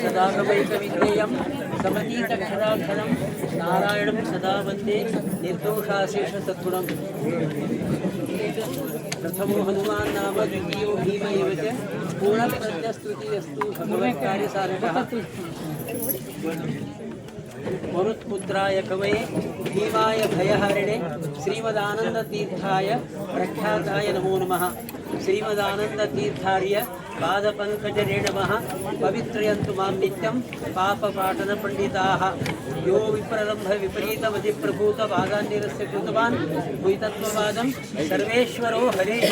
सदागमैकविज्ञेयं समतीतक्षराक्षरं नारायणं सदा वन्दे निर्दोषाशेषसद्गुणम्। प्रथमो हनुमान् नाम द्वितीयो भीम एव च पूर्णप्रज्ञस्तुतिरस्तु भगवत्कार्यसाधकः। मरुत्पुत्राय कवये भीमाय भयहरिणे श्रीमदानन्दतीर्थाय प्रख्याताय नमो नमः। श्रीमदानन्दतीर्थार्य पादपङ्कजरे नमः। पवित्रयन्तु मां नित्यं पापपाटनपण्डिताः। यो विप्रलम्भ विपरीतमधिप्रभूतवादान्निरस्य कृतवान् द्वैतत्ववादं सर्वेश्वरो हरेः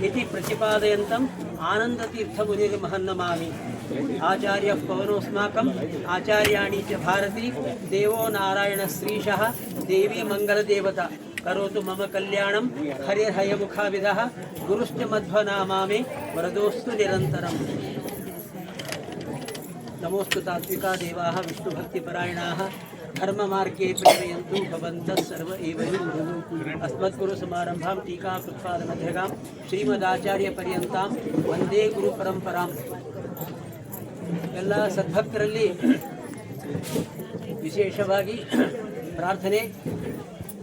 इति प्रतिपादयन्तम् आनन्दतीर्थमुनिर्महन्नमामि। आचार्यः पवनोऽस्माकम् आचार्याणि च भारती देवो नारायणश्रीशः देवी मङ्गलदेवता करोतु मम कल्याणं हरिर्हयमुखाविदः गुरुश्च मध्वनामा मे वरदोस्तु निरन्तरम्। नमोस्तु तात्विका देवाः विष्णुभक्तिपरायणाः धर्ममार्गे प्रेरयन्तु भवन्तः सर्व एव हि। अस्मद्गुरुसमारम्भां टीकाकृत्पादमध्यगां ಶ್ರೀಮದಾಚಾರ್ಯಪರ್ಯಂತಾಂ ವಂದೇ ಗುರುಪರಂಪರಾಂ. ಎಲ್ಲ ಸದ್ಭಕ್ತರಲ್ಲಿ ವಿಶೇಷವಾಗಿ ಪ್ರಾರ್ಥನೆ,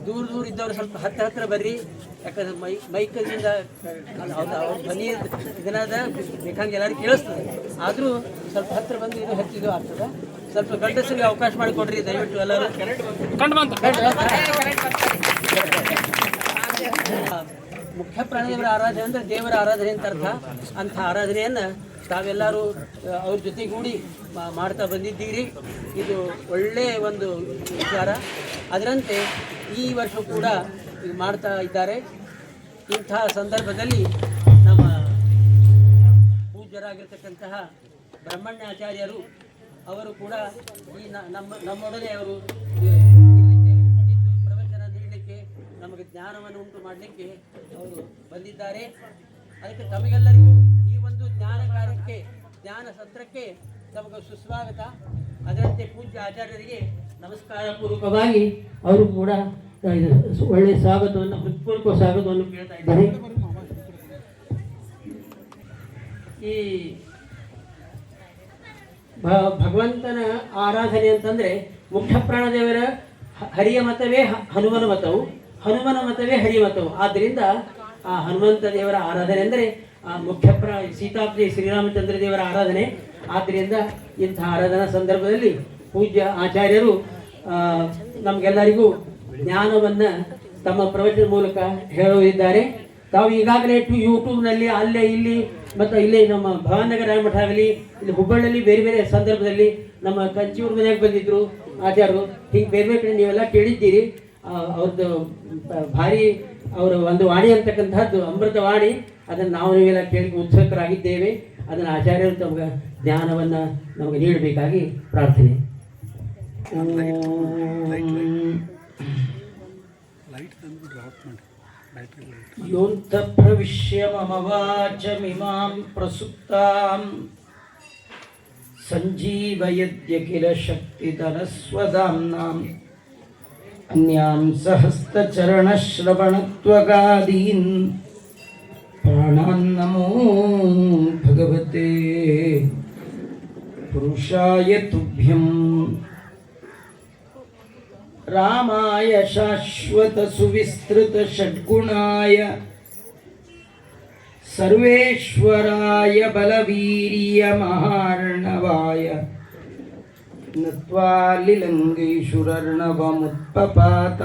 ದೂರ ಇದ್ದವರು ಸ್ವಲ್ಪ ಹತ್ತಿರ ಬರ್ರಿ. ಯಾಕಂದ್ರೆ ಮೈಕದಿಂದ ಅವ್ರ ಧ್ವನಿ ಇದನ್ನಾದ ಬೇಕಂಗೆ ಎಲ್ಲರೂ ಕೇಳಿಸ್ತದೆ. ಆದರೂ ಸ್ವಲ್ಪ ಹತ್ತಿರ ಬಂದು ಇದು ಹೆಚ್ಚಿದು ಆಗ್ತದೆ. ಸ್ವಲ್ಪ ಗಂಡಸರಿಗೆ ಅವಕಾಶ ಮಾಡಿಕೊಡ್ರಿ ದಯವಿಟ್ಟು ಎಲ್ಲರೂ. ಮುಖ್ಯ ಪ್ರಾಣದೇವರ ಆರಾಧನೆ ಅಂದರೆ ದೇವರ ಆರಾಧನೆ ಅಂತ ಅರ್ಥ. ಅಂಥ ಆರಾಧನೆಯನ್ನು ತಾವೆಲ್ಲರೂ ಅವ್ರ ಜೊತೆಗೂಡಿ ಮಾಡ್ತಾ ಬಂದಿದ್ದೀರಿ. ಇದು ಒಳ್ಳೆಯ ಒಂದು ವಿಚಾರ. ಅದರಂತೆ ಈ ವರ್ಷ ಕೂಡ ಮಾಡ್ತಾ ಇದ್ದಾರೆ. ಇಂಥ ಸಂದರ್ಭದಲ್ಲಿ ನಮ್ಮ ಪೂಜ್ಯರಾಗಿರ್ತಕ್ಕಂತಹ ಬ್ರಹ್ಮಣ್ಯಾಚಾರ್ಯರು ಅವರು ಕೂಡ ಈ ನಮ್ಮೊಡನೆ ಅವರು ಪ್ರವಚನ ನೀಡಲಿಕ್ಕೆ, ನಮಗೆ ಜ್ಞಾನವನ್ನು ಉಂಟು ಮಾಡಲಿಕ್ಕೆ ಅವರು ಬಂದಿದ್ದಾರೆ. ಅದಕ್ಕೆ ತಮಗೆಲ್ಲರಿಗೂ ಈ ಒಂದು ಜ್ಞಾನ ಕಾರ್ಯಕ್ಕೆ, ಜ್ಞಾನ ಸತ್ರಕ್ಕೆ ತಮಗೆ ಸುಸ್ವಾಗತ. ಅದರಂತೆ ಪೂಜ್ಯ ಆಚಾರ್ಯರಿಗೆ ನಮಸ್ಕಾರ ಪೂರ್ವಕವಾಗಿ ಅವರು ಕೂಡ ಒಳ್ಳೆಯ ಸ್ವಾಗತವನ್ನು, ಹೃತ್ಪೂರ್ವಕ ಸ್ವಾಗತವನ್ನು ಕೇಳ್ತಾ ಇದ್ದಾರೆ. ಈ ಭಗವಂತನ ಆರಾಧನೆ ಅಂತಂದರೆ ಮುಖ್ಯ ಪ್ರಾಣದೇವರ ಹರಿಯ ಮತವೇ ಹನುಮನ ಮತವು, ಹನುಮನ ಮತವೇ ಹರಿಯ ಮತವು. ಆದ್ದರಿಂದ ಆ ಹನುಮಂತ ದೇವರ ಆರಾಧನೆ ಅಂದರೆ ಆ ಮುಖ್ಯ ಸೀತಾಪ್ರಿಯ ಶ್ರೀರಾಮಚಂದ್ರ ದೇವರ ಆರಾಧನೆ. ಆದ್ದರಿಂದ ಇಂಥ ಆರಾಧನಾ ಸಂದರ್ಭದಲ್ಲಿ ಪೂಜ್ಯ ಆಚಾರ್ಯರು ನಮಗೆಲ್ಲರಿಗೂ ಜ್ಞಾನವನ್ನು ತಮ್ಮ ಪ್ರವಚನ ಮೂಲಕ ಹೇಳುತ್ತಿದ್ದಾರೆ. ತಾವು ಈಗಾಗಲೇ ಯೂಟ್ಯೂಬ್ನಲ್ಲಿ ಅಲ್ಲೇ ಇಲ್ಲಿ ಮತ್ತು ಇಲ್ಲೇ ನಮ್ಮ ಭವಾನಗರ ಮಠ ಆಗಲಿ, ಇಲ್ಲಿ ಹುಬ್ಬಳ್ಳಿಯಲ್ಲಿ ಬೇರೆ ಬೇರೆ ಸಂದರ್ಭದಲ್ಲಿ ನಮ್ಮ ಕಂಚಿಯೂರು ಮನೆಯಾಗ ಬಂದಿದ್ದರು ಆಚಾರ್ಯರು. ಹೀಗೆ ಬೇರೆ ಬೇರೆ ಕಡೆ ನೀವೆಲ್ಲ ಕೇಳಿದ್ದೀರಿ. ಅವ್ರದ್ದು ಭಾರಿ ಅವರ ಒಂದು ವಾಣಿ ಅಂತಕ್ಕಂಥದ್ದು ಅಮೃತವಾಣಿ. ಅದನ್ನು ನಾವು ನೀವೆಲ್ಲ ಕೇಳಿ ಉತ್ಸುಕರಾಗಿದ್ದೇವೆ. ಅದನ್ನು ಆಚಾರ್ಯರು ತಮಗೆ ಜ್ಞಾನವನ್ನು ನಮಗೆ ನೀಡಬೇಕಾಗಿ ಪ್ರಾರ್ಥನೆ. ಯೋಂತ ಪ್ರವಿಶ್ಯ ಮಮ ವಾಚಮಿಮಾಂ ಪ್ರಸುಪ್ತಾಂ ಸಂಜೀವಯದ್ಯ ಕಿಲ ಶಕ್ತಿಧರಸ್ವಧಾಮ್ನಾಂ ಅನ್ಯಾಂ ಸಹಸ್ರಚರಣಶ್ರವಣತ್ವಗಾದೀನ್ ಪ್ರಾಣಾನ್ನಮೋ ಭಗವತೆ ಪುರುಷಾಯ ತುಭ್ಯಂ. ರಾಮಾಯ ಶಾಶ್ವತ ಸುವಿಸ್ತೃತ ಷಡ್ಗುಣಾಯ ಸರ್ವೇಶ್ವರಾಯ ಬಲವೀರ್ಯ ಮಹಾರ್ಣವಾಯ ನತ್ವಾ ಲಿಲಂಗೇಶುರರ್ಣವಮುತ್ಪಪಾತ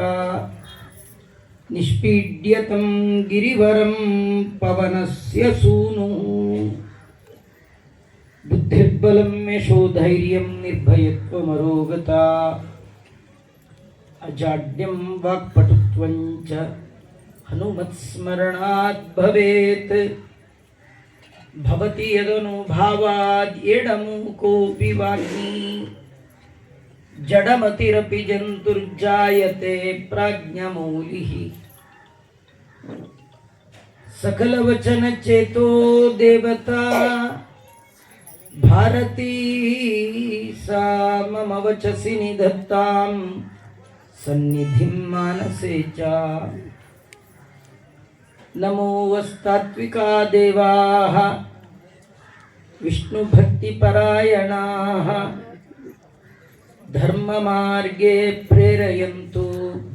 ನಿಷ್ಪೀಡ್ಯತಂ ಗಿರಿವರಂ ಪವನಸ್ಯ ಸೂನು ಬುದ್ಧಿರ್ಬಲಂ ಯಶೋಧೈರ್ಯಂ ನಿರ್ಭಯತ್ವಮರೋಗತಾ ಅಜಾಡ್ಯಂ ವಾಕ್ಪಟುತ್ವಂಚ ಹನುಮತ್ಸ್ಮರಣಾತ್ ಭವೇತ್. ಭವತಿ ಯದನುಭಾವಾದ್ ಎಡಮೂಕೋಪಿ ವಾಗ್ಮಿ ಜಡಮತಿರಪಿ ಜಂತುರ್ಜಾಯತೆ ಪ್ರಾಜ್ಞಮೌಲಿಃ. ಸಕಲವಚನ ಚೇತೋ ದೇವತಾ ಭಾರತೀ ಸಾ ಮಮ ವಚಸಿ ನಿಧತ್ತಾಂ ಸನ್ನಿಧಿಂ ಮಾನಸೇ ಚ. ನಮೋ ವಸ್ತಾತ್ವಿಕಾ ದೇವಾಃ ವಿಷ್ಣುಭಕ್ತಿಪರಾಯಣಾಃ ಧರ್ಮಮಾರ್ಗೇ ಪ್ರೇರಯಂತು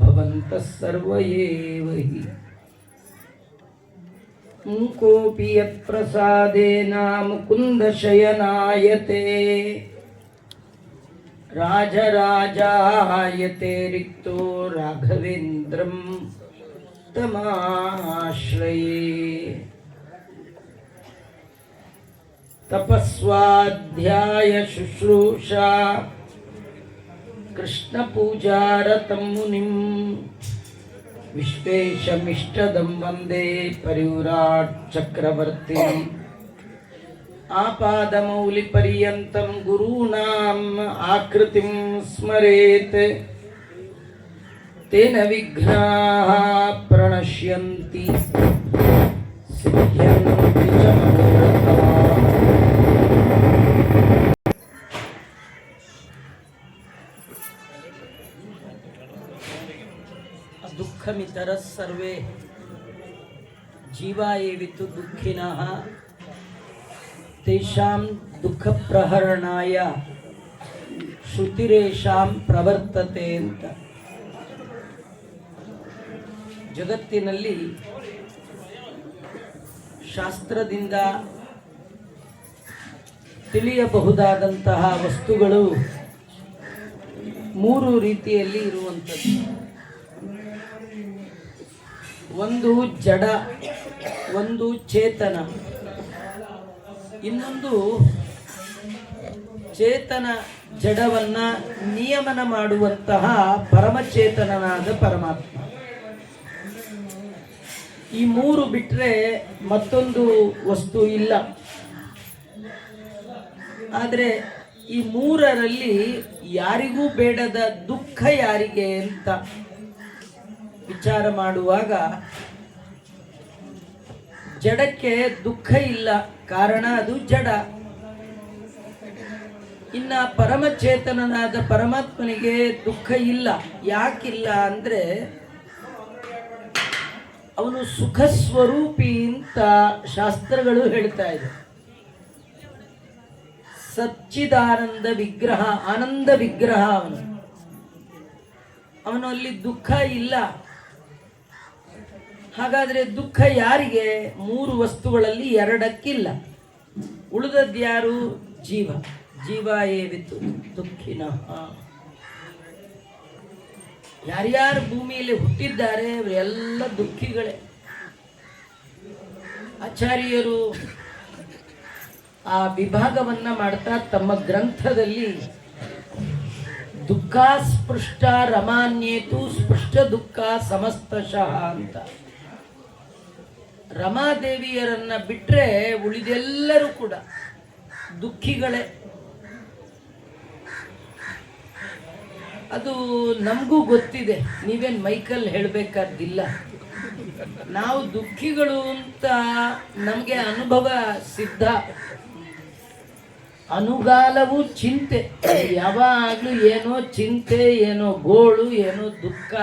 ಭವಂತಃ ಸರ್ವ ಏವ ಹಿ ಮೂಕೋಪಿ ಯತ್ಪ್ರಸಾದೇನ ಮುಕುಂದಶಯನಾಯತೆ ರಾಜರಾಜಾಯತೆ ರಿಕ್ತೋ ರಾಘವೇಂದ್ರಂ ತಮಾಶ್ರಯೇ ತಪಸ್ವಾಧ್ಯಾಯ ಶುಶ್ರೂಷಾ ಕೃಷ್ಣ ಪೂಜಾರತಂ ಮುನಿಂ ವಿಶ್ವೇಶಮಿಷ್ಟದಂ ವಂದೇ ಪರಿವ್ರಾಟ್ ಚಕ್ರವರ್ತಿ ಆಪಾದಮೌಲಿ ಪರ್ಯಂತಂ ಗುರೂಣಾಂ ಆಕೃತಿಂ ಸ್ಮರೇತ್ ತೇನ ವಿಘ್ನಾಃ ಪ್ರಣಶ್ಯಂತಿ ಸಿದ್ಧ್ಯಂತಿ ಚ ಮನೋರಥಾಃ. ದುಃಖಮಿತರಃ ಸರ್ವೇ ಜೀವಾ ಏವಿತು ದುಃಖಿನಃ ತೇಷಾಂ ದುಃಖಪ್ರಹರಣಾಯ ಶ್ರುತಿರೇಷಾಂ ಪ್ರವರ್ತತೆ ಅಂತ. ಜಗತ್ತಿನಲ್ಲಿ ಶಾಸ್ತ್ರದಿಂದ ತಿಳಿಯಬಹುದಾದಂತಹ ವಸ್ತುಗಳು ಮೂರು ರೀತಿಯಲ್ಲಿ ಇರುವಂಥದ್ದು. ಒಂದು ಜಡ, ಒಂದು ಚೇತನ, ಇನ್ನೊಂದು ಚೇತನ ಜಡವನ್ನ ನಿಯಮನ ಮಾಡುವಂತಹ ಪರಮಚೇತನನಾದ ಪರಮಾತ್ಮ. ಈ ಮೂರು ಬಿಟ್ಟರೆ ಮತ್ತೊಂದು ವಸ್ತು ಇಲ್ಲ. ಆದರೆ ಈ ಮೂರರಲ್ಲಿ ಯಾರಿಗೂ ಬೇಡದ ದುಃಖ ಯಾರಿಗೆ ಅಂತ ವಿಚಾರ ಮಾಡುವಾಗ ಜಡಕ್ಕೆ ದುಃಖ ಇಲ್ಲ, ಕಾರಣ ಅದು ಜಡ. ಇನ್ನ ಪರಮಚೇತನನಾದ ಪರಮಾತ್ಮನಿಗೆ ದುಃಖ ಇಲ್ಲ. ಯಾಕಿಲ್ಲ ಅಂದ್ರೆ ಅವನು ಸುಖ ಸ್ವರೂಪಿ ಅಂತ ಶಾಸ್ತ್ರಗಳು ಹೇಳ್ತಾ ಇದೆ. ಸಚ್ಚಿದಾನಂದ ವಿಗ್ರಹ, ಆನಂದ ವಿಗ್ರಹ ಅವನು ಅಲ್ಲಿ ದುಃಖ ಇಲ್ಲ. ಹಾಗಾದ್ರೆ ದುಃಖ ಯಾರಿಗೆ? ಮೂರು ವಸ್ತುಗಳಲ್ಲಿ ಎರಡಕ್ಕಿಲ್ಲ. ಉಳಿದದ್ಯಾರು? ಜೀವ. ಜೀವ ಏವಿತು ದುಃಖಿನಃ. ಯಾರ್ಯಾರು ಭೂಮಿಯಲ್ಲಿ ಹುಟ್ಟಿದ್ದಾರೆ ಅವರೆಲ್ಲ ದುಃಖಿಗಳೇ. ಆಚಾರ್ಯರು ಆ ವಿಭಾಗವನ್ನ ಮಾಡ್ತಾ ತಮ್ಮ ಗ್ರಂಥದಲ್ಲಿ ದುಃಖ ಸ್ಪೃಷ್ಟ ರಮಾನ್ಯೇತು ಸ್ಪೃಷ್ಟ ದುಃಖ ಸಮಸ್ತಶಃ ಅಂತ. ರಮಾದೇವಿಯರನ್ನ ಬಿಟ್ರೆ ಉಳಿದೆಲ್ಲರೂ ಕೂಡ ದುಃಖಿಗಳೇ. ಅದು ನಮಗೂ ಗೊತ್ತಿದೆ, ನೀವೇನು ಮೈಕಲ್ ಹೇಳಬೇಕಾದಿಲ್ಲ. ನಾವು ದುಃಖಿಗಳು ಅಂತ ನಮಗೆ ಅನುಭವ ಸಿದ್ಧ. ಅನುಗಾಲವು ಚಿಂತೆ, ಯಾವಾಗಲೂ ಏನೋ ಚಿಂತೆ, ಏನೋ ಗೋಳು, ಏನೋ ದುಃಖ.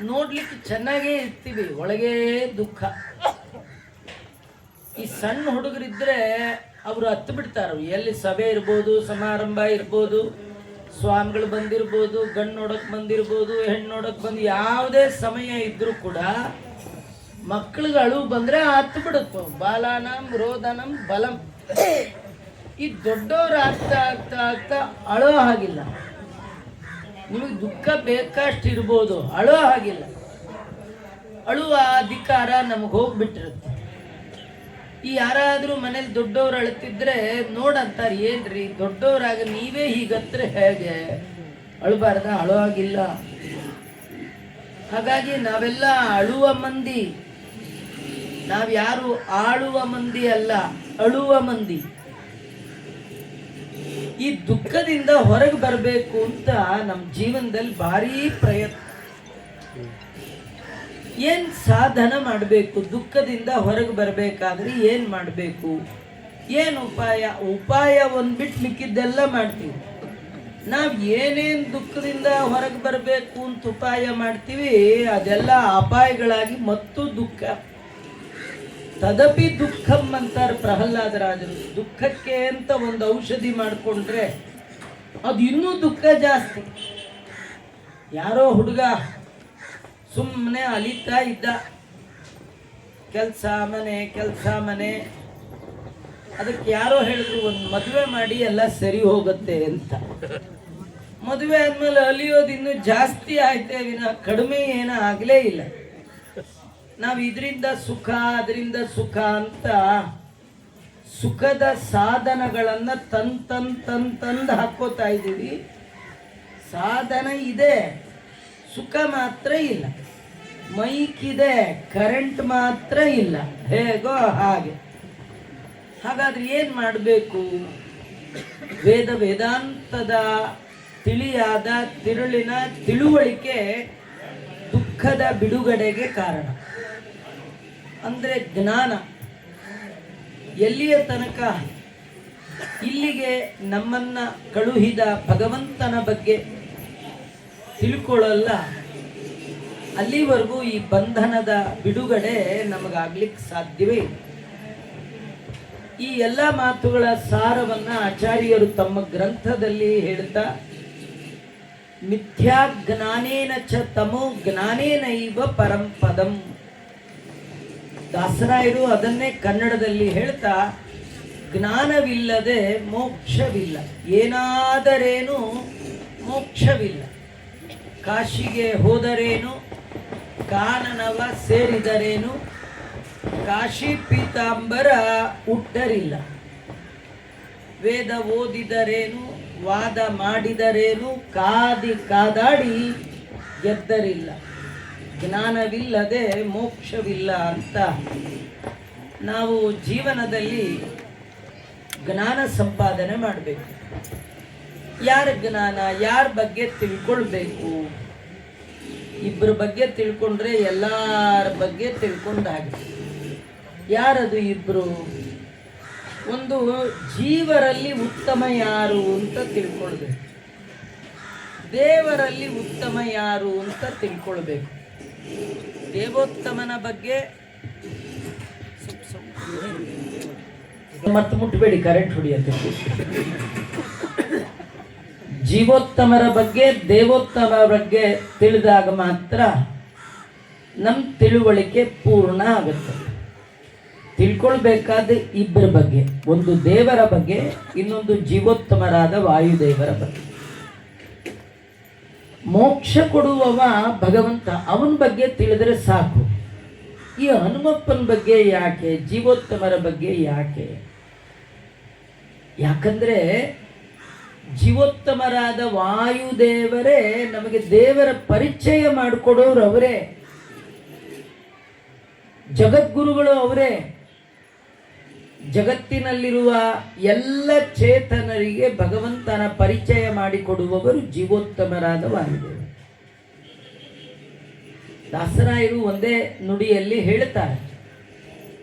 ನೋಡ್ಲಿಕ್ಕೆ ಚೆನ್ನಾಗೇ ಇರ್ತೀವಿ, ಒಳಗೆ ದುಃಖ. ಈ ಸಣ್ಣ ಹುಡುಗರಿದ್ರೆ ಅವರು ಹತ್ತು ಬಿಡ್ತಾರೆ. ಎಲ್ಲಿ ಸಭೆ ಇರ್ಬೋದು, ಸಮಾರಂಭ ಇರ್ಬೋದು, ಸ್ವಾಮಿಗಳು ಬಂದಿರ್ಬೋದು, ಗಂಡು ನೋಡಕ್ ಬಂದಿರ್ಬೋದು, ಹೆಣ್ಣು ನೋಡಕ್ ಬಂದು ಯಾವುದೇ ಸಮಯ ಇದ್ರೂ ಕೂಡ ಮಕ್ಕಳಿಗೆ ಅಳು ಬಂದ್ರೆ ಹತ್ತು ಬಿಡುತ್ತೋ. ಬಾಲಾನಂ ರೋದನಂ ಬಲಂ. ಈ ದೊಡ್ಡವ್ರು ಆಗ್ತಾ ಆಗ್ತಾ ಆಗ್ತಾ ಅಳೋ ಹಾಗಿಲ್ಲ. ನಿಮಗೆ ದುಃಖ ಬೇಕಷ್ಟು ಇರ್ಬೋದು, ಅಳೋ ಹಾಗಿಲ್ಲ. ಅಳುವ ಅಧಿಕಾರ ನಮಗೆ ಹೋಗ್ಬಿಟ್ಟಿರುತ್ತೆ. ಈ ಯಾರಾದರೂ ಮನೇಲಿ ದೊಡ್ಡವ್ರು ಅಳ್ತಿದ್ರೆ ನೋಡಂತಾರೆ, ಏನ್ರಿ ದೊಡ್ಡವರಾಗ ನೀವೇ ಹೀಗತ್ರೆ ಹೇಗೆ? ಅಳಬಾರ್ದ? ಅಳೋ ಹಾಗಿಲ್ಲ. ಹಾಗಾಗಿ ನಾವೆಲ್ಲ ಅಳುವ ಮಂದಿ. ನಾವ್ಯಾರು ಆಳುವ ಮಂದಿ ಅಲ್ಲ, ಅಳುವ ಮಂದಿ. ಈ ದುಃಖದಿಂದ ಹೊರಗೆ ಬರಬೇಕು ಅಂತ ನಮ್ಮ ಜೀವನದಲ್ಲಿ ಭಾರಿ ಪ್ರಯತ್ನ. ಏನ್ ಸಾಧನ ಮಾಡಬೇಕು? ದುಃಖದಿಂದ ಹೊರಗೆ ಬರಬೇಕಾದ್ರೆ ಏನ್ ಮಾಡಬೇಕು? ಏನು ಉಪಾಯ? ಉಪಾಯ ಒಂದು ಬಿಟ್ಟು ಮಿಕ್ಕಿದ್ದೆಲ್ಲ ಮಾಡ್ತೀವಿ. ನಾವು ಏನೇನು ದುಃಖದಿಂದ ಹೊರಗೆ ಬರಬೇಕು ಅಂತ ಉಪಾಯ ಮಾಡ್ತೀವಿ ಅದೆಲ್ಲ ಅಪಾಯಗಳಾಗಿ ಮತ್ತು ದುಃಖ. ತದಪಿ ದುಃಖಂ ಅಂತಾರೆ ಪ್ರಹ್ಲಾದರಾಜರು. ದುಃಖಕ್ಕೆ ಅಂತ ಒಂದು ಔಷಧಿ ಮಾಡಿಕೊಂಡ್ರೆ ಅದು ಇನ್ನೂ ದುಃಖ ಜಾಸ್ತಿ. ಯಾರೋ ಹುಡುಗ ಸುಮ್ಮನೆ ಅಲಿತಾ ಇದ್ದ, ಕೆಲಸ ಮನೆ. ಅದಕ್ಕೆ ಯಾರೋ ಹೇಳಿದ್ರು ಒಂದು ಮದುವೆ ಮಾಡಿ ಎಲ್ಲ ಸರಿ ಹೋಗುತ್ತೆ ಅಂತ. ಮದುವೆ ಆದ್ಮೇಲೆ ಅಲಿಯೋದು ಇನ್ನೂ ಜಾಸ್ತಿ ಆಯ್ತೇ ವಿನ ಕಡಿಮೆ ಏನೂ ಆಗಲೇ ಇಲ್ಲ. ನಾವು ಇದರಿಂದ ಸುಖ ಅದರಿಂದ ಸುಖ ಅಂತ ಸುಖದ ಸಾಧನಗಳನ್ನು ತಂದು ಹಾಕೋತಾ ಇದ್ದೀವಿ. ಸಾಧನ ಇದೆ, ಸುಖ ಮಾತ್ರ ಇಲ್ಲ. ಮೈಕ್ ಇದೆ, ಕರೆಂಟ್ ಮಾತ್ರ ಇಲ್ಲ. ಹೇಗೋ ಹಾಗೆ. ಹಾಗಾದ್ರೆ ಏನು ಮಾಡಬೇಕು? ವೇದಾಂತದ ತಿಳಿಯಾದ ತಿರುಳಿನ ತಿಳುವಳಿಕೆ ದುಃಖದ ಬಿಡುಗಡೆಗೆ ಕಾರಣ. ಅಂದರೆ ಜ್ಞಾನ. ಎಲ್ಲಿಯ ತನಕ ಇಲ್ಲಿಗೆ ನಮ್ಮನ್ನ ಕಳುಹಿದ ಭಗವಂತನ ಬಗ್ಗೆ ತಿಳ್ಕೊಳ್ಳಲ್ಲ, ಅಲ್ಲಿವರೆಗೂ ಈ ಬಂಧನದ ಬಿಡುಗಡೆ ನಮಗಾಗ್ಲಿಕ್ಕೆ ಸಾಧ್ಯವೇ ಇಲ್ಲ. ಈ ಎಲ್ಲ ಮಾತುಗಳ ಸಾರವನ್ನ ಆಚಾರ್ಯರು ತಮ್ಮ ಗ್ರಂಥದಲ್ಲಿ ಹೇಳ್ತಾ, ಮಿಥ್ಯಾ ಜ್ಞಾನೇನ ಚ ತಮೋ ಜ್ಞಾನೇನೈವ ಪರಂಪದಂ. ದಾಸರಾಯರು ಅದನ್ನೇ ಕನ್ನಡದಲ್ಲಿ ಹೇಳ್ತಾ, ಜ್ಞಾನವಿಲ್ಲದೆ ಮೋಕ್ಷವಿಲ್ಲ, ಏನಾದರೇನು ಮೋಕ್ಷವಿಲ್ಲ. ಕಾಶಿಗೆ ಹೋದರೇನು, ಕಾನನವ ಸೇರಿದರೇನು, ಕಾಶಿ ಪೀತಾಂಬರ ಉಟ್ಟರಿಲ್ಲ. ವೇದ ಓದಿದರೇನು, ವಾದ ಮಾಡಿದರೇನು, ಕಾದಾಡಿ ಗೆದ್ದರಿಲ್ಲ. ಜ್ಞಾನವಿಲ್ಲದೆ ಮೋಕ್ಷವಿಲ್ಲ ಅಂತ ನಾವು ಜೀವನದಲ್ಲಿ ಜ್ಞಾನ ಸಂಪಾದನೆ ಮಾಡಬೇಕು. ಯಾರ ಜ್ಞಾನ? ಯಾರ ಬಗ್ಗೆ ತಿಳ್ಕೊಳ್ಬೇಕು? ಇಬ್ಬರ ಬಗ್ಗೆ ತಿಳ್ಕೊಂಡ್ರೆ ಎಲ್ಲರ ಬಗ್ಗೆ ತಿಳ್ಕೊಂಡಾಗ. ಯಾರದು ಇಬ್ಬರು? ಒಂದು ಜೀವರಲ್ಲಿ ಉತ್ತಮ ಯಾರು ಅಂತ ತಿಳ್ಕೊಳ್ಬೇಕು, ದೇವರಲ್ಲಿ ಉತ್ತಮ ಯಾರು ಅಂತ ತಿಳ್ಕೊಳ್ಬೇಕು. ದೇವೋತ್ತಮನ ಬಗ್ಗೆ ಮತ್ತೆ ಮುಟ್ಟಬೇಡಿ, ಕರೆಂಟ್ ಹೊಡಿಯತ್ತೆ. ಜೀವೋತ್ತಮರ ಬಗ್ಗೆ ದೇವೋತ್ತಮರ ಬಗ್ಗೆ ತಿಳಿದಾಗ ಮಾತ್ರ ನಮ್ಮ ತಿಳುವಳಿಕೆ ಪೂರ್ಣ ಆಗುತ್ತೆ. ತಿಳ್ಕೊಳ್ಬೇಕಾದ ಇಬ್ಬರ ಬಗ್ಗೆ, ಒಂದು ದೇವರ ಬಗ್ಗೆ, ಇನ್ನೊಂದು ಜೀವೋತ್ತಮರಾದ ವಾಯುದೇವರ ಬಗ್ಗೆ. ಮೋಕ್ಷ ಕೊಡುವವ ಭಗವಂತ, ಅವನ ಬಗ್ಗೆ ತಿಳಿದ್ರೆ ಸಾಕು. ಈ ಹನುಮಪ್ಪನ ಬಗ್ಗೆ ಯಾಕೆ, ಜೀವೋತ್ತಮರ ಬಗ್ಗೆ ಯಾಕೆ? ಯಾಕಂದ್ರೆ ಜೀವೋತ್ತಮರಾದ ವಾಯುದೇವರೇ ನಮಗೆ ದೇವರ ಪರಿಚಯ ಮಾಡಿಕೊಡೋರು ಅವರೇ, ಜಗದ್ಗುರುಗಳು ಅವರೇ. ಜಗತ್ತಿನಲ್ಲಿರುವ ಎಲ್ಲ ಚೇತನರಿಗೆ ಭಗವಂತನ ಪರಿಚಯ ಮಾಡಿಕೊಡುವವರು ಜೀವೋತ್ತಮರಾದ ವಾಯುದೇವರು. ದಾಸರಾಯರು ಒಂದೇ ನುಡಿಯಲ್ಲಿ ಹೇಳ್ತಾರೆ,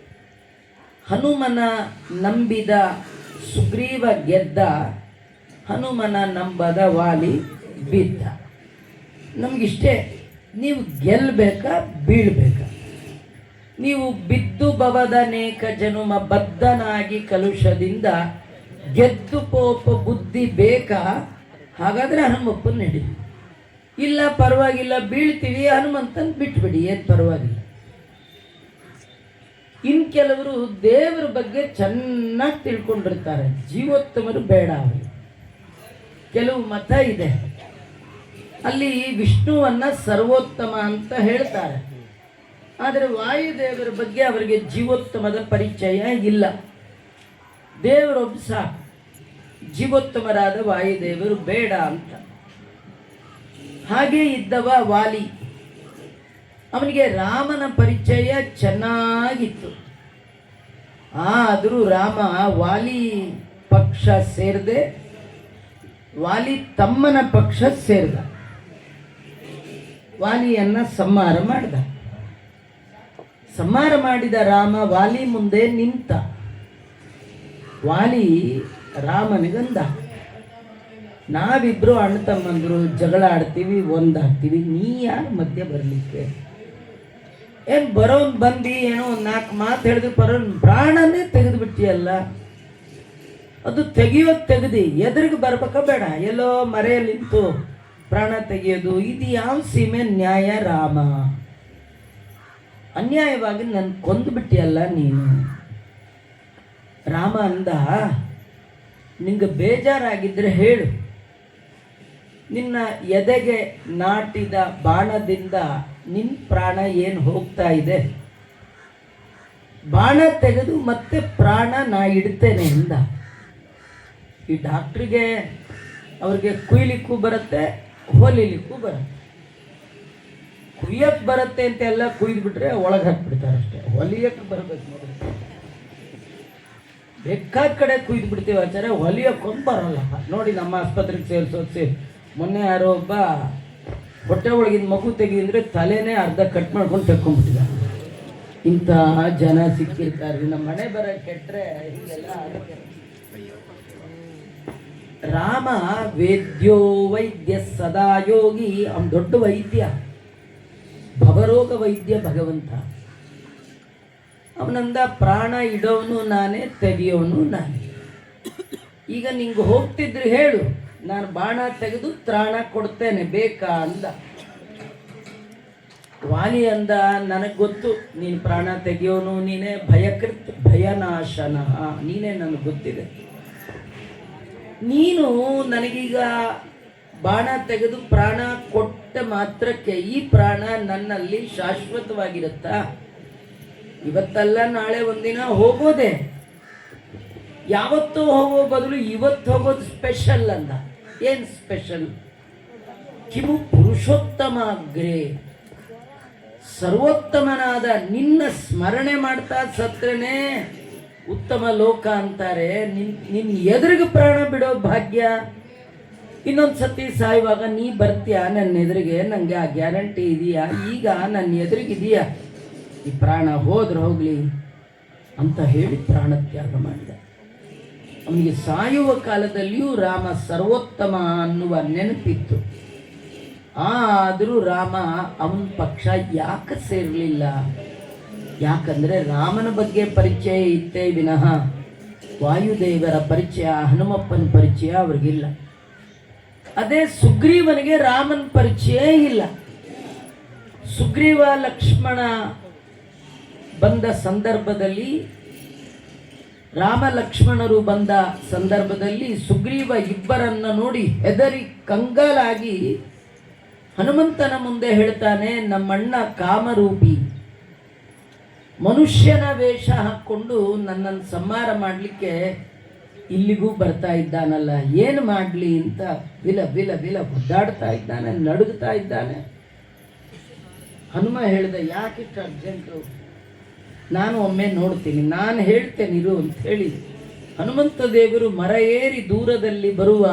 ಹನುಮನ ನಂಬಿದ ಸುಗ್ರೀವ ಗೆದ್ದ, ಹನುಮನ ನಂಬದ ವಾಲಿ ಬಿದ್ದ. ನಮಗಿಷ್ಟೇ, ನೀವು ಗೆಲ್ಲಬೇಕಾ ಬೀಳ್ಬೇಕಾ? ನೀವು ಬಿದ್ದು ಭವದನೇಕ ಜನುಮ ಬದ್ಧನಾಗಿ ಕಲುಷದಿಂದ ಗೆದ್ದು ಪೋಪ ಬುದ್ಧಿ ಬೇಕಾ? ಹಾಗಾದ್ರೆ ಹನುಮಪ್ಪನ ನಡಿ. ಇಲ್ಲ ಪರವಾಗಿಲ್ಲ ಬೀಳ್ತೀವಿ, ಹನುಮಂತನ್ ಬಿಟ್ಬಿಡಿ, ಏನು ಪರವಾಗಿಲ್ಲ. ಇನ್ ಕೆಲವರು ದೇವರ ಬಗ್ಗೆ ಚೆನ್ನಾಗಿ ತಿಳ್ಕೊಂಡಿರ್ತಾರೆ, ಜೀವೋತ್ತಮರು ಬೇಡ ಅವರು. ಕೆಲವು ಮತ ಇದೆ, ಅಲ್ಲಿ ವಿಷ್ಣುವನ್ನ ಸರ್ವೋತ್ತಮ ಅಂತ ಹೇಳ್ತಾರೆ, ಆದರೆ ವಾಯುದೇವರ ಬಗ್ಗೆ ಅವರಿಗೆ ಜೀವೋತ್ತಮದ ಪರಿಚಯ ಇಲ್ಲ. ದೇವರೊಬ್ಬ ಸಾಕು, ಜೀವೋತ್ತಮರಾದ ವಾಯುದೇವರು ಬೇಡ ಅಂತ. ಹಾಗೆ ಇದ್ದವ ವಾಲಿ, ಅವನಿಗೆ ರಾಮನ ಪರಿಚಯ ಚೆನ್ನಾಗಿತ್ತು. ಆದರೂ ರಾಮ ವಾಲಿ ಪಕ್ಷ ಸೇರದೆ ವಾಲಿ ತಮ್ಮನ ಪಕ್ಷ ಸೇರಿದ, ವಾಲಿಯನ್ನ ಸಂಹಾರ ಮಾಡಿದ. ಸಂಹಾರ ಮಾಡಿದ ರಾಮ ವಾಲಿ ಮುಂದೆ ನಿಂತ. ವಾಲಿ ರಾಮನಿಗಂದ, ನಾವಿಬ್ರು ಅಣ್ಣ ತಮ್ಮಂದ್ರು ಜಗಳ ಆಡ್ತೀವಿ, ಒಂದಾಗ್ತೀವಿ, ನೀ ಯಾರು ಮಧ್ಯೆ ಬರಲಿಕ್ಕೆ? ಏನು ಬರೋನ್ ಬಂದು ಏನೋ ಒಂದು 4 ಮಾತು ಹೇಳಿದ್ರು ಪ್ರಾಣನೇ ತೆಗೆದು ಬಿಟ್ಟಿಯಲ್ಲ. ಅದು ತೆಗೆದಿ ಎದುರಿಗೆ ಬರ್ಬೇಕ ಬೇಡ, ಎಲ್ಲೋ ಮರೆಯಲ್ಲಿ ನಿಂತು ಪ್ರಾಣ ತೆಗೆಯೋದು, ಇದು ಯಾವ ಸೀಮೆ ನ್ಯಾಯ ರಾಮ? ಅನ್ಯಾಯವಾಗಿ ನನ್ನ ಕೊಂದು ಬಿಟ್ಟಿಯಲ್ಲ ನೀನು. ರಾಮ ಅಂದ, ನಿಂಗೆ ಬೇಜಾರಾಗಿದ್ದರೆ ಹೇಳು, ನಿನ್ನ ಎದೆಗೆ ನಾಟಿದ ಬಾಣದಿಂದ ನಿನ್ನ ಪ್ರಾಣ ಏನು ಹೋಗ್ತಾ ಇದೆ, ಬಾಣ ತೆಗೆದು ಮತ್ತೆ ಪ್ರಾಣ ನಾ ಇಡ್ತೇನೆ ಎಂದ. ಈ ಡಾಕ್ಟ್ರಿಗೆ ಅವ್ರಿಗೆ ಕುಯ್ಲಿಕ್ಕೂ ಬರುತ್ತೆ, ಹೊಲಿಲಿಕ್ಕೂ ಬರುತ್ತೆ. ಕುಯ್ಯಕ್ಕೆ ಬರುತ್ತೆ ಅಂತ ಎಲ್ಲ ಕುಯ್ದು ಬಿಟ್ರೆ ಒಳಗೆ ಹಾಕ್ಬಿಡ್ತಾರೆ ಅಷ್ಟೇ. ಹೊಲಿಯಕ್ಕೆ ಬರಬೇಕು ನೋಡಿ, ಬೇಕಾದ ಕಡೆ ಕುಯ್ದು ಬಿಡ್ತೀವಿ ಆಚಾರ, ಹೊಲಿಯಕ್ಕೊಂದು ಬರಲ್ಲ ನೋಡಿ. ನಮ್ಮ ಆಸ್ಪತ್ರೆಗೆ ಸೇರಿಸೋದು ಮೊನ್ನೆ ಯಾರೋ ಒಬ್ಬ ಹೊಟ್ಟೆ ಒಳಗಿನ ಮಗು ತೆಗಿದ್ರೆ ತಲೆನೇ ಅರ್ಧ ಕಟ್ ಮಾಡ್ಕೊಂಡು ತೆಕ್ಕೊಂಡ್ಬಿಟ್ಟಿದ. ಇಂಥ ಜನ ಸಿಕ್ಕಿರ್ತಾರೆ. ನಮ್ಮ ಮನೆ ಬರ ಕೆಟ್ಟರೆ ಹೀಗೆಲ್ಲ ಆಗುತ್ತೆ. ರಾಮ ವೇದ್ಯೋ ವೈದ್ಯ ಸದಾ ಯೋಗಿ, ಅವನು ದೊಡ್ಡ ವೈದ್ಯ, ಭವರೋಗ ವೈದ್ಯ ಭಗವಂತ. ಅವನಂದ ಪ್ರಾಣ ಇಡೋನು ನಾನೇ, ತೆಗಿಯೋನು ನಾನೇ. ಈಗ ನಿಂಗೆ ಹೋಗ್ತಿದ್ರೆ ಹೇಳು, ನಾನು ಬಾಣ ತೆಗೆದು ತ್ರಾಣ ಕೊಡ್ತೇನೆ, ಬೇಕಾ ಅಂದ. ವಾಲಿ ಅಂದ, ನನಗೆ ಗೊತ್ತು ನೀನು ಪ್ರಾಣ ತೆಗಿಯೋನು ನೀನೇ, ಭಯಕೃತ್ ಭಯನಾಶನ ನೀನೇ, ನನಗೆ ಗೊತ್ತಿದೆ. ನೀನು ನನಗೀಗ ಬಾಣ ತೆಗೆದು ಪ್ರಾಣ ಕೊಟ್ಟ ಮಾತ್ರಕ್ಕೆ ಈ ಪ್ರಾಣ ನನ್ನಲ್ಲಿ ಶಾಶ್ವತವಾಗಿರುತ್ತಾ? ಇವತ್ತಲ್ಲ ನಾಳೆ ಒಂದಿನ ಹೋಗೋದೆ. ಯಾವತ್ತೂ ಹೋಗೋ ಬದಲು ಇವತ್ತು ಹೋಗೋದು ಸ್ಪೆಷಲ್ ಅಂದ. ಏನು ಸ್ಪೆಷಲ್? ಕಿಮು ಪುರುಷೋತ್ತಮಾಗ್ರೇ, ಸರ್ವೋತ್ತಮನಾದ ನಿನ್ನ ಸ್ಮರಣೆ ಮಾಡ್ತಾ ಸತ್ರನೇ ಉತ್ತಮ ಲೋಕ ಅಂತಾರೆ. ನಿನ್ನ ಎದುರಿಗೆ ಪ್ರಾಣ ಬಿಡೋ ಭಾಗ್ಯ. ಇನ್ನೊಂದು ಸತಿ ಸಾಯುವಾಗ ನೀ ಬರ್ತೀಯಾ ನನ್ನ ಎದುರಿಗೆ? ನನಗೆ ಆ ಗ್ಯಾರಂಟಿ ಇದೆಯಾ? ಈಗ ನನ್ನ ಎದುರಿಗಿದೆಯಾ? ಈ ಪ್ರಾಣ ಹೋದ್ರೆ ಹೋಗ್ಲಿ ಅಂತ ಹೇಳಿ ಪ್ರಾಣ ತ್ಯಾಗ ಮಾಡಿದ. ಅವನಿಗೆ ಸಾಯುವ ಕಾಲದಲ್ಲಿಯೂ ರಾಮ ಸರ್ವೋತ್ತಮ ಅನ್ನುವ ನೆನಪಿತ್ತು. ಆದರೂ ರಾಮ ಅವನ ಪಕ್ಷ ಯಾಕೆ ಸೇರಲಿಲ್ಲ? ಯಾಕಂದರೆ ರಾಮನ ಬಗ್ಗೆ ಪರಿಚಯ ಇತ್ತೇ ವಿನಃ ವಾಯುದೇವರ ಪರಿಚಯ, ಹನುಮಪ್ಪನ ಪರಿಚಯ ಅವ್ರಿಗಿಲ್ಲ. ಅದೇ ಸುಗ್ರೀವನಿಗೆ ರಾಮನ ಪರಿಚಯ ಇಲ್ಲ. ಸುಗ್ರೀವ ಲಕ್ಷ್ಮಣ ಬಂದ ಸಂದರ್ಭದಲ್ಲಿ, ರಾಮ ಲಕ್ಷ್ಮಣರು ಬಂದ ಸಂದರ್ಭದಲ್ಲಿ ಸುಗ್ರೀವ ಇಬ್ಬರನ್ನ ನೋಡಿ ಹೆದರಿ ಕಂಗಾಲಾಗಿ ಹನುಮಂತನ ಮುಂದೆ ಹೇಳ್ತಾನೆ, ನಮ್ಮಣ್ಣ ಕಾಮರೂಪಿ ಮನುಷ್ಯನ ವೇಷ ಹಾಕ್ಕೊಂಡು ನನ್ನನ್ನು ಸಂಹಾರ ಮಾಡಲಿಕ್ಕೆ ಇಲ್ಲಿಗೂ ಬರ್ತಾ ಇದ್ದಾನಲ್ಲ, ಏನು ಮಾಡಲಿ ಅಂತ ವಿಲ ವಿಲ ವಿಲ ಒದ್ದಾಡ್ತಾ ಇದ್ದಾನೆ, ನಡುಗ್ತಾ ಇದ್ದಾನೆ. ಹನುಮ ಹೇಳಿದ, ಯಾಕಿಷ್ಟು ಅರ್ಜೆಂಟು? ನಾನು ಒಮ್ಮೆ ನೋಡ್ತೀನಿ, ನಾನು ಹೇಳ್ತೇನೆ ಇರು ಅಂತ ಹೇಳಿ ಹನುಮಂತ ದೇವರು ಮರ ಏರಿ ದೂರದಲ್ಲಿ ಬರುವ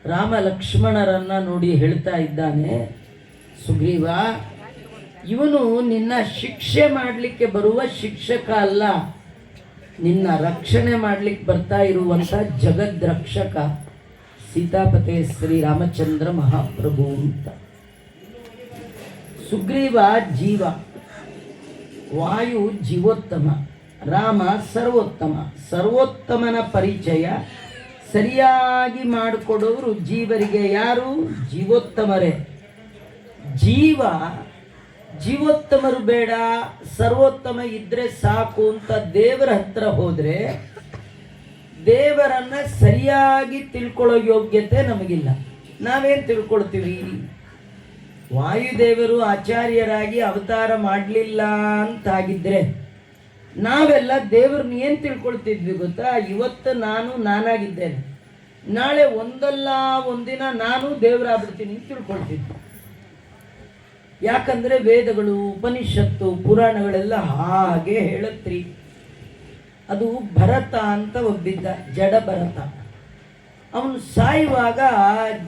ರಾಮ ಲಕ್ಷ್ಮಣರನ್ನ ನೋಡಿ ಹೇಳ್ತಾ ಇದ್ದಾನೆ, ಸುಗ್ರೀವ, ಇವನು ನಿನ್ನ ಶಿಕ್ಷೆ ಮಾಡಲಿಕ್ಕೆ ಬರುವ ಶಿಕ್ಷಕ ಅಲ್ಲ, ನಿನ್ನ ರಕ್ಷಣೆ ಮಾಡಲಿಕ್ಕೆ ಬರ್ತಾ ಇರುವಂಥ ಜಗದ್ರಕ್ಷಕ ಸೀತಾಪತೆ ಶ್ರೀರಾಮಚಂದ್ರ ಮಹಾಪ್ರಭು ಅಂತ. ಸುಗ್ರೀವ ಜೀವ, ವಾಯು ಜೀವೋತ್ತಮ, ರಾಮ ಸರ್ವೋತ್ತಮ. ಸರ್ವೋತ್ತಮನ ಪರಿಚಯ ಸರಿಯಾಗಿ ಮಾಡಿಕೊಡೋರು ಜೀವರಿಗೆ ಯಾರು? ಜೀವೋತ್ತಮರೇ. ಜೀವೋತ್ತಮರು ಬೇಡ, ಸರ್ವೋತ್ತಮ ಇದ್ರೆ ಸಾಕು ಅಂತ ದೇವರ ಹತ್ರ ಹೋದರೆ ದೇವರನ್ನ ಸರಿಯಾಗಿ ತಿಳ್ಕೊಳ್ಳೋ ಯೋಗ್ಯತೆ ನಮಗಿಲ್ಲ. ನಾವೇನು ತಿಳ್ಕೊಳ್ತೀವಿ? ವಾಯುದೇವರು ಆಚಾರ್ಯರಾಗಿ ಅವತಾರ ಮಾಡಲಿಲ್ಲ ಅಂತಾಗಿದ್ರೆ ನಾವೆಲ್ಲ ದೇವ್ರನ್ನ ಏನು ತಿಳ್ಕೊಳ್ತಿದ್ವಿ ಗೊತ್ತಾ? ಇವತ್ತು ನಾನಾಗಿದ್ದೇನೆ, ನಾಳೆ ಒಂದಲ್ಲ ಒಂದಿನ ನಾನು ದೇವರಾಗ್ಬಿಡ್ತೀನಿ ಅಂತ ತಿಳ್ಕೊಳ್ತಿದ್ವಿ. ಯಾಕಂದರೆ ವೇದಗಳು, ಉಪನಿಷತ್ತು, ಪುರಾಣಗಳೆಲ್ಲ ಹಾಗೆ ಹೇಳತ್ರಿ. ಅದು ಭರತ ಅಂತ ಒಬ್ಬಿದ್ದ, ಜಡ ಭರತ. ಅವನು ಸಾಯುವಾಗ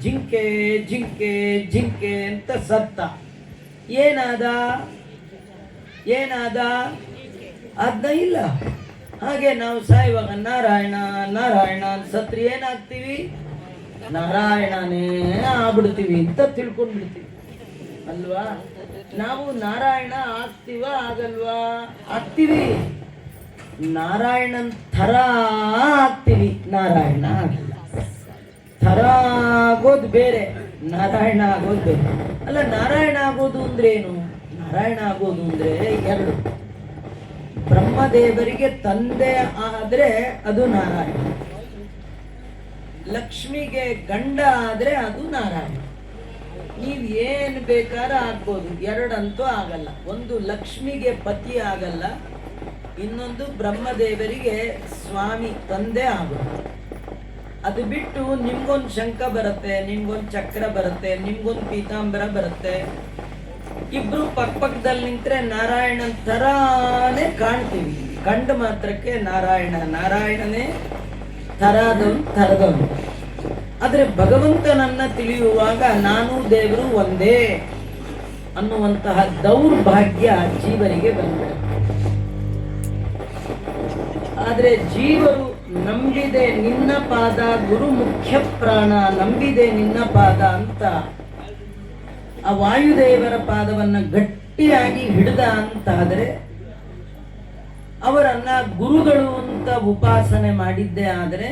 ಜಿಂಕೆ ಜಿಂಕೆ ಜಿಂಕೆ ಅಂತ ಸತ್ತ. ಏನಾದ ಅದ ಇಲ್ಲ. ಹಾಗೆ ನಾವು ಸಾಯುವಾಗ ನಾರಾಯಣ ನಾರಾಯಣ ಅಂತ ಸತ್ರಿ ಏನಾಗ್ತೀವಿ? ನಾರಾಯಣನೇ ಆಗ್ಬಿಡ್ತೀವಿ ಅಂತ ತಿಳ್ಕೊಂಡ್ಬಿಡ್ತೀವಿ ಅಲ್ವಾ. ನಾವು ನಾರಾಯಣ ಆಗ್ತೀವ ಆಗಲ್ವಾ? ಆಗ್ತೀವಿ. ನಾರಾಯಣನ್ ಥರ ಆಗ್ತೀವಿ, ನಾರಾಯಣ ಆಗಲ್ಲ. ಥರ ಆಗೋದು ಬೇರೆ, ನಾರಾಯಣ ಆಗೋದು ಬೇರೆ. ಅಲ್ಲ, ನಾರಾಯಣ ಆಗೋದು ಅಂದ್ರೆ ಏನು? ನಾರಾಯಣ ಆಗೋದು ಅಂದ್ರೆ ಎರಡು. ಬ್ರಹ್ಮದೇವರಿಗೆ ತಂದೆ ಆದ್ರೆ ಅದು ನಾರಾಯಣ, ಲಕ್ಷ್ಮಿಗೆ ಗಂಡ ಆದ್ರೆ ಅದು ನಾರಾಯಣ. ನೀವ್ ಏನ್ ಬೇಕಾದ್ರೆ ಆಗ್ಬೋದು, ಎರಡಂತೂ ಆಗಲ್ಲ. ಒಂದು ಲಕ್ಷ್ಮಿಗೆ ಪತಿ ಆಗಲ್ಲ, ಇನ್ನೊಂದು ಬ್ರಹ್ಮದೇವರಿಗೆ ಸ್ವಾಮಿ ತಂದೆ ಆಗೋದು. ಅದು ಬಿಟ್ಟು ನಿಮ್ಗೊಂದು ಶಂಖ ಬರುತ್ತೆ, ನಿಮ್ಗೊಂದು ಚಕ್ರ ಬರುತ್ತೆ, ನಿಮ್ಗೊಂದು ಪೀತಾಂಬರ ಬರುತ್ತೆ. ಇಬ್ರು ಪಕ್ಕದಲ್ಲಿ ನಿಂತ್ರೆ ನಾರಾಯಣನ್ ತರಾನೇ ಕಾಣ್ತೀವಿ. ಕಂಡ ಮಾತ್ರಕ್ಕೆ ನಾರಾಯಣ ನಾರಾಯಣನೇ, ತರದವನು. ಆದ್ರೆ ಭಗವಂತನನ್ನ ತಿಳಿಯುವಾಗ ನಾನು ದೇವರು ಒಂದೇ ಅನ್ನುವಂತಹ ದೌರ್ಭಾಗ್ಯ ಜೀವರಿಗೆ ಬಂದಿದೆ. ಆದ್ರೆ ಜೀವರು ನಂಬಿದೆ ನಿನ್ನ ಪಾದ ಗುರು ಮುಖ್ಯ ಪ್ರಾಣ, ನಂಬಿದೆ ನಿನ್ನ ಪಾದ ಅಂತ ಆ ವಾಯುದೇವರ ಪಾದವನ್ನ ಗಟ್ಟಿಯಾಗಿ ಹಿಡಿದ ಅಂತಾದರೆ ಅವರನ್ನ ಗುರುಗಳು ಅಂತ ಉಪಾಸನೆ ಮಾಡಿದ್ದೇ ಆದರೆ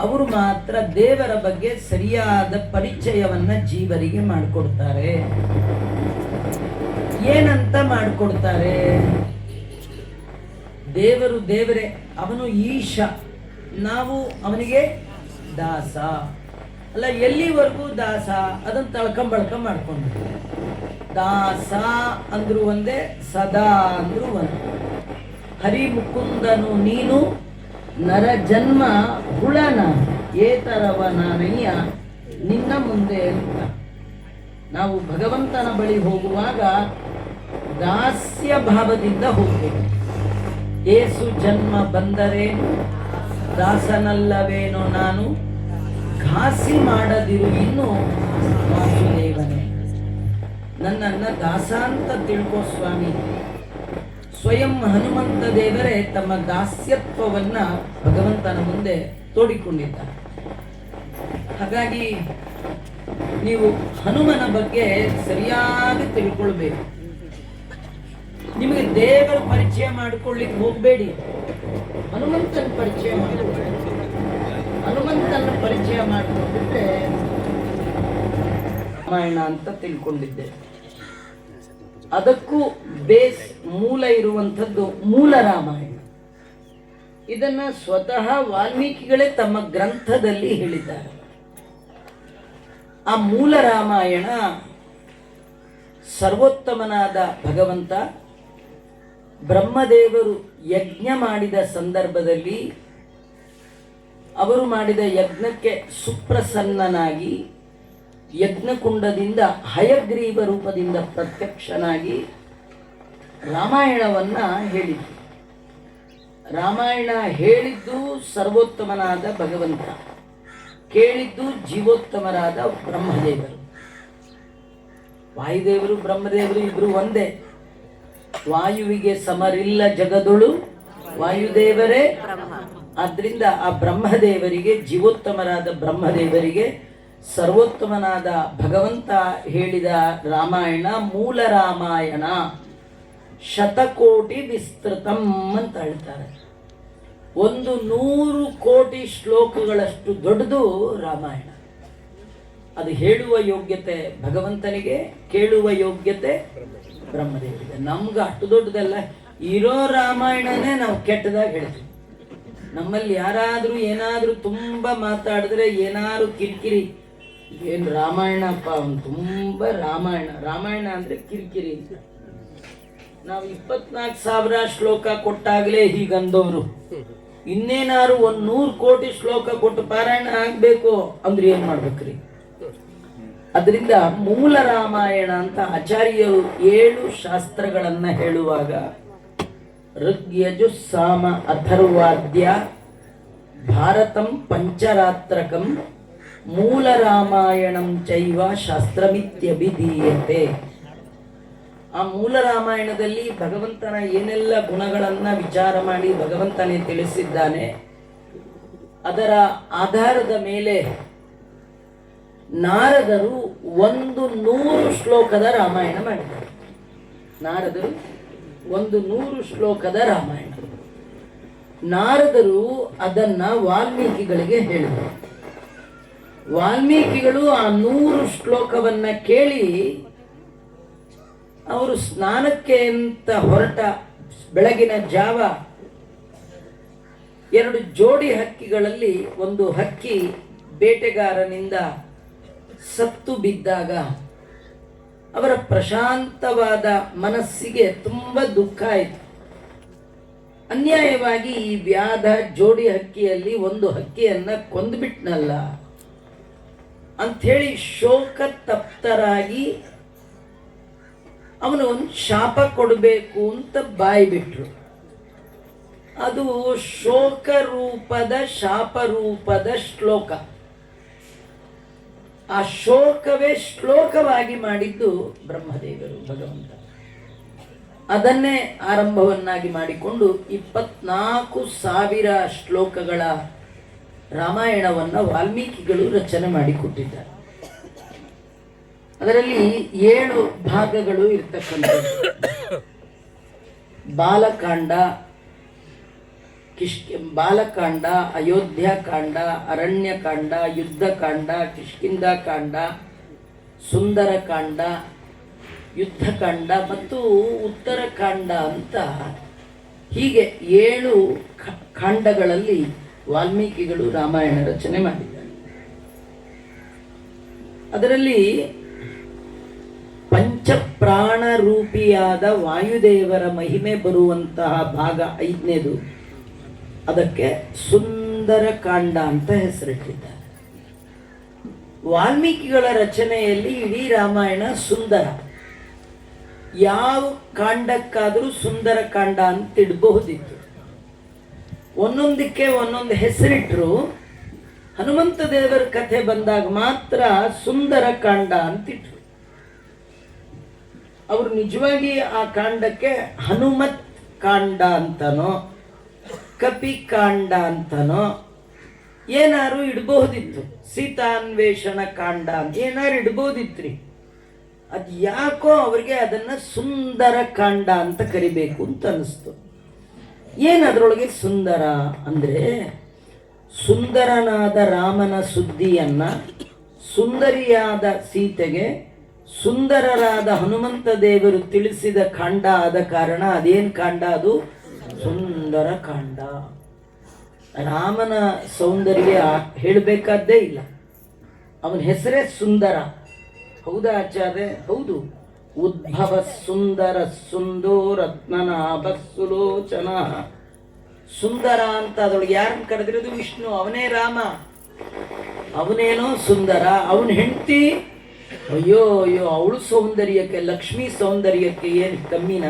ಅವರು ಮಾತ್ರ ದೇವರ ಬಗ್ಗೆ ಸರಿಯಾದ ಪರಿಚಯವನ್ನ ಜೀವರಿಗೆ ಮಾಡಿಕೊಡ್ತಾರೆ. ಏನಂತ ಮಾಡಿಕೊಡ್ತಾರೆ? ದೇವರು ದೇವರೇ, ಅವನು ಈಶ, ನಾವು ಅವನಿಗೆ ದಾಸ. ಅಲ್ಲ, ಎಲ್ಲಿವರೆಗೂ ದಾಸ? ಅದನ್ನ ತಳ್ಕೊಂಬಳ್ಕ ಮಾಡ್ಕೊಂಡು ದಾಸ ಅಂದ್ರು ಒಂದೇ, ಸದಾ ಅಂದ್ರು ಒಂದೇ. ಹರಿ ಮುಕುಂದನು ನೀನು, ನರ ಜನ್ಮ ಹುಳನ ಏತರವನಯ್ಯ ನಿನ್ನ ಮುಂದೆ ಅಂತ. ನಾವು ಭಗವಂತನ ಬಳಿ ಹೋಗುವಾಗ ದಾಸ್ಯ ಭಾವದಿಂದ ಹೋಗ್ಬೇಕು. ಏಸು ಜನ್ಮ ಬಂದರೇನು ದಾಸನಲ್ಲವೇನೋ ನಾನು, ಘಾಸಿ ಮಾಡದಿರು ಇನ್ನು ವಾಸುದೇವನೇ. ನನ್ನನ್ನ ದಾಸ ಅಂತ ತಿಳ್ಕೋ ಸ್ವಾಮಿ. ಸ್ವಯಂ ಹನುಮಂತ ದೇವರೇ ತಮ್ಮ ದಾಸ್ಯತ್ವವನ್ನ ಭಗವಂತನ ಮುಂದೆ ತೋಡಿಕೊಂಡಿದ್ದಾರೆ. ಹಾಗಾಗಿ ನೀವು ಹನುಮನ ಬಗ್ಗೆ ಸರಿಯಾಗಿ ತಿಳ್ಕೊಳ್ಬೇಕು. ನಿಮಗೆ ದೇವರ ಪರಿಚಯ ಮಾಡಿಕೊಳ್ಳಿಕ್ಕೆ ಹೋಗಬೇಡಿ, ಹನುಮಂತನ ಪರಿಚಯ ಮಾಡಿಕೊಳ್ಳಿ. ಹನುಮಂತನ ಪರಿಚಯ ಮಾಡಿಕೊಂಡ್ಬಿಟ್ರೆ ರಾಮಾಯಣ ಅಂತ ತಿಳ್ಕೊಂಡಿದ್ದೆ. ಅದಕ್ಕೂ ಬೇಸ್ ಮೂಲ ಇರುವಂಥದ್ದು ಮೂಲ ರಾಮಾಯಣ. ಇದನ್ನ ಸ್ವತಃ ವಾಲ್ಮೀಕಿಗಳೇ ತಮ್ಮ ಗ್ರಂಥದಲ್ಲಿ ಹೇಳಿದ್ದಾರೆ. ಆ ಮೂಲ ರಾಮಾಯಣ ಸರ್ವೋತ್ತಮನಾದ ಭಗವಂತ ಬ್ರಹ್ಮದೇವರು ಯಜ್ಞ ಮಾಡಿದ ಸಂದರ್ಭದಲ್ಲಿ ಅವರು ಮಾಡಿದ ಯಜ್ಞಕ್ಕೆ ಸುಪ್ರಸನ್ನನಾಗಿ ಯಜ್ಞಕುಂಡದಿಂದ ಹಯಗ್ರೀವ ರೂಪದಿಂದ ಪ್ರತ್ಯಕ್ಷನಾಗಿ ರಾಮಾಯಣವನ್ನ ಹೇಳಿದ್ದು. ರಾಮಾಯಣ ಹೇಳಿದ್ದು ಸರ್ವೋತ್ತಮನಾದ ಭಗವಂತ, ಕೇಳಿದ್ದು ಜೀವೋತ್ತಮರಾದ ಬ್ರಹ್ಮದೇವರು. ವಾಯುದೇವರು ಬ್ರಹ್ಮದೇವರು ಇಬ್ರು ಒಂದೇ. ವಾಯುವಿಗೆ ಸಮರಿಲ್ಲ ಜಗದೊಳು ವಾಯುದೇವರೇ. ಆದ್ರಿಂದ ಆ ಬ್ರಹ್ಮದೇವರಿಗೆ, ಜೀವೋತ್ತಮರಾದ ಬ್ರಹ್ಮದೇವರಿಗೆ ಸರ್ವೋತ್ತಮನಾದ ಭಗವಂತ ಹೇಳಿದ ರಾಮಾಯಣ ಮೂಲ ರಾಮಾಯಣ. ಶತಕೋಟಿ ವಿಸ್ತೃತಂ ಅಂತ ಹೇಳ್ತಾರೆ. 100 ಕೋಟಿ ಶ್ಲೋಕಗಳಷ್ಟು ದೊಡ್ಡದು ರಾಮಾಯಣ. ಅದು ಹೇಳುವ ಯೋಗ್ಯತೆ ಭಗವಂತನಿಗೆ, ಕೇಳುವ ಯೋಗ್ಯತೆ ಬ್ರಹ್ಮದೇವರಿಗೆ. ನಮ್ಗೆ ಅಷ್ಟು ದೊಡ್ಡದಲ್ಲ. ಇರೋ ರಾಮಾಯಣನೇ ನಾವು ಕೆಟ್ಟದಾಗಿ ಹೇಳ್ತೀವಿ. ನಮ್ಮಲ್ಲಿ ಯಾರಾದ್ರೂ ಏನಾದ್ರೂ ತುಂಬಾ ಮಾತಾಡಿದ್ರೆ ಏನಾದ್ರು ಕಿರಿಕಿರಿ, ಏನ್ ರಾಮಾಯಣಪ್ಪ ಅವನು ತುಂಬಾ ರಾಮಾಯಣ ಅಂದ್ರೆ ಕಿರಿಕಿರಿ ಅಂತ. ನಾವು 24,000 ಶ್ಲೋಕ ಕೊಟ್ಟಾಗಲೇ ಹೀಗಂದವರು, ಇನ್ನೇನಾದ್ರು 100 ಕೋಟಿ ಶ್ಲೋಕ ಕೊಟ್ಟು ಪಾರಾಯಣ ಆಗ್ಬೇಕು ಅಂದ್ರೆ ಏನ್ ಮಾಡ್ಬೇಕ್ರಿ? ಅದರಿಂದ ಮೂಲ ರಾಮಾಯಣ ಅಂತ ಆಚಾರ್ಯರು 7 ಶಾಸ್ತ್ರಗಳನ್ನ ಹೇಳುವಾಗ ಋಗ್ಯಜು ಸಾಮ ಅಥರ್ವಾದ್ಯ ಭಾರತಂ ಪಂಚರಾತ್ರಕಂ ಮೂಲ ರಾಮಾಯಣಂ ಚೈವ ಶಾಸ್ತ್ರಮಿತ್ಯಭಿಧೀಯತೆ. ಆ ಮೂಲ ರಾಮಾಯಣದಲ್ಲಿ ಭಗವಂತನ ಏನೆಲ್ಲ ಗುಣಗಳನ್ನ ವಿಚಾರ ಮಾಡಿ ಭಗವಂತನೇ ತಿಳಿಸಿದ್ದಾನೆ. ಅದರ ಆಧಾರದ ಮೇಲೆ ನಾರದರು 100 ಶ್ಲೋಕದ ರಾಮಾಯಣ ಮಾಡಿದ್ದಾರೆ. ನಾರದರು 100 ಶ್ಲೋಕದ ರಾಮಾಯಣ. ನಾರದರು ಅದನ್ನ ವಾಲ್ಮೀಕಿಗಳಿಗೆ ಹೇಳಿದರು. ವಾಲ್ಮೀಕಿಗಳು ಆ 100 ಶ್ಲೋಕವನ್ನ ಕೇಳಿ ಅವರು ಸ್ನಾನಕ್ಕೆ ಅಂತ ಹೊರಟ ಬೆಳಗಿನ ಜಾವ 2 ಜೋಡಿ ಹಕ್ಕಿಗಳಲ್ಲಿ ಒಂದು ಹಕ್ಕಿ ಬೇಟೆಗಾರನಿಂದ ಸತ್ತು ಬಿದ್ದಾಗ ಅವರ ಪ್ರಶಾಂತವಾದ ಮನಸ್ಸಿಗೆ ತುಂಬಾ ದುಃಖ ಆಯಿತು. ಅನ್ಯಾಯವಾಗಿ ಈ ವ್ಯಾಧ ಜೋಡಿ ಹಕ್ಕಿಯಲ್ಲಿ ಒಂದು ಹಕ್ಕಿಯನ್ನ ಕೊಂದುಬಿಟ್ನಲ್ಲ ಅಂಥೇಳಿ ಶೋಕ ತಪ್ತರಾಗಿ ಅವನು ಒಂದು ಶಾಪ ಕೊಡಬೇಕು ಅಂತ ಬಾಯಿ ಬಿಟ್ರು. ಅದು ಶೋಕ ರೂಪದ ಶಾಪ ರೂಪದ ಶ್ಲೋಕ. ಆ ಶೋಕವೇ ಶ್ಲೋಕವಾಗಿ ಮಾಡಿದ್ದು ಬ್ರಹ್ಮದೇವರು, ಭಗವಂತ. ಅದನ್ನೇ ಆರಂಭವನ್ನಾಗಿ ಮಾಡಿಕೊಂಡು 24,000 ಶ್ಲೋಕಗಳ ರಾಮಾಯಣವನ್ನ ವಾಲ್ಮೀಕಿಗಳು ರಚನೆ ಮಾಡಿಕೊಟ್ಟಿದ್ದಾರೆ. ಅದರಲ್ಲಿ 7 ಭಾಗಗಳು ಇರ್ತಕ್ಕಂಥದ್ದು. ಬಾಲಕಾಂಡ, ಬಾಲಕಾಂಡ, ಅಯೋಧ್ಯಕಾಂಡ, ಅರಣ್ಯಕಾಂಡ, ಯುದ್ಧಕಾಂಡ, ಕಿಷ್ಕಿಂಧಾಕಾಂಡ, ಸುಂದರಕಾಂಡ, ಯುದ್ಧಕಾಂಡ ಮತ್ತು ಉತ್ತರಕಾಂಡ ಅಂತ ಹೀಗೆ 7 ಕಾಂಡಗಳಲ್ಲಿ ವಾಲ್ಮೀಕಿಗಳು ರಾಮಾಯಣ ರಚನೆ ಮಾಡಿದ್ದಾರೆ. ಅದರಲ್ಲಿ ಪಂಚಪ್ರಾಣ ರೂಪಿಯಾದ ವಾಯುದೇವರ ಮಹಿಮೆ ಬರುವಂತಹ ಭಾಗ 5ನೇದು. ಅದಕ್ಕೆ ಸುಂದರಕಾಂಡ ಅಂತ ಹೆಸರಿಟ್ಟಿದ್ದಾರೆ. ವಾಲ್ಮೀಕಿಗಳ ರಚನೆಯಲ್ಲಿ ಇಡೀ ರಾಮಾಯಣ ಸುಂದರ. ಯಾವ ಕಾಂಡಕ್ಕಾದರೂ ಸುಂದರಕಾಂಡ ಅಂತ ಇಡಬಹುದಿತ್ತು. ಒಂದೊಂದಕ್ಕೆ ಒಂದೊಂದು ಹೆಸರಿಟ್ರು. ಹನುಮಂತ ದೇವರ ಕಥೆ ಬಂದಾಗ ಮಾತ್ರ ಸುಂದರಕಾಂಡ ಅಂತಿಟ್ರು. ಅವರು ನಿಜವಾಗಿ ಆ ಕಾಂಡಕ್ಕೆ ಹನುಮತ್ ಕಾಂಡ ಅಂತನೋ ಕಪಿಕಾಂಡ ಅಂತನೋ ಏನಾರು ಇಡಬಹುದಿತ್ತು. ಸೀತಾನ್ವೇಷಣ ಕಾಂಡ ಅಂತ ಏನಾರು ಇಡಬಹುದಿತ್ರಿ. ಅದು ಯಾಕೋ ಅವ್ರಿಗೆ ಅದನ್ನ ಸುಂದರ ಕಾಂಡ ಅಂತ ಕರಿಬೇಕು ಅಂತ ಅನಿಸ್ತು. ಏನದ್ರೊಳಗೆ ಸುಂದರ ಅಂದ್ರೆ, ಸುಂದರನಾದ ರಾಮನ ಸುದ್ದಿಯನ್ನ ಸುಂದರಿಯಾದ ಸೀತೆಗೆ ಸುಂದರರಾದ ಹನುಮಂತ ದೇವರು ತಿಳಿಸಿದ ಕಾಂಡ ಆದ ಕಾರಣ ಅದೇನ್ ಕಾಂಡ? ಅದು ಸುಂದರ ಕಾಂಡ. ರಾಮನ ಸೌಂದರ್ಯ ಹೇಳಬೇಕಾದ್ದೇ ಇಲ್ಲ. ಅವನ ಹೆಸರೇ ಸುಂದರ. ಹೌದಾ ಆಚಾರ್ಯ? ಹೌದು. ಉದ್ಭವ ಸುಂದರ ಸುಂದೋ ರತ್ನನಾಭ ಸುಲೋಚನ. ಸುಂದರ ಅಂತ ಅದರೊಳಗೆ ಯಾರನ್ನು ಕರೆದಿರೋದು? ವಿಷ್ಣು. ಅವನೇ ರಾಮ, ಅವನೇನೋ ಸುಂದರ. ಅವನ ಹೆಂಡತಿ ಅಯ್ಯೋ ಅಯ್ಯೋ, ಅವಳು ಸೌಂದರ್ಯಕ್ಕೆ, ಲಕ್ಷ್ಮೀ ಸೌಂದರ್ಯಕ್ಕೆ ಏನು ಕಮ್ಮಿನ?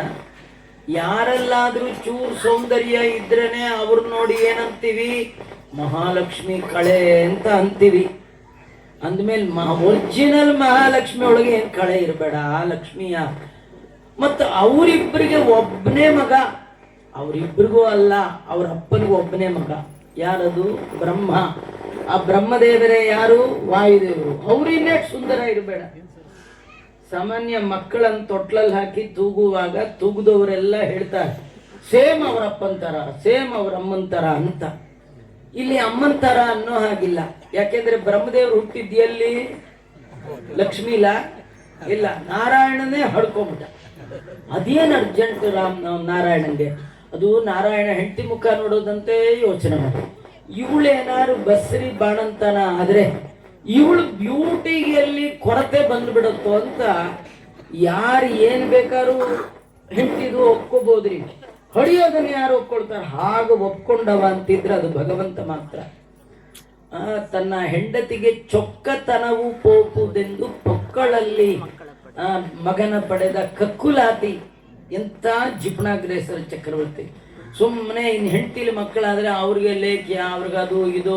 ಯಾರಲ್ಲಾದ್ರೂ ಚೂರು ಸೌಂದರ್ಯ ಇದ್ರೇನೆ ಅವ್ರ ನೋಡಿ ಏನಂತೀವಿ? ಮಹಾಲಕ್ಷ್ಮಿ ಕಳೆ ಅಂತ ಅಂತೀವಿ. ಅಂದಮೇಲೆ ಒರಿಜಿನಲ್ ಮಹಾಲಕ್ಷ್ಮಿ ಒಳಗೆ ಏನು ಕಳೆ ಇರಬೇಡ ಆ ಲಕ್ಷ್ಮಿಯ. ಮತ್ತು ಅವರಿಬ್ಬರಿಗೆ ಒಬ್ಬನೇ ಮಗ. ಅವರಿಬ್ಬರಿಗೂ ಅಲ್ಲ, ಅವ್ರ ಅಪ್ಪನಿಗೂ ಒಬ್ಬನೇ ಮಗ. ಯಾರದು? ಬ್ರಹ್ಮ. ಆ ಬ್ರಹ್ಮದೇವರೇ ಯಾರು? ವಾಯುದೇವರು. ಅವ್ರಿನ್ನೇ ಸುಂದರ ಇರಬೇಡ. ಸಾಮಾನ್ಯ ಮಕ್ಕಳನ್ನು ತೊಟ್ಲಲ್ಲಿ ಹಾಕಿ ತೂಗುವಾಗ ತೂಗುದವರೆಲ್ಲ ಹೇಳ್ತಾರೆ ಸೇಮ್ ಅವರ ಅಪ್ಪನ ತರ, ಸೇಮ್ ಅವ್ರ ಅಮ್ಮನ ತರ ಅಂತ. ಇಲ್ಲಿ ಅಮ್ಮನ ತರ ಅನ್ನೋ ಹಾಗಿಲ್ಲ. ಯಾಕೆಂದ್ರೆ ಬ್ರಹ್ಮದೇವರು ಹುಟ್ಟಿದ್ಯಲ್ಲಿ ಲಕ್ಷ್ಮೀಲ ಇಲ್ಲ, ನಾರಾಯಣನೇ ಹಡ್ಕೊಂಬಿಟ್ಟ. ಅದೇನು ಅರ್ಜೆಂಟ್ ನಾರಾಯಣನ್ಗೆ? ಅದು ನಾರಾಯಣ ಹೆಂಡತಿ ಮುಖ ನೋಡೋದಂತೆ ಯೋಚನೆ ಮಾಡಿ. ಇವಳೇನಾರು ಬಸ್ರಿ ಬಾಣಂತನ ಆದ್ರೆ ಇವಳು ಬ್ಯೂಟಿಯಲ್ಲಿ ಕೊರತೆ ಬಂದ್ಬಿಡುತ್ತೋ ಅಂತ ಯಾರು ಏನ್ ಬೇಕಾದ್ರೂ ಹೆಂಡತಿದು ಒಪ್ಕೋಬಹುದ್ರಿ. ಹೊಡೆಯೋದನ್ನ ಯಾರು ಒಪ್ಕೊಳ್ತಾರೆ? ಹಾಗೆ ಒಪ್ಕೊಂಡವ ಅಂತಿದ್ರೆ ಅದು ಭಗವಂತ ಮಾತ್ರ. ತನ್ನ ಹೆಂಡತಿಗೆ ಚೊಕ್ಕತನವು ಪೋಪುದೆಂದು ಪೊಕ್ಕಳಲ್ಲಿ ಮಗನ ಪಡೆದ ಕಕ್ಕುಲಾತಿ. ಎಂತ ಜಿಪುಣಾಗ್ರೇಸರ ಚಕ್ರವರ್ತಿ. ಸುಮ್ಮನೆ ಇನ್ನು ಹೆಂಡತಿಲಿ ಮಕ್ಕಳಾದ್ರೆ ಅವ್ರಿಗೆ ಲೇಖ್ಯ, ಅವ್ರಿಗದು ಇದು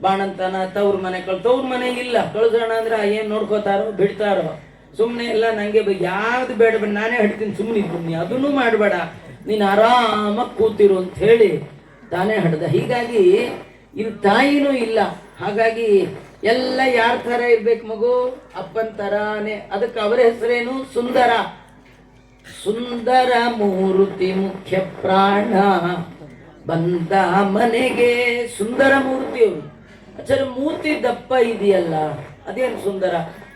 ಬಾಣಂತನ, ತವ್ರ ಮನೆ ತವ್ರ ಮನೆ ಇಲ್ಲ ಕಳ್ಸೋಣ ಅಂದ್ರೆ ಏನ್ ನೋಡ್ಕೋತಾರೋ ಬಿಡ್ತಾರೋ. ಸುಮ್ಮನೆ ಎಲ್ಲ ನಂಗೆ ಯಾವ್ದು ಬೇಡ, ನಾನೇ ಹಡ್ತೀನಿ, ಸುಮ್ಮನೆ ಇದ್ದೀನಿ, ಅದನ್ನು ಮಾಡಬೇಡ, ನೀನು ಆರಾಮಾಗಿ ಕೂತಿರು ಅಂತ ಹೇಳಿ ತಾನೇ ಹಡ್ದ. ಹೀಗಾಗಿ ಇದು ತಾಯಿನೂ ಇಲ್ಲ. ಹಾಗಾಗಿ ಎಲ್ಲ ಯಾರ ಥರ ಇರ್ಬೇಕು ಮಗು? ಅಪ್ಪನ ಥರಾನೇ. ಅದಕ್ಕೆ ಅವರ ಹೆಸರೇನು? ಸುಂದರ. ಸುಂದರ ಮೂರ್ತಿ ಮುಖ್ಯ ಪ್ರಾಣ ಬಂದ ಮನೆಗೆ. ಸುಂದರ ಮೂರ್ತಿ ಅವರು. ಆಚಾರ್ಯ ಮೂರ್ತಿ ದಪ್ಪ ಇದೆಯಲ್ಲ, ಅದೇನು ಸುಂದರ?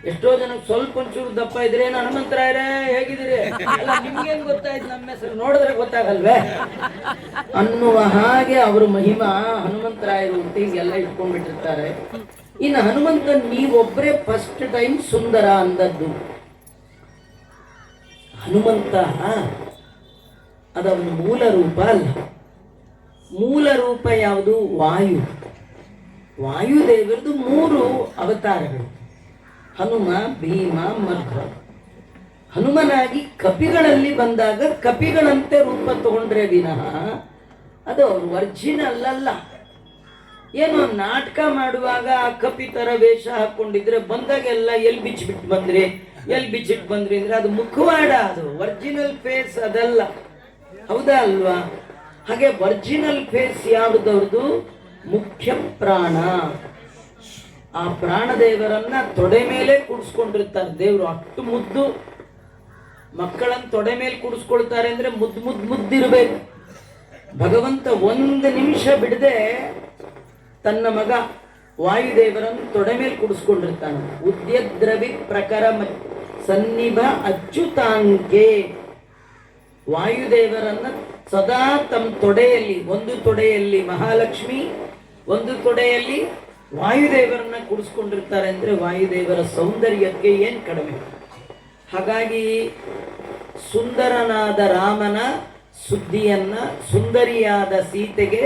ಎಷ್ಟೋ ಜನಕ್ಕೆ ಸ್ವಲ್ಪ ಒಂಚೂರು ದಪ್ಪ ಇದ್ರೆ ಏನು ಹನುಮಂತರಾಯರೇ ಹೇಗಿದ್ದೀರಿ, ಅಲ್ಲ ನಿಮ್ಗೇನು ಗೊತ್ತಾಯ್ತು ನಮ್ಮ ಹೆಸರು ನೋಡಿದ್ರೆ ಗೊತ್ತಾಗಲ್ವೇ ಅನ್ನುವ ಹಾಗೆ ಅವರು ಮಹಿಮಾ ಹನುಮಂತರಾಯರು ಅಂತ ಹೀಗೆಲ್ಲ ಇಟ್ಕೊಂಡ್ಬಿಟ್ಟಿರ್ತಾರೆ. ಇನ್ನು ಹನುಮಂತ ನೀವೊಬ್ಬರೇ ಫಸ್ಟ್ ಟೈಮ್ ಸುಂದರ ಅಂದದ್ದು. ಹನುಮಂತ ಅದವನ ಮೂಲ ರೂಪ ಅಲ್ಲ. ಮೂಲ ರೂಪ ಯಾವುದು? ವಾಯು. ವಾಯುದೇವರದು 3 ಅವತಾರಗಳು: ಹನುಮ, ಭೀಮ, ಮಧ್ವ. ಹನುಮನಾಗಿ ಕಪಿಗಳಲ್ಲಿ ಬಂದಾಗ ಕಪಿಗಳಂತೆ ರೂಪ ತಗೊಂಡ್ರೆ ವಿನಃ ಅದು ಅವ್ರು ಒರಿಜಿನಲ್ ಅಲ್ಲ. ಏನೋ ನಾಟಕ ಮಾಡುವಾಗ ಆ ಕಪಿ ತರ ವೇಷ ಹಾಕೊಂಡಿದ್ರೆ ಬಂದಾಗೆಲ್ಲ ಎಲ್ಲಿ ಬಿಚ್ಚಿಬಿಟ್ಟು ಬಂದ್ರಿ ಅಂದ್ರೆ ಅದು ಮುಖವಾಡ, ಅದು ಒರಿಜಿನಲ್ ಫೇಸ್ ಅದಲ್ಲ. ಹೌದಾ ಅಲ್ವಾ? ಹಾಗೆ ಒರಿಜಿನಲ್ ಫೇಸ್ ಯಾವ್ದವ್ರದು? ಮುಖ್ಯ ಪ್ರಾಣ. ಆ ಪ್ರಾಣದೇವರನ್ನ ತೊಡೆ ಮೇಲೆ ಕೂಡಿಸ್ಕೊಂಡಿರ್ತಾರೆ ದೇವರು. ಅಷ್ಟು ಮುದ್ದು ಮಕ್ಕಳನ್ನ ತೊಡೆ ಮೇಲೆ ಕೂಡಿಸ್ಕೊಳ್ತಾರೆ ಅಂದ್ರೆ ಮುದ್ದಿರ್ಬೇಕು. ಭಗವಂತ 1 ನಿಮಿಷ ಬಿಡದೆ ತನ್ನ ಮಗ ವಾಯುದೇವರನ್ನು ತೊಡೆ ಮೇಲೆ ಕೂಡಿಸ್ಕೊಂಡಿರ್ತಾನೆ. ಉದ್ಯದ್ರವಿ ಪ್ರಕರ ಸನ್ನಿಭ ಅಚ್ಯುತಾಂಕೆ. ವಾಯುದೇವರನ್ನ ಸದಾ ತಮ್ಮ ತೊಡೆಯಲ್ಲಿ, ಒಂದು ತೊಡೆಯಲ್ಲಿ ಮಹಾಲಕ್ಷ್ಮಿ, ಒಂದು ತೊಡೆಯಲ್ಲಿ ವಾಯುದೇವರನ್ನ ಕೂಡಿಸ್ಕೊಂಡಿರ್ತಾರೆ. ಅಂದ್ರೆ ವಾಯುದೇವರ ಸೌಂದರ್ಯಕ್ಕೆ ಏನ್ ಕಡಿಮೆ. ಹಾಗಾಗಿ ಸುಂದರನಾದ ರಾಮನ ಸುದ್ದಿಯನ್ನ ಸುಂದರಿಯಾದ ಸೀತೆಗೆ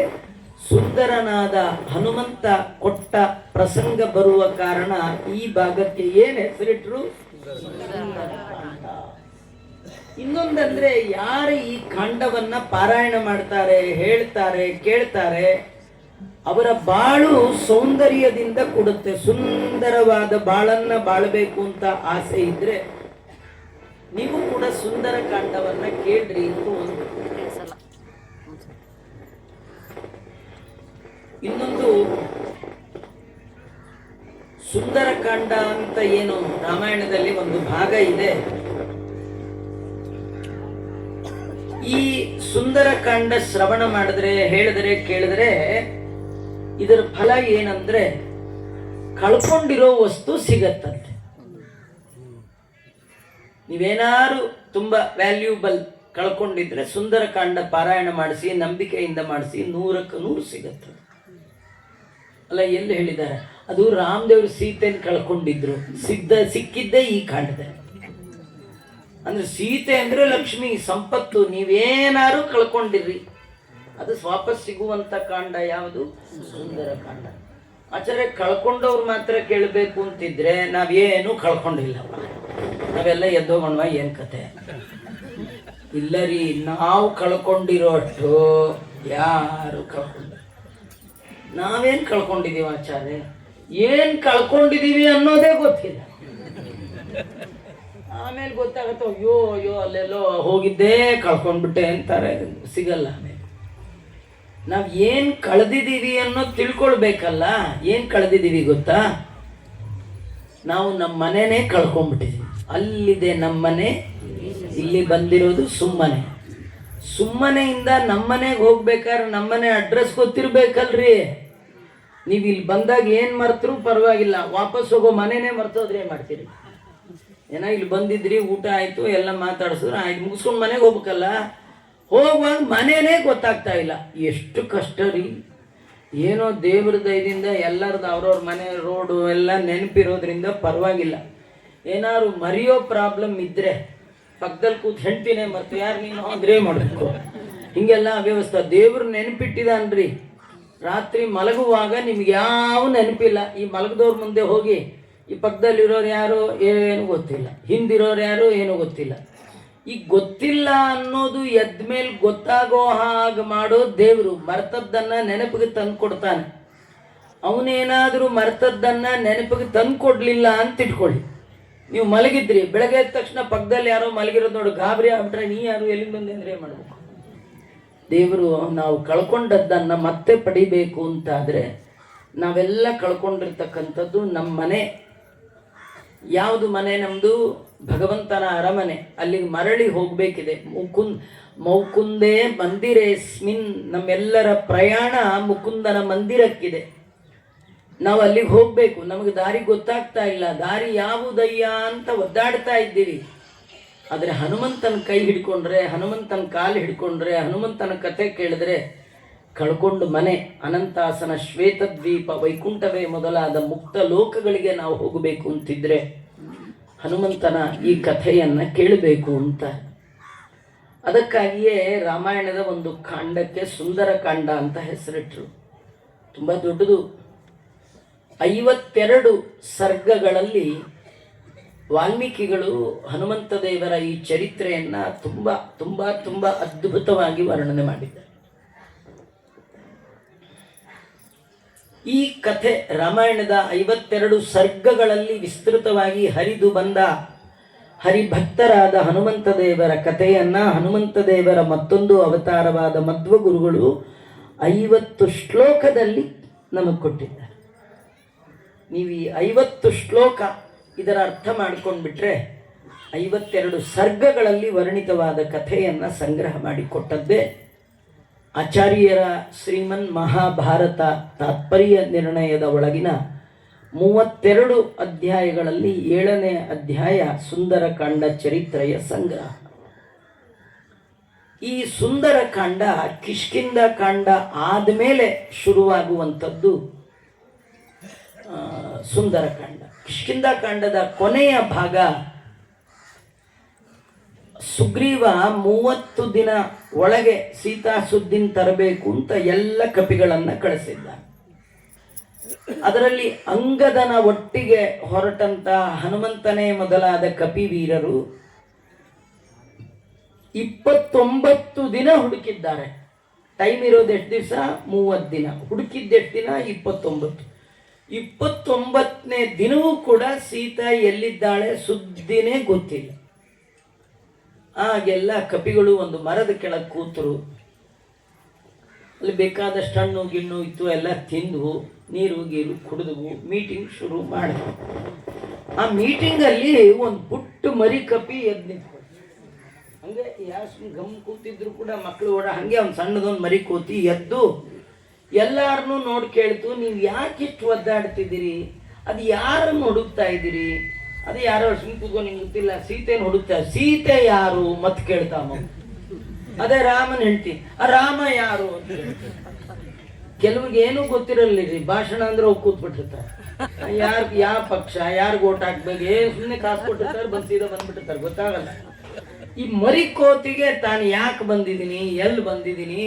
ಸುಂದರನಾದ ಹನುಮಂತ ಕೊಟ್ಟ ಪ್ರಸಂಗ ಬರುವ ಕಾರಣ ಈ ಭಾಗಕ್ಕೆ ಏನ್ ಹೆಸರಿಟ್ರು? ಇನ್ನೊಂದಂದ್ರೆ ಯಾರು ಈ ಕಾಂಡವನ್ನ ಪಾರಾಯಣ ಮಾಡ್ತಾರೆ, ಹೇಳ್ತಾರೆ, ಕೇಳ್ತಾರೆ, ಅವರ ಬಾಳು ಸೌಂದರ್ಯದಿಂದ ಕೂಡುತ್ತೆ. ಸುಂದರವಾದ ಬಾಳನ್ನ ಬಾಳಬೇಕು ಅಂತ ಆಸೆ ಇದ್ರೆ ನೀವು ಕೂಡ ಸುಂದರ ಕಾಂಡವನ್ನ ಕೇಳ್ರಿ ಅಂತ ಒಂದು. ಇನ್ನೊಂದು ಸುಂದರ ಕಾಂಡ ಅಂತ ಏನು ರಾಮಾಯಣದಲ್ಲಿ ಒಂದು ಭಾಗ ಇದೆ. ಈ ಸುಂದರ ಕಾಂಡ ಶ್ರವಣ ಮಾಡಿದ್ರೆ, ಹೇಳಿದ್ರೆ, ಕೇಳಿದ್ರೆ ಇದರ ಫಲ ಏನಂದ್ರೆ ಕಳ್ಕೊಂಡಿರೋ ವಸ್ತು ಸಿಗತ್ತಂತೆ. ನೀವೇನಾರು ತುಂಬಾ ವ್ಯಾಲ್ಯೂಬಲ್ ಕಳ್ಕೊಂಡಿದ್ರೆ ಸುಂದರ ಕಾಂಡ ಪಾರಾಯಣ ಮಾಡಿಸಿ, ನಂಬಿಕೆಯಿಂದ ಮಾಡಿಸಿ, 100ಕ್ಕೆ 100 ಸಿಗತ್ತೆ. ಅಲ್ಲ, ಎಲ್ಲಿ ಹೇಳಿದ್ದಾರೆ? ಅದು ರಾಮದೇವರು ಸೀತೆಯನ್ನು ಕಳ್ಕೊಂಡಿದ್ರು, ಸಿಕ್ಕಿದ್ದೇ ಈ ಕಾಂಡದಲ್ಲಿ. ಅಂದ್ರೆ ಸೀತೆ ಅಂದ್ರೆ ಲಕ್ಷ್ಮಿ, ಸಂಪತ್ತು. ನೀವೇನಾರು ಕಳ್ಕೊಂಡಿರ್ರಿ ಅದು ವಾಪಸ್ ಸಿಗುವಂತ ಕಾಂಡ ಯಾವುದು? ಸುಂದರ ಕಾಂಡ. ಆಚಾರ್ಯ ಕಳ್ಕೊಂಡವ್ರು ಮಾತ್ರ ಕೇಳಬೇಕು ಅಂತಿದ್ರೆ ನಾವೇನು ಕಳ್ಕೊಂಡಿಲ್ಲ, ನಾವೆಲ್ಲ ಎದ್ದೋಗೋಣವಾ ಏನ್ ಕತೆ? ಇಲ್ಲ ರೀ, ನಾವು ಕಳ್ಕೊಂಡಿರೋ ಅಷ್ಟು ಯಾರು ಕಳ್ಕೊಂಡ. ನಾವೇನ್ ಕಳ್ಕೊಂಡಿದೀವಿ ಆಚಾರ್ಯ? ಏನ್ ಕಳ್ಕೊಂಡಿದೀವಿ ಅನ್ನೋದೇ ಗೊತ್ತಿಲ್ಲ. ಆಮೇಲೆ ಗೊತ್ತಾಗತ್ತೋ, ಅಯ್ಯೋ ಅಲ್ಲೆಲ್ಲೋ ಹೋಗಿದ್ದೇ ಕಳ್ಕೊಂಡ್ಬಿಟ್ಟೆ ಅಂತಾರೆ, ಸಿಗಲ್ಲ. ಆಮೇಲೆ ನಾವ್ ಏನ್ ಕಳೆದಿದ್ದೀವಿ ಅನ್ನೋದು ತಿಳ್ಕೊಳ್ಬೇಕಲ್ಲ. ಏನ್ ಕಳೆದಿದ್ದೀವಿ ಗೊತ್ತಾ? ನಾವು ನಮ್ಮ ಮನೆನೇ ಕಳ್ಕೊಂಡ್ಬಿಟ್ಟಿದೀವಿ. ಅಲ್ಲಿದೆ ನಮ್ಮನೆ, ಇಲ್ಲಿ ಬಂದಿರೋದು ಸುಮ್ಮನೆ. ಸುಮ್ಮನೆಯಿಂದ ನಮ್ಮನೆಗೆ ಹೋಗ್ಬೇಕಾದ್ರೆ ನಮ್ಮನೆ ಅಡ್ರೆಸ್ ಗೊತ್ತಿರ್ಬೇಕಲ್ರಿ. ನೀವು ಇಲ್ಲಿ ಬಂದಾಗ ಏನ್ ಮರ್ತರೂ ಪರವಾಗಿಲ್ಲ, ವಾಪಸ್ ಹೋಗೋ ಮನೆನೇ ಮರ್ತೋದ್ರೆ ಏನ್ ಮಾಡ್ತೀರಿ? ಏನೋ ಇಲ್ಲಿ ಬಂದಿದ್ರಿ, ಊಟ ಆಯ್ತು, ಎಲ್ಲ ಮಾತಾಡ್ಸಿದ್ರು, ಆಯ್ತು, ಮುಗಿಸ್ಕೊಂಡು ಮನೆಗೆ ಹೋಗ್ಬೇಕಲ್ಲ. ಹೋಗುವಾಗ ಮನೆಯೇ ಗೊತ್ತಾಗ್ತಾ ಇಲ್ಲ. ಎಷ್ಟು ಕಷ್ಟ ರೀ. ಏನೋ ದೇವ್ರ ದಯದಿಂದ ಎಲ್ಲರದ್ದು ಅವ್ರವ್ರ ಮನೆ ರೋಡು ಎಲ್ಲ ನೆನಪಿರೋದ್ರಿಂದ ಪರವಾಗಿಲ್ಲ. ಏನಾದ್ರು ಮರೆಯೋ ಪ್ರಾಬ್ಲಮ್ ಇದ್ರೆ ಪಕ್ಕದಲ್ಲಿ ಕೂತ್ ಹೆಂಡ್ತಿನೇ ಮರ್ತು, ಯಾರು ನೀನು ಅಂದ್ರೆ ಮಾಡಬೇಕು. ಹಿಂಗೆಲ್ಲ ಅವ್ಯವಸ್ಥೆ. ದೇವ್ರು ನೆನಪಿಟ್ಟಿದಾನ್ರಿ. ರಾತ್ರಿ ಮಲಗುವಾಗ ನಿಮ್ಗೆ ಯಾವ ನೆನಪಿಲ್ಲ. ಈ ಮಲಗದವ್ರ ಮುಂದೆ ಹೋಗಿ ಈ ಪಕ್ಕದಲ್ಲಿರೋರು ಯಾರು ಏನು ಗೊತ್ತಿಲ್ಲ, ಹಿಂದಿರೋರು ಯಾರು ಏನು ಗೊತ್ತಿಲ್ಲ. ಈಗ ಗೊತ್ತಿಲ್ಲ ಅನ್ನೋದು ಎದ್ಮೇಲೆ ಗೊತ್ತಾಗೋ ಹಾಗೆ ಮಾಡೋ ದೇವರು. ಮರ್ತದ್ದನ್ನ ನೆನಪಿಗೆ ತಂದು ಕೊಡ್ತಾನೆ. ಅವನೇನಾದ್ರೂ ಮರ್ತದ್ದನ್ನ ನೆನಪಿಗೆ ತಂದು ಕೊಡ್ಲಿಲ್ಲ ಅಂತ ಇಟ್ಕೊಳ್ಳಿ. ನೀವು ಮಲಗಿದ್ರಿ, ಬೆಳಗ್ಗೆ ಎದ್ದ ತಕ್ಷಣ ಪಕ್ಕದಲ್ಲಿ ಯಾರೋ ಮಲಗಿರೋದು ನೋಡಿ ಗಾಬರಿ ಆಗ್ಬಿಟ್ರೆ ನೀ ಯಾರು ಎಲ್ಲಿಂದ ಬಂದೆ ಅಂದ್ರೆ ಏನ್ ಮಾಡ್ಬೇಕು? ದೇವರು ನಾವು ಕಳ್ಕೊಂಡದ್ದನ್ನ ಮತ್ತೆ ಪಡಿಬೇಕು ಅಂತಾದ್ರೆ ನಾವೆಲ್ಲ ಕಳ್ಕೊಂಡಿರ್ತಕ್ಕಂಥದ್ದು ನಮ್ಮ ಮನೆ. ಯಾವುದು ಮನೆ ನಮ್ಮದು? ಭಗವಂತನ ಅರಮನೆ. ಅಲ್ಲಿಗೆ ಮರಳಿ ಹೋಗಬೇಕಿದೆ. ಮೌಕುಂದೇ ಮಂದಿರೇಸ್ಮಿನ್. ನಮ್ಮೆಲ್ಲರ ಪ್ರಯಾಣ ಮುಕುಂದನ ಮಂದಿರಕ್ಕಿದೆ. ನಾವು ಅಲ್ಲಿಗೆ ಹೋಗಬೇಕು. ನಮಗೆ ದಾರಿ ಗೊತ್ತಾಗ್ತಾ ಇಲ್ಲ. ದಾರಿ ಯಾವುದಯ್ಯ ಅಂತ ಒದ್ದಾಡ್ತಾ ಇದ್ದೀವಿ. ಆದರೆ ಹನುಮಂತನ ಕೈ ಹಿಡ್ಕೊಂಡ್ರೆ, ಹನುಮಂತನ ಕಾಲು ಹಿಡ್ಕೊಂಡ್ರೆ, ಹನುಮಂತನ ಕಥೆ ಕೇಳಿದ್ರೆ ಕಳ್ಕೊಂಡು ಮನೆ, ಅನಂತಾಸನ, ಶ್ವೇತದ್ವೀಪ, ವೈಕುಂಠವೇ ಮೊದಲಾದ ಮುಕ್ತ ಲೋಕಗಳಿಗೆ ನಾವು ಹೋಗಬೇಕು ಅಂತಿದ್ರೆ ಹನುಮಂತನ ಈ ಕಥೆಯನ್ನು ಕೇಳಬೇಕು ಅಂತ. ಅದಕ್ಕಾಗಿಯೇ ರಾಮಾಯಣದ ಒಂದು ಕಾಂಡಕ್ಕೆ ಸುಂದರ ಕಾಂಡ ಅಂತ ಹೆಸರಿಟ್ಟರು. ತುಂಬ ದೊಡ್ಡದು. 52 ಸರ್ಗಗಳಲ್ಲಿ ವಾಲ್ಮೀಕಿಗಳು ಹನುಮಂತ ದೇವರ ಈ ಚರಿತ್ರೆಯನ್ನು ತುಂಬ ತುಂಬ ತುಂಬ ಅದ್ಭುತವಾಗಿ ವರ್ಣನೆ ಮಾಡಿದ್ದಾರೆ. ಈ ಕಥೆ ರಾಮಾಯಣದ 52 ಸರ್ಗಗಳಲ್ಲಿ ವಿಸ್ತೃತವಾಗಿ ಹರಿದು ಬಂದ ಹರಿಭಕ್ತರಾದ ಹನುಮಂತ ದೇವರ ಕಥೆಯನ್ನ ಹನುಮಂತ ದೇವರ ಮತ್ತೊಂದು ಅವತಾರವಾದ ಮಧ್ವ ಗುರುಗಳು 50 ಶ್ಲೋಕದಲ್ಲಿ ನಮಗೆ ಕೊಟ್ಟಿದ್ದಾರೆ. ನೀವು ಈ 50 ಶ್ಲೋಕ ಇದರ ಅರ್ಥ ಮಾಡ್ಕೊಂಡ್ಬಿಟ್ರೆ 52 ಸರ್ಗಗಳಲ್ಲಿ ವರ್ಣಿತವಾದ ಕಥೆಯನ್ನು ಸಂಗ್ರಹ ಮಾಡಿಕೊಟ್ಟದ್ದೇ ಆಚಾರ್ಯರ ಶ್ರೀಮನ್ ಮಹಾಭಾರತ ತಾತ್ಪರ್ಯ ನಿರ್ಣಯದ ಒಳಗಿನ 32 ಅಧ್ಯಾಯಗಳಲ್ಲಿ 7ನೇ ಅಧ್ಯಾಯ ಸುಂದರಕಾಂಡ ಚರಿತ್ರೆಯ ಸಂಗ್ರಹ. ಈ ಸುಂದರಕಾಂಡ ಕಿಷ್ಕಿಂಧ ಕಾಂಡ ಆದಮೇಲೆ ಶುರುವಾಗುವಂಥದ್ದು ಸುಂದರಕಾಂಡ. ಕಿಷ್ಕಿಂಧ ಕಾಂಡದ ಕೊನೆಯ ಭಾಗ ಸುಗ್ರೀವ 30 ದಿನ ಒಳಗೆ ಸೀತಾ ಸುದ್ದಿನ ತರಬೇಕು ಅಂತ ಎಲ್ಲ ಕಪಿಗಳನ್ನು ಕಳಿಸಿದ್ದ. ಅದರಲ್ಲಿ ಅಂಗದನ ಒಟ್ಟಿಗೆ ಹೊರಟಂತ ಹನುಮಂತನೇ ಮೊದಲಾದ ಕಪಿವೀರರು 29 ದಿನ ಹುಡುಕಿದ್ದಾರೆ. ಟೈಮ್ ಇರೋದು ಎಷ್ಟು ದಿವಸ? 30 ದಿನ. ಹುಡುಕಿದ್ದೆಷ್ಟು ದಿನ? 29. 29ನೇ ದಿನವೂ ಕೂಡ ಸೀತಾ ಎಲ್ಲಿದ್ದಾಳೆ ಸುದ್ದಿನೇ ಗೊತ್ತಿಲ್ಲ. ಆಗೆಲ್ಲ ಕಪಿಗಳು ಒಂದು ಮರದ ಕೆಳಗೆ ಕೂತರು. ಅಲ್ಲಿ ಬೇಕಾದಷ್ಟು ಹಣ್ಣು ಗಿಣ್ಣು ಇತ್ತು, ಎಲ್ಲ ತಿಂದು ನೀರು ಗೀರು ಕುಡಿದವು. ಮೀಟಿಂಗ್ ಶುರು ಮಾಡಿದ್ರು. ಆ ಮೀಟಿಂಗಲ್ಲಿ ಒಂದು ಪುಟ್ಟ ಮರಿ ಕಪಿ ಎದ್ದು ನಿಂತ್ಕೊಂಡು ಹಂಗೆ ಯಾರು ಗಮ್ ಕೂತಿದ್ರು ಕೂಡ ಮಕ್ಕಳು ಹಂಗೆ ಒಂದು ಸಣ್ಣದೊಂದು ಮರಿ ಕೋತಿ ಎದ್ದು ಎಲ್ಲಾರನ್ನೂ ನೋಡಿ ಕೇಳ್ತು, ನೀವು ಯಾಕೆ ಇಷ್ಟು ಒದ್ದಾಡ್ತಿದ್ದೀರಿ? ಅದು ಯಾರನ್ನು ಹುಡುಕ್ತಾ ಇದ್ದೀರಿ? ಅದು ಯಾರೋ ಸುಮ್ಮನೆ ಕೂತ್ಕೊಂಡು ನಿಮ್ಗೆ ಗೊತ್ತಿಲ್ಲ. ಸೀತೆಯನ್ನು ಹುಡುಕ್ತಾ. ಸೀತೆ ಯಾರು ಮತ್ತೆ ಕೇಳ್ತಾಮ. ಅದೇ ರಾಮನ ಹೆಂಡತಿ. ಆ ರಾಮ ಯಾರು ಅಂತ. ಕೆಲವ್ರಿಗೆ ಏನೂ ಗೊತ್ತಿರಲಿರಿ. ಭಾಷಣ ಅಂದ್ರೆ ಹೋಗಿ ಕೂತ್ಬಿಟ್ಟಿರ್ತಾರೆ. ಯಾವ ಪಕ್ಷ ಯಾರಿಗೆ ಓಟ್ ಹಾಕ್ಬೇಕು ಸುಮ್ಮನೆ ಕಾಸು ಕೊಟ್ಟಿರ್ತಾರೆ, ಬಂದ್ಬಿಟ್ಟಿರ್ತಾರೆ, ಗೊತ್ತಾಗಲ್ಲ. ಈ ಮರಿ ಕೋತಿಗೆ ತಾನು ಯಾಕೆ ಬಂದಿದ್ದೀನಿ, ಎಲ್ಲಿ ಬಂದಿದ್ದೀನಿ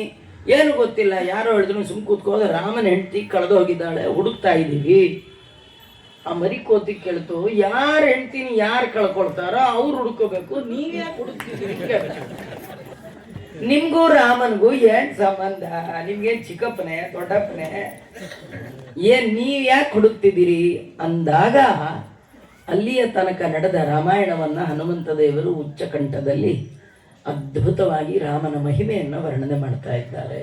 ಏನು ಗೊತ್ತಿಲ್ಲ. ಯಾರೋ ಹೇಳಿದ್ರು ಸುಮ್ಮನೆ ಕೂತ್ಕೋದ. ರಾಮನ ಹೆಂಡತಿ ಕಳೆದು ಹೋಗಿದ್ದಾಳೆ, ಹುಡುಕ್ತಾ ಇದ್ದೀವಿ. ಆ ಮರಿ ಕೋತಿ ಕೇಳ್ತು, ಯಾರ ಹೆಂಡ್ತೀನಿ ಯಾರು ಕಳ್ಕೊಳ್ತಾರೋ ಅವ್ರು ಹುಡ್ಕೋಬೇಕು, ನೀವ್ಯಾಕೆ ಹುಡುಕ್ತಿದ್ದೀರಿ? ನಿಮ್ಗೂ ರಾಮನ್ಗೂ ಏನ್ ಸಂಬಂಧ? ನಿಮ್ಗೇನ್ ಚಿಕ್ಕಪ್ಪನೆ ದೊಡ್ಡಪ್ಪನೆ? ಏನ್ ನೀವ್ ಯಾಕೆ ಹುಡುಕ್ತಿದ್ದೀರಿ ಅಂದಾಗ ಅಲ್ಲಿಯ ತನಕ ನಡೆದ ರಾಮಾಯಣವನ್ನ ಹನುಮಂತ ದೇವರು ಉಚ್ಚಕಂಠದಲ್ಲಿ ಅದ್ಭುತವಾಗಿ ರಾಮನ ಮಹಿಮೆಯನ್ನು ವರ್ಣನೆ ಮಾಡ್ತಾ ಇದ್ದಾರೆ.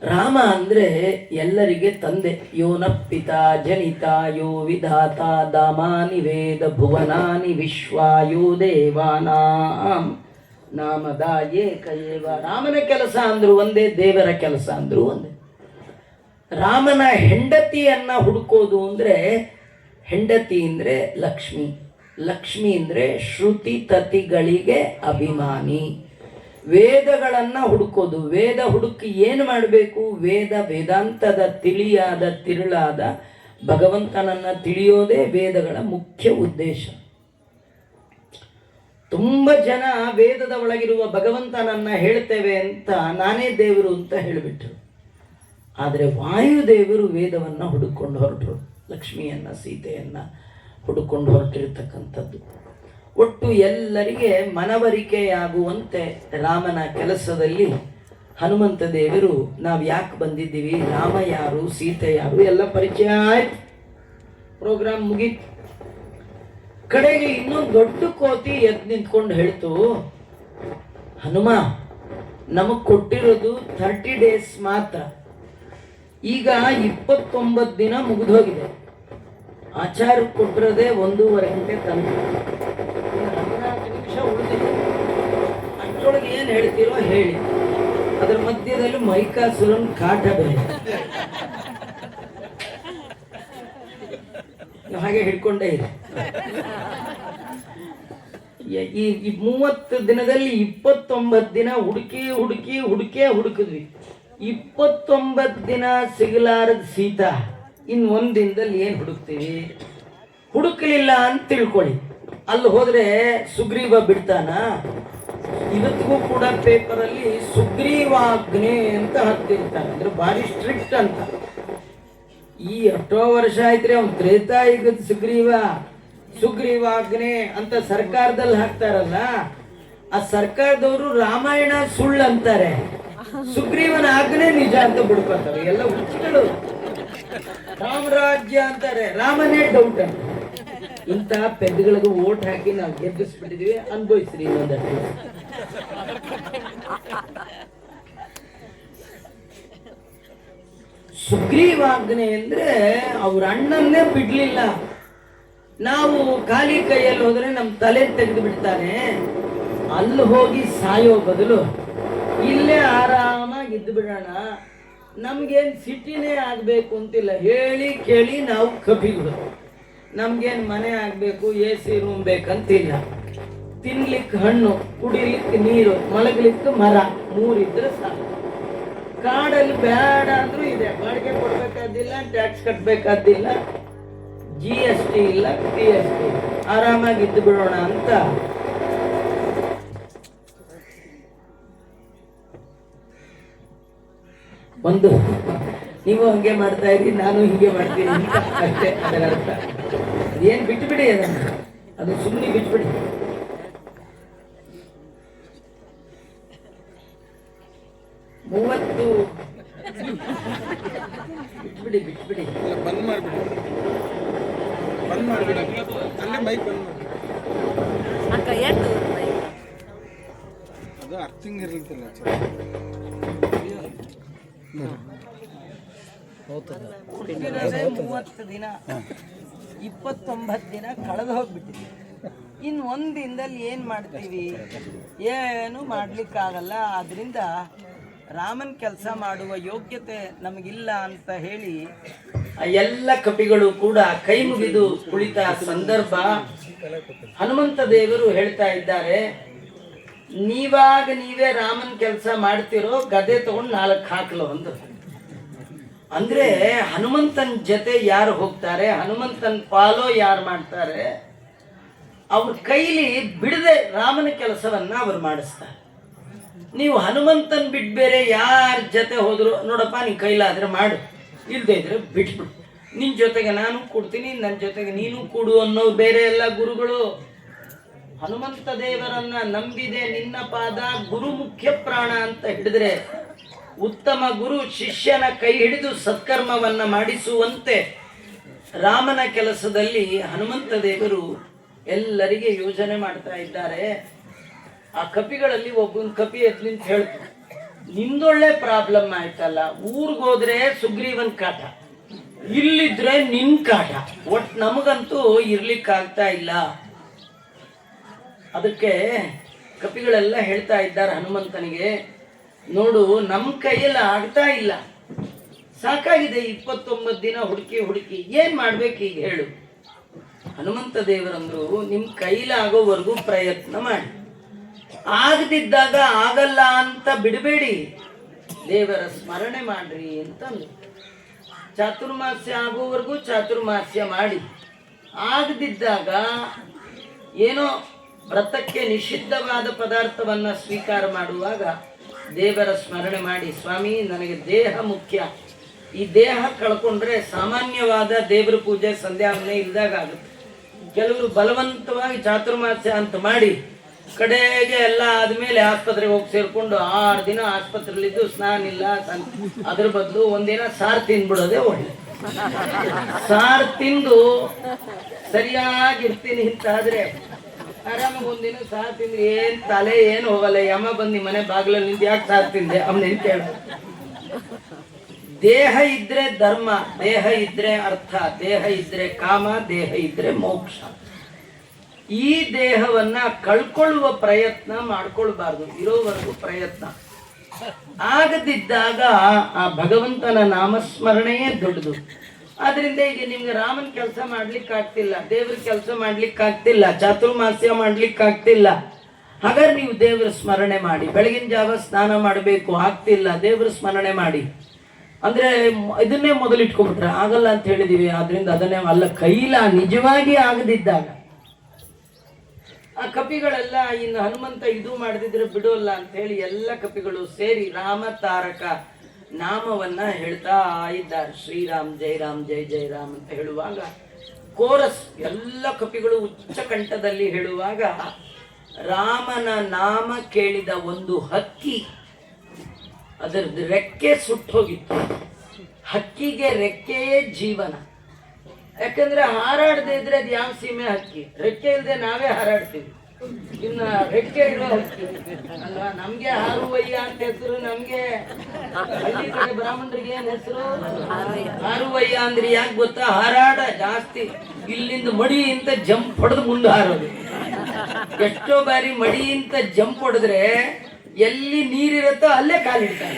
ರಾಮ ಅಂದ್ರೆ ಎಲ್ಲರಿಗೆ ತಂದೆ. ಯೋನ ಪಿತಾ ಜನಿತ ಯೋ ವಿಧಾತ ದಾಮಾನಿ ವೇದ ಭುವನಾನಿ ವಿಶ್ವಾಯೋ ದೇವಾನಾಂ ನಾಮದಾಯೇ ಕಯೇವ. ರಾಮನ ಕೆಲಸ ಅಂದ್ರು ಒಂದೇ, ದೇವರ ಕೆಲಸ ಅಂದ್ರು ಒಂದೇ. ರಾಮನ ಹೆಂಡತಿಯನ್ನ ಹುಡುಕೋದು ಅಂದ್ರೆ, ಹೆಂಡತಿ ಅಂದ್ರೆ ಲಕ್ಷ್ಮಿ. ಲಕ್ಷ್ಮಿ ಅಂದ್ರೆ ಶ್ರುತಿ ತತಿಗಳಿಗೆ ಅಭಿಮಾನಿ. ವೇದಗಳನ್ನ ಹುಡುಕೋದು. ವೇದ ಹುಡುಕಿ ಏನು ಮಾಡಬೇಕು? ವೇದಾಂತದ ತಿಳಿಯಾದ ತಿರುಳಾದ ಭಗವಂತನನ್ನ ತಿಳಿಯೋದೇ ವೇದಗಳ ಮುಖ್ಯ ಉದ್ದೇಶ. ತುಂಬ ಜನ ವೇದದ ಒಳಗಿರುವ ಭಗವಂತನನ್ನ ಹೇಳ್ತೇವೆ ಅಂತ ನಾನೇ ದೇವರು ಅಂತ ಹೇಳಿಬಿಟ್ರು. ಆದರೆ ವಾಯುದೇವರು ವೇದವನ್ನು ಹುಡುಕೊಂಡು ಹೊರಟರು. ಲಕ್ಷ್ಮಿಯನ್ನ ಸೀತೆಯನ್ನ ಹುಡುಕೊಂಡು ಹೊರಟಿರ್ತಕ್ಕಂಥದ್ದು. ಒಟ್ಟು ಎಲ್ಲರಿಗೆ ಮನವರಿಕೆಯಾಗುವಂತೆ ರಾಮನ ಕೆಲಸದಲ್ಲಿ ಹನುಮಂತ ದೇವರು ನಾವು ಯಾಕೆ ಬಂದಿದ್ದೀವಿ, ರಾಮ ಯಾರು, ಸೀತೆ ಯಾರು ಎಲ್ಲ ಪರಿಚಯ ಆಯ್ತು. ಪ್ರೋಗ್ರಾಮ್ ಮುಗೀತು. ಕಡೆಗೆ ಇನ್ನೊಂದು ದೊಡ್ಡ ಕೋತಿ ಎದ್ದು ನಿಂತ್ಕೊಂಡು ಹೇಳ್ತು, ಹನುಮ ನಮಗ್ ಕೊಟ್ಟಿರೋದು 30 ಡೇಸ್ ಮಾತ್ರ. ಈಗ 29 ದಿನ ಮುಗಿದು ಹೋಗಿದೆ. ಆಚಾರ ಕೊಟ್ಟಿರೋದೇ 1.5 ಗಂಟೆ ತನಕ. 14 ನಿಮಿಷ ಉಳಿದಿದೆ. ಅಷ್ಟರೊಳಗೆ ಏನು ಹೇಳ್ತೀರೋ ಹೇಳಿ. ಅದರ ಮಧ್ಯದಲ್ಲಿ ಮೈಕಾಸುರನ್ ಕಾಟ ಬೇರೆ. ಹಾಗೆ ಹಿಡ್ಕೊಂಡೇ ಇದೆ. ಈ 30 ದಿನದಲ್ಲಿ 29 ದಿನ ಹುಡುಕಿದ್ವಿ. 29 ದಿನ ಸಿಗಲಾರದ ಸೀತಾ ಇನ್ನು 1 ದಿನದಲ್ಲಿ ಏನು ಹುಡುಕ್ತೀವಿ? ಹುಡುಕಲಿಲ್ಲ ಅಂತ ತಿಳ್ಕೊಳ್ಳಿ. ಅಲ್ಲಿ ಹೋದ್ರೆ ಸುಗ್ರೀವ ಬಿಡ್ತಾನ? ಇವತ್ತಿಗೂ ಕೂಡ ಪೇಪರಲ್ಲಿ ಸುಗ್ರೀವಾಜ್ಞೆ ಅಂತ ಹಾಕ್ತಿರ್ತಾನೆ. ಅಂದ್ರೆ ಭಾರಿ ಸ್ಟ್ರಿಕ್ಟ್ ಅಂತ. ಈ ಎಷ್ಟೋ ವರ್ಷ ಆಯ್ತ್ರಿ ಅವ್ನು ತ್ರೇತಾಯುಗದ ಸುಗ್ರೀವಾಜ್ಞೆ ಅಂತ ಸರ್ಕಾರದಲ್ಲಿ ಹಾಕ್ತಾರಲ್ಲ, ಆ ಸರ್ಕಾರದವರು ರಾಮಾಯಣ ಸುಳ್ಳು ಅಂತಾರೆ, ಸುಗ್ರೀವನ ಆಜ್ಞೆ ನಿಜ ಅಂತ ಬಿಡ್ಕೊತಾರೆ. ಎಲ್ಲ ಹುಚ್ಚುಗಳು. ರಾಮರಾಜ್ಯ ಅಂತಾರೆ, ರಾಮನೇ ಡೌಟ್ ಅಂತ. ಇಂತಹ ಪೆದ್ದುಗಳಿಗೆ ಓಟ್ ಹಾಕಿ ನಾವು ಗೆದ್ದಿಸ್ಬಿಟ್ಟಿದೀವಿ. ಅನುಭವಿಸ್ರಿ ಇನ್ನೊಂದಷ್ಟು. ಸುಗ್ರೀವಾಜ್ಞೆ ಅಂದ್ರೆ ಅವ್ರ ಅಣ್ಣನ್ನೇ ಬಿಡ್ಲಿಲ್ಲ. ನಾವು ಖಾಲಿ ಕೈಯಲ್ಲಿ ಹೋದ್ರೆ ನಮ್ ತಲೆ ತೆಗೆದು ಬಿಡ್ತಾನೆ. ಅಲ್ಲಿ ಹೋಗಿ ಸಾಯೋ ಬದಲು ಇಲ್ಲೇ ಆರಾಮಾಗಿ ಇದ್ದು ಬಿಡೋಣ. ನಮ್ಗೇನ್ ಸಿಟಿನೇ ಆಗ್ಬೇಕು ಅಂತಿಲ್ಲ. ಹೇಳಿ ಕೇಳಿ ನಾವು ಕಪಿಗಳು. ನಮ್ಗೇನ್ ಮನೆ ಆಗ್ಬೇಕು, AC ರೂಮ್ ಬೇಕಂತಿಲ್ಲ. ತಿನ್ಲಿಕ್ಕೆ ಹಣ್ಣು, ಕುಡಿಲಿಕ್ಕೆ ನೀರು, ಮಲಗಲಿಕ್ಕೆ ಮರ, 3 ಇದ್ರೆ ಸಾಕು. ಕಾಡಲ್ಲಿ ಬೇಡ ಅಂದ್ರೂ ಇದೆ. ಬಾಡಿಗೆ ಕೊಡ್ಬೇಕಾದಿಲ್ಲ, ಟ್ಯಾಕ್ಸ್ ಕಟ್ಬೇಕಾದಿಲ್ಲ, GST ಇಲ್ಲ, TST ಇಲ್ಲ. ಆರಾಮಾಗಿ ಇದ್ದು ಬಿಡೋಣ ಅಂತ ಒಂದು. ನೀವು ಹಂಗೆ ಮಾಡ್ತಾ ಇರಿ, ನಾನು ಹೀಗೆ ಮಾಡ್ತೀನಿ ಅಂತ ಅಷ್ಟೇ ಅದರ ಅರ್ಥ. ಏನ್ ಬಿಟ್ಬಿಡಿ ಅದನ್ನು, ಅದು ಸುಮ್ಮನೆ ಬಿಟ್ಬಿಡಿ. ಬಿಟ್ಬಿಡಿ. ಬಂದ್ ಮಾಡ್ಬಿಡಿ. ಅಲ್ಲೇ ಮೈಕ್ ಬಂದ್ ಮಾಡಿ. ಅದು ಅರ್ಥಿಂಗ್ ಇರ್ಲಿಕ್ಕಿಲ್ಲ. 30 ದಿನ 29 ದಿನ ಕಳೆದು ಹೋಗ್ಬಿಟ್ಟಿದೆ. ಇನ್ನು 1 ದಿನದಲ್ಲಿ ಏನು ಮಾಡ್ತೀವಿ? ಏನು ಮಾಡ್ಲಿಕ್ಕಾಗಲ್ಲ. ಆದ್ರಿಂದ ರಾಮನ್ ಕೆಲಸ ಮಾಡುವ ಯೋಗ್ಯತೆ ನಮಗಿಲ್ಲ ಅಂತ ಹೇಳಿ ಎಲ್ಲ ಕಪಿಗಳು ಕೂಡ ಕೈ ಮುಗಿದು ಕುಳಿತ ಸಂದರ್ಭ. ಹನುಮಂತ ದೇವರು ಹೇಳ್ತಾ ಇದ್ದಾರೆ, ನೀವೇ ರಾಮನ್ ಕೆಲಸ ಮಾಡ್ತಿರೋ, ಗದೆ ತಗೊಂಡು 4 ಹಾಕ್ಲು ಅಂದ್ರು. ಅಂದ್ರೆ ಹನುಮಂತನ ಜೊತೆ ಯಾರು ಹೋಗ್ತಾರೆ, ಹನುಮಂತನ ಫಾಲೋ ಯಾರು ಮಾಡ್ತಾರೆ, ಅವ್ರ ಕೈಲಿ ಬಿಡದೆ ರಾಮನ ಕೆಲಸವನ್ನ ಅವ್ರು ಮಾಡಿಸ್ತಾರೆ. ನೀವು ಹನುಮಂತನ್ ಬಿಟ್ಟು ಬೇರೆ ಯಾರ ಜೊತೆ ಹೋದ್ರು, ನೋಡಪ್ಪ ನೀನ್ ಕೈಲಾದ್ರೆ ಮಾಡು, ಇಲ್ದೇ ಇದ್ರೆ ಬಿಟ್ಬಿಡು, ನಿನ್ ಜೊತೆಗೆ ನಾನು ಕೊಡ್ತೀನಿ, ನನ್ನ ಜೊತೆಗೆ ನೀನು ಕೊಡು ಅನ್ನೋ ಬೇರೆ ಎಲ್ಲ ಗುರುಗಳು. ಹನುಮಂತ ದೇವರನ್ನ ನಂಬಿದೆ ನಿನ್ನ ಪಾದ, ಗುರು ಮುಖ್ಯ ಪ್ರಾಣ ಅಂತ ಹಿಡಿದ್ರೆ ಉತ್ತಮ ಗುರು ಶಿಷ್ಯನ ಕೈ ಹಿಡಿದು ಸತ್ಕರ್ಮವನ್ನ ಮಾಡಿಸುವಂತೆ ರಾಮನ ಕೆಲಸದಲ್ಲಿ ಹನುಮಂತ ದೇವರು ಎಲ್ಲರಿಗೆ ಯೋಜನೆ ಮಾಡ್ತಾ ಇದ್ದಾರೆ. ಆ ಕಪಿಗಳಲ್ಲಿ ಒಬ್ಬನ ಕಪಿ ಎದ್ದು ನಿಂತು ಹೇಳ್ತು, ನಿಂದೊಳ್ಳೆ ಪ್ರಾಬ್ಲಮ್ ಆಯ್ತಲ್ಲ, ಊರ್ಗೋದ್ರೆ ಸುಗ್ರೀವನ್ ಕಾಟ, ಇಲ್ಲಿದ್ರೆ ನಿನ್ ಕಾಟ, ಒಟ್ ನಮಗಂತೂ ಇರ್ಲಿಕ್ಕಾಗ್ತಾ ಇಲ್ಲ. ಅದಕ್ಕೆ ಕಪಿಗಳೆಲ್ಲ ಹೇಳ್ತಾ ಇದ್ದಾರೆ ಹನುಮಂತನಿಗೆ, ನೋಡು ನಮ್ಮ ಕೈಯಲ್ಲಿ ಆಗ್ತಾ ಇಲ್ಲ, ಸಾಕಾಗಿದೆ 29 ದಿನ ಹುಡುಕಿ ಏನ್ ಮಾಡ್ಬೇಕು ಈಗ ಹೇಳು. ಹನುಮಂತ ದೇವರಂದ್ರು, ನಿಮ್ ಕೈಲಾಗೋವರೆಗೂ ಪ್ರಯತ್ನ ಮಾಡಿ, ಆಗದಿದ್ದಾಗ ಆಗಲ್ಲ ಅಂತ ಬಿಡಬೇಡಿ, ದೇವರ ಸ್ಮರಣೆ ಮಾಡ್ರಿ ಅಂತಂದ್ರು. ಚಾತುರ್ಮಾಸ್ಯ ಆಗೋವರೆಗೂ ಚಾತುರ್ಮಾಸ್ಯ ಮಾಡಿ, ಆಗದಿದ್ದಾಗ ಏನೋ ವ್ರತಕ್ಕೆ ನಿಷಿದ್ಧವಾದ ಪದಾರ್ಥವನ್ನ ಸ್ವೀಕಾರ ಮಾಡುವಾಗ ದೇವರ ಸ್ಮರಣೆ ಮಾಡಿ, ಸ್ವಾಮಿ ನನಗೆ ದೇಹ ಮುಖ್ಯ, ಈ ದೇಹ ಕಳ್ಕೊಂಡ್ರೆ ಸಾಮಾನ್ಯವಾದ ದೇವರ ಪೂಜೆ ಸಂಧ್ಯಾವನೆ ಇಲ್ದಾಗ ಆಗುತ್ತೆ. ಕೆಲವರು ಬಲವಂತವಾಗಿ ಚಾತುರ್ಮಾಸ್ಯ ಅಂತ ಮಾಡಿ ಕಡೆಗೆ ಎಲ್ಲ ಆದ್ಮೇಲೆ ಆಸ್ಪತ್ರೆಗೆ ಹೋಗಿ ಸೇರ್ಕೊಂಡು 6 ದಿನ ಆಸ್ಪತ್ರೆಯಲ್ಲಿದ್ದು ಸ್ನಾನ ಇಲ್ಲ, ಅದ್ರ ಬದಲು ಒಂದಿನ ಸಾರು ತಿಂದ್ಬಿಡೋದೇ ಒಳ್ಳೆ. ಸಾರು ತಿಂದು ಸರಿಯಾಗಿರ್ತೀನಿ ಅಂತಾದ್ರೆ ಆರಾಮಾಗಿ ಒಂದಿನ ಸಾರು ತಿಂದ್ರೆ ಏನ್ ತಲೆ ಏನು ಹೋಗಲ್ಲ. ಯಮ ಬಂದು ಮನೆ ಬಾಗಿಲಲ್ಲಿ ನಿಂತು ಯಾಕೆ ಸಾರು ತಿಂದೆ ಅವನೇನು ಕೇಳ. ದೇಹ ಇದ್ರೆ ಧರ್ಮ, ದೇಹ ಇದ್ರೆ ಅರ್ಥ, ದೇಹ ಇದ್ರೆ ಕಾಮ, ದೇಹ ಇದ್ರೆ ಮೋಕ್ಷ. ಈ ದೇಹವನ್ನ ಕಳ್ಕೊಳ್ಳುವ ಪ್ರಯತ್ನ ಮಾಡ್ಕೊಳ್ಬಾರ್ದು, ಇರೋವರೆಗೂ ಪ್ರಯತ್ನ. ಆಗದಿದ್ದಾಗ ಆ ಭಗವಂತನ ನಾಮಸ್ಮರಣೆಯೇ ದೊಡ್ಡದು. ಆದ್ರಿಂದ ಈಗ ನಿಮ್ಗೆ ರಾಮನ್ ಕೆಲಸ ಮಾಡ್ಲಿಕ್ಕೆ ಆಗ್ತಿಲ್ಲ, ದೇವ್ರ ಕೆಲಸ ಮಾಡ್ಲಿಕ್ಕೆ ಆಗ್ತಿಲ್ಲ, ಚಾತುರ್ಮಾಸ್ಯ ಮಾಡ್ಲಿಕ್ಕೆ ಆಗ್ತಿಲ್ಲ, ಹಾಗಾದ್ರೆ ನೀವು ದೇವರ ಸ್ಮರಣೆ ಮಾಡಿ. ಬೆಳಗಿನ ಜಾವ ಸ್ನಾನ ಮಾಡಬೇಕು, ಆಗ್ತಿಲ್ಲ, ದೇವರ ಸ್ಮರಣೆ ಮಾಡಿ. ಅಂದ್ರೆ ಇದನ್ನೇ ಮೊದಲು ಇಟ್ಕೊಂಡ್ಬಿಟ್ರೆ ಆಗಲ್ಲ ಅಂತ ಹೇಳಿದೀವಿ. ಆದ್ರಿಂದ ಅದನ್ನೇ ಅಲ್ಲ, ಕೈಲ ನಿಜವಾಗಿ ಆಗದಿದ್ದಾಗ ಆ ಕಪಿಗಳೆಲ್ಲ ಇನ್ನು ಹನುಮಂತ ಇದು ಮಾಡದಿದ್ರೆ ಬಿಡೋಲ್ಲ ಅಂತ ಹೇಳಿ ಎಲ್ಲ ಕಪಿಗಳು ಸೇರಿ ರಾಮ ತಾರಕ ನಾಮವನ್ನ ಹೇಳ್ತಾ ಇದ್ದಾರೆ. ಶ್ರೀರಾಮ್ ಜೈ ರಾಮ್ ಜೈ ಜೈ ರಾಮ್ ಅಂತ ಹೇಳುವಾಗ ಕೋರಸ್ ಎಲ್ಲ ಕಪಿಗಳು ಉಚ್ಚ ಕಂಠದಲ್ಲಿ ಹೇಳುವಾಗ ರಾಮನ ನಾಮ ಕೇಳಿದ ಒಂದು ಹಕ್ಕಿ ಅದರದ್ದು ರೆಕ್ಕೆ ಸುಟ್ಟೋಗಿತ್ತು. ಹಕ್ಕಿಗೆ ರೆಕ್ಕೆಯೇ ಜೀವನ. ಯಾಕಂದ್ರೆ ಹಾರಾಡದೆ ಇದ್ರೆ ಅದು ಯಾವ ಸೀಮೆ ಹಕ್ಕಿ? ರೆಕ್ಕೆ ಇಲ್ಲದೆ ನಾವೇ ಹಾರಾಡ್ತೀವಿ, ಇನ್ನ ರೆಕ್ಕೆ ಇರೋ ಹಕ್ಕಿ ಅಲ್ವಾ? ನಮ್ಗೆ ಹಾರುವಯ್ಯ ಅಂತ ಹೆಸರು. ನಮ್ಗೆ ಹಳ್ಳಿ ಕಡೆ ಬ್ರಾಹ್ಮಣರಿಗೆ ಏನ್ ಹೆಸರು? ಹಾರುವಯ್ಯ ಅಂದ್ರೆ ಯಾಕೆ ಗೊತ್ತಾ? ಹಾರಾಡ ಜಾಸ್ತಿ, ಇಲ್ಲಿಂದ ಮಡಿ ಅಂತ ಜಂಪ್ ಹೊಡೆದು ಮುಂದೆ ಹಾರೋದು. ಎಷ್ಟೋ ಬಾರಿ ಮಡಿ ಅಂತ ಜಂಪ್ ಹೊಡೆದ್ರೆ ಎಲ್ಲಿ ನೀರಿರುತ್ತೋ ಅಲ್ಲೇ ಕಾಲಿಡ್ತಾರೆ.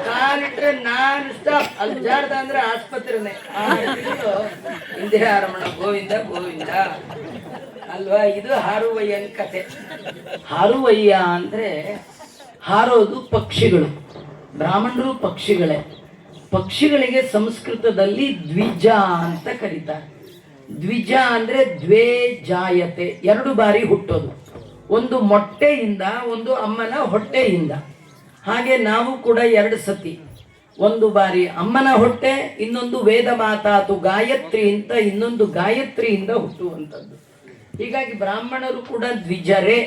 ಕಾಲಿಟ್ರೆ ನಾನ್ ಸ್ಟಾಪ್, ಅಲ್ಲಿ ಜಾರ್ದ ಅಂದ್ರೆ ಆಸ್ಪತ್ರೆನೆ. ಇಂದಿರಾ ರಮಣ ಗೋವಿಂದ ಗೋವಿಂದ ಅಲ್ವಾ? ಇದು ಹಾರುವಯ್ಯನ ಕತೆ. ಹಾರುವಯ್ಯ ಅಂದ್ರೆ ಹಾರೋದು ಪಕ್ಷಿಗಳು, ಬ್ರಾಹ್ಮಣರು ಪಕ್ಷಿಗಳೇ. ಪಕ್ಷಿಗಳಿಗೆ ಸಂಸ್ಕೃತದಲ್ಲಿ ದ್ವಿಜ ಅಂತ ಕರೀತಾರೆ. ದ್ವಿಜ ಅಂದ್ರೆ ದ್ವೇ ಜಾಯತೆ, ಎರಡು ಬಾರಿ ಹುಟ್ಟೋದು. ಒಂದು ಮೊಟ್ಟೆಯಿಂದ, ಒಂದು ಅಮ್ಮನ ಹೊಟ್ಟೆಯಿಂದ. ಹಾಗೆ ನಾವು ಕೂಡ ಎರಡು ಸತಿ, ಒಂದು ಬಾರಿ ಅಮ್ಮನ ಹೊಟ್ಟೆ, ಇನ್ನೊಂದು ವೇದ ಮಾತಾತು ಗಾಯತ್ರಿ ಅಂತ ಇನ್ನೊಂದು ಗಾಯತ್ರಿಯಿಂದ ಹುಟ್ಟುವಂಥದ್ದು. ಹೀಗಾಗಿ ಬ್ರಾಹ್ಮಣರು ಕೂಡ ದ್ವಿಜರೇ.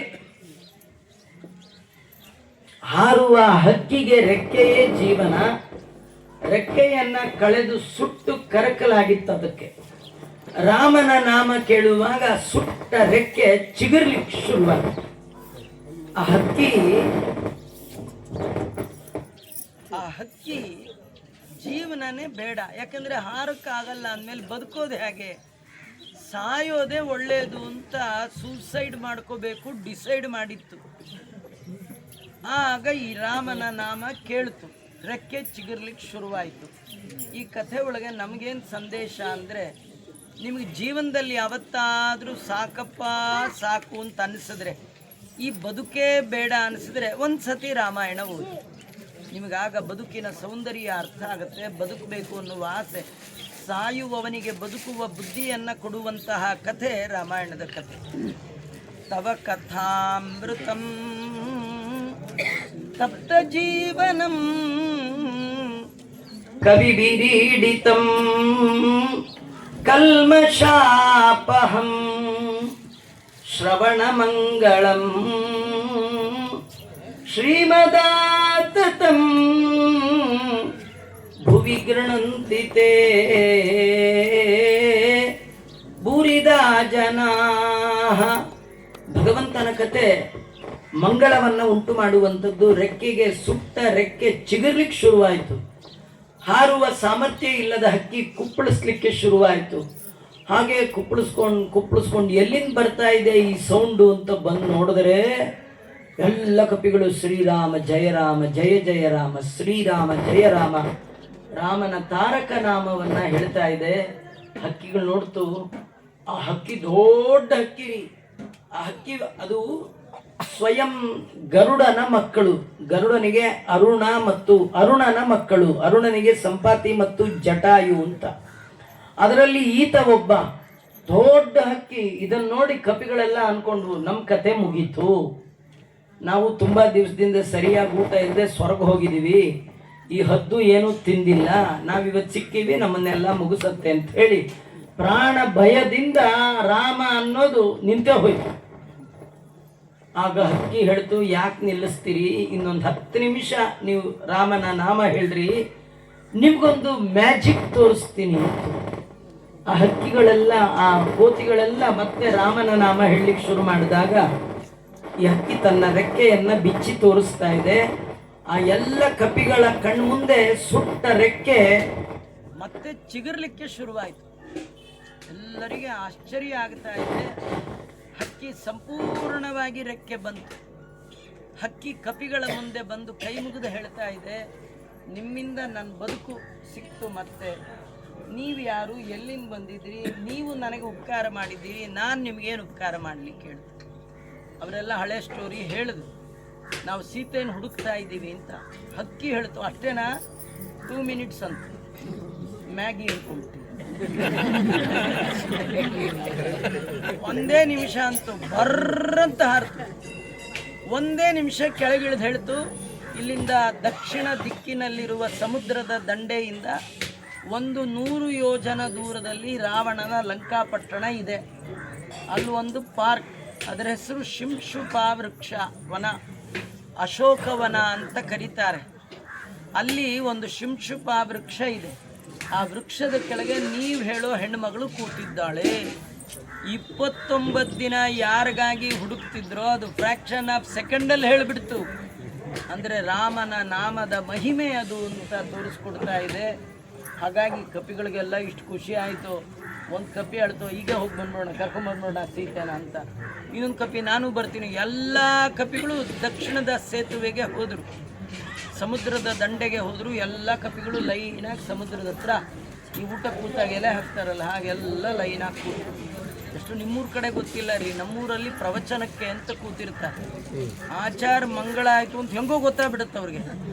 ಹಾರುವ ಹಕ್ಕಿಗೆ ರೆಕ್ಕೆಯೇ ಜೀವನ. ರೆಕ್ಕೆಯನ್ನ ಕಳೆದು ಸುಟ್ಟು ಕರಕಲಾಗಿತ್ತು ಅದಕ್ಕೆ. ರಾಮನ ನಾಮ ಕೇಳುವಾಗ ಸುಟ್ಟ ರೆಕ್ಕೆ ಚಿಗುರ್ಲಿಕ್ಕೆ ಶುರುವಾಯಿತು. ಆ ಹಕ್ಕಿ ಜೀವನನೇ ಬೇಡ, ಯಾಕಂದ್ರೆ ಹಾರಕ್ಕಾಗಲ್ಲ ಅಂದಮೇಲೆ ಬದುಕೋದು ಹೇಗೆ? ಸಾಯೋದೇ ಒಳ್ಳೆಯದು ಅಂತ ಸೂಸೈಡ್ ಮಾಡ್ಕೋಬೇಕು ಡಿಸೈಡ್ ಮಾಡಿತ್ತು. ಆಗ ಈ ರಾಮನ ನಾಮ ಕೇಳ್ತು, ರೆಕ್ಕೆ ಚಿಗುರ್ಲಿಕ್ಕೆ ಶುರುವಾಯಿತು. ಈ ಕಥೆ ಒಳಗೆ ನಮಗೇನು ಸಂದೇಶ ಅಂದರೆ, ನಿಮಗೆ ಜೀವನದಲ್ಲಿ ಯಾವತ್ತಾದರೂ ಸಾಕಪ್ಪ ಸಾಕು ಅಂತ ಅನಿಸಿದ್ರೆ, ಈ ಬದುಕೇ ಬೇಡ ಅನಿಸಿದ್ರೆ ಒಂದು ಸತಿ ರಾಮಾಯಣ ಓದಿ. ನಿಮಗಾಗ ಬದುಕಿನ ಸೌಂದರ್ಯ ಅರ್ಥ ಆಗುತ್ತೆ. ಬದುಕಬೇಕು ಅನ್ನುವ ಆಸೆ, ಸಾಯುವವನಿಗೆ ಬದುಕುವ ಬುದ್ಧಿಯನ್ನು ಕೊಡುವಂತಹ ಕಥೆ ರಾಮಾಯಣದ ಕಥೆ. ತವ ಕಥಾಮೃತಂ ತಪ್ತ ಜೀವನಂ ಕವಿ ಬಿರೀಡಿತಂ ಕಲ್ಮಷಾಪಹಂ ಶ್ರವಣಮಂಗಳಂ ಶ್ರೀಮದಾತತಂ ಭುವಿ ಗೃಣಂತಿ ತೇ ಭೂರಿದಾ ಜನಾಃ. ಭಗವಂತನ ಕತೆ ಮಂಗಳವನ್ನು ಉಂಟು ಮಾಡುವಂಥದ್ದು. ರೆಕ್ಕೆಗೆ ಸುಟ್ಟ ರೆಕ್ಕೆ ಚಿಗುರ್ಲಿಕ್ಕೆ ಶುರುವಾಯಿತು. ಹಾರುವ ಸಾಮರ್ಥ್ಯ ಇಲ್ಲದ ಹಕ್ಕಿ ಕುಪ್ಪಳಿಸ್ಲಿಕ್ಕೆ ಶುರುವಾಯಿತು. ಹಾಗೆ ಕುಪ್ಪಳಿಸ್ಕೊಂಡು ಎಲ್ಲಿಂದ ಬರ್ತಾ ಇದೆ ಈ ಸೌಂಡು ಅಂತ ಬಂದು ನೋಡಿದ್ರೆ ಎಲ್ಲ ಕಪಿಗಳು ಶ್ರೀರಾಮ ಜಯ ರಾಮ ಜಯ ಜಯ ರಾಮ, ಶ್ರೀರಾಮ ಜಯ ರಾಮ, ರಾಮನ ತಾರಕ ನಾಮವನ್ನ ಹೇಳ್ತಾ ಇದೆ. ಹಕ್ಕಿಗಳು ನೋಡ್ತು, ಆ ಹಕ್ಕಿ ದೊಡ್ಡ ಹಕ್ಕಿ. ಆ ಹಕ್ಕಿ ಅದು ಸ್ವಯಂ ಗರುಡನ ಮಕ್ಕಳು. ಗರುಡನಿಗೆ ಅರುಣ ಮತ್ತು ಅರುಣನ ಮಕ್ಕಳು. ಅರುಣನಿಗೆ ಸಂಪಾತಿ ಮತ್ತು ಜಟಾಯು ಅಂತ. ಅದರಲ್ಲಿ ಈತ ಒಬ್ಬ ದೊಡ್ಡ ಹಕ್ಕಿ. ಇದನ್ನು ನೋಡಿ ಕಪಿಗಳೆಲ್ಲ ಅನ್ಕೊಂಡ್ವು, ನಮ್ಮ ಕತೆ ಮುಗೀತು, ನಾವು ತುಂಬಾ ದಿವಸದಿಂದ ಸರಿಯಾಗಿ ಊಟ ಇಲ್ಲದೆ ಸ್ವರ್ಗ ಹೋಗಿದ್ದೀವಿ, ಈ ಹದ್ದು ಏನೂ ತಿಂದಿಲ್ಲ, ನಾವಿವತ್ತು ಸಿಕ್ಕಿವಿ, ನಮ್ಮನ್ನೆಲ್ಲ ಮುಗಿಸತ್ತೆ ಅಂತ ಹೇಳಿ ಪ್ರಾಣ ಭಯದಿಂದ ರಾಮ ಅನ್ನೋದು ನಿಂತೇ ಹೋಯ್ತು. ಆಗ ಹಕ್ಕಿ ಹೇಳ್ತು, ಯಾಕೆ ನಿಲ್ಲಿಸ್ತೀರಿ? ಇನ್ನೊಂದು 10 ನಿಮಿಷ ನೀವು ರಾಮನ ನಾಮ ಹೇಳ್ರಿ, ನಿಮ್ಗೊಂದು ಮ್ಯಾಜಿಕ್ ತೋರಿಸ್ತೀನಿ. ಆ ಹಕ್ಕಿಗಳೆಲ್ಲ, ಆ ಕೋತಿಗಳೆಲ್ಲ ಮತ್ತೆ ರಾಮನ ನಾಮ ಹೇಳಲಿಕ್ಕೆ ಶುರು ಮಾಡಿದಾಗ ಈ ಹಕ್ಕಿ ತನ್ನ ರೆಕ್ಕೆಯನ್ನ ಬಿಚ್ಚಿ ತೋರಿಸ್ತಾ ಇದೆ. ಆ ಎಲ್ಲ ಕಪಿಗಳ ಕಣ್ಮುಂದೆ ಸುಟ್ಟ ರೆಕ್ಕೆ ಮತ್ತೆ ಚಿಗುರ್ಲಿಕ್ಕೆ ಶುರುವಾಯಿತು. ಎಲ್ಲರಿಗೆ ಆಶ್ಚರ್ಯ ಆಗ್ತಾ ಇದೆ. ಹಕ್ಕಿ ಸಂಪೂರ್ಣವಾಗಿ ರೆಕ್ಕೆ ಬಂತು. ಹಕ್ಕಿ ಕಪಿಗಳ ಮುಂದೆ ಬಂದು ಕೈ ಮುಗಿದು ಹೇಳ್ತಾ ಇದೆ, ನಿಮ್ಮಿಂದ ನನ್ನ ಬದುಕು ಸಿಕ್ತು. ಮತ್ತೆ ನೀವು ಯಾರು, ಎಲ್ಲಿಂದ ಬಂದಿದ್ದೀರಿ, ನೀವು ನನಗೆ ಉಪಕಾರ ಮಾಡಿದ್ದೀರಿ, ನಾನು ನಿಮಗೇನು ಉಪಕಾರ ಮಾಡಲಿಕ್ಕೆ ಹೇಳಿ. ಅವರೆಲ್ಲ ಹಳೆ ಸ್ಟೋರಿ ಹೇಳಿದ್ರು, ನಾವು ಸೀತೆಯನ್ನು ಹುಡುಕ್ತಾ ಇದ್ದೀವಿ ಅಂತ. ಹಕ್ಕಿ ಹೇಳ್ತು, ಅಷ್ಟೇನಾ, 2 ಮಿನಿಟ್ಸ್ ಅಂತ ಮ್ಯಾಗಿ ಹೇಳ್ಕೊಂಡ್ಬಿಟ್ಟು ಒಂದೇ ನಿಮಿಷ ಅಂತೂ ಬರ್ರಂತ ಹಾರ್ತು. ಒಂದೇ ನಿಮಿಷ ಕೆಳಗಿಳಿದು ಹೇಳ್ತು, ಇಲ್ಲಿಂದ ದಕ್ಷಿಣ ದಿಕ್ಕಿನಲ್ಲಿರುವ ಸಮುದ್ರದ ದಂಡೆಯಿಂದ 100 ಯೋಜನ ದೂರದಲ್ಲಿ ರಾವಣನ ಲಂಕಾಪಟ್ಟಣ ಇದೆ. ಅಲ್ಲಿ ಒಂದು ಪಾರ್ಕ್, ಅದರ ಹೆಸರು ಶಿಂಶುಪಾ ವೃಕ್ಷ ವನ, ಅಶೋಕವನ ಅಂತ ಕರೀತಾರೆ. ಅಲ್ಲಿ ಒಂದು ಶಿಂಶುಪಾ ವೃಕ್ಷ ಇದೆ. ಆ ವೃಕ್ಷದ ಕೆಳಗೆ ನೀವು ಹೇಳೋ ಹೆಣ್ಣುಮಗಳು ಕೂತಿದ್ದಾಳೆ. 29 ದಿನ ಯಾರಿಗಾಗಿ ಹುಡುಕ್ತಿದ್ರೋ ಅದು ಫ್ರ್ಯಾಕ್ಷನ್ ಆಫ್ ಸೆಕೆಂಡಲ್ಲಿ ಹೇಳಿಬಿಡ್ತು. ಅಂದರೆ ರಾಮನ ನಾಮದ ಮಹಿಮೆ ಅದು ಅಂತ ತೋರಿಸ್ಕೊಡ್ತಾ ಇದೆ. ಹಾಗಾಗಿ ಕಪಿಗಳಿಗೆಲ್ಲ ಇಷ್ಟು ಖುಷಿ ಆಯಿತು. ಒಂದು ಕಪಿ ಹೇಳ್ತು, ಈಗ ಹೋಗಿ ಬಂದ್ಬಿಡೋಣ, ಕರ್ಕೊಂಬಂದ್ಬಿಡೋಣ ಸೀತೆನ ಅಂತ. ಇನ್ನೊಂದು ಕಪಿ, ನಾನು ಬರ್ತೀನಿ. ಎಲ್ಲ ಕಪಿಗಳು ದಕ್ಷಿಣದ ಸೇತುವೆಗೆ ಹೋದರು, ಸಮುದ್ರದ ದಂಡೆಗೆ ಹೋದರು. ಎಲ್ಲ ಕಪಿಗಳು ಲೈನಾಗಿ ಸಮುದ್ರದ ಹತ್ರ ಈ ಊಟ ಕೂತಾಗ ಎಲೆ ಹಾಕ್ತಾರಲ್ಲ ಹಾಗೆಲ್ಲ ಲೈನಾಗಿ ಕೂತು. ಎಷ್ಟು ನಿಮ್ಮೂರ ಕಡೆ ಗೊತ್ತಿಲ್ಲ ರೀ, ನಮ್ಮೂರಲ್ಲಿ ಪ್ರವಚನಕ್ಕೆ ಅಂತ ಕೂತಿರ್ತಾರೆ. ಆಚಾರ ಮಂಗಳ ಆಯಿತು ಅಂತ ಹೆಂಗೋ ಗೊತ್ತಾಗ್ಬಿಡುತ್ತೆ ಅವ್ರಿಗೆ.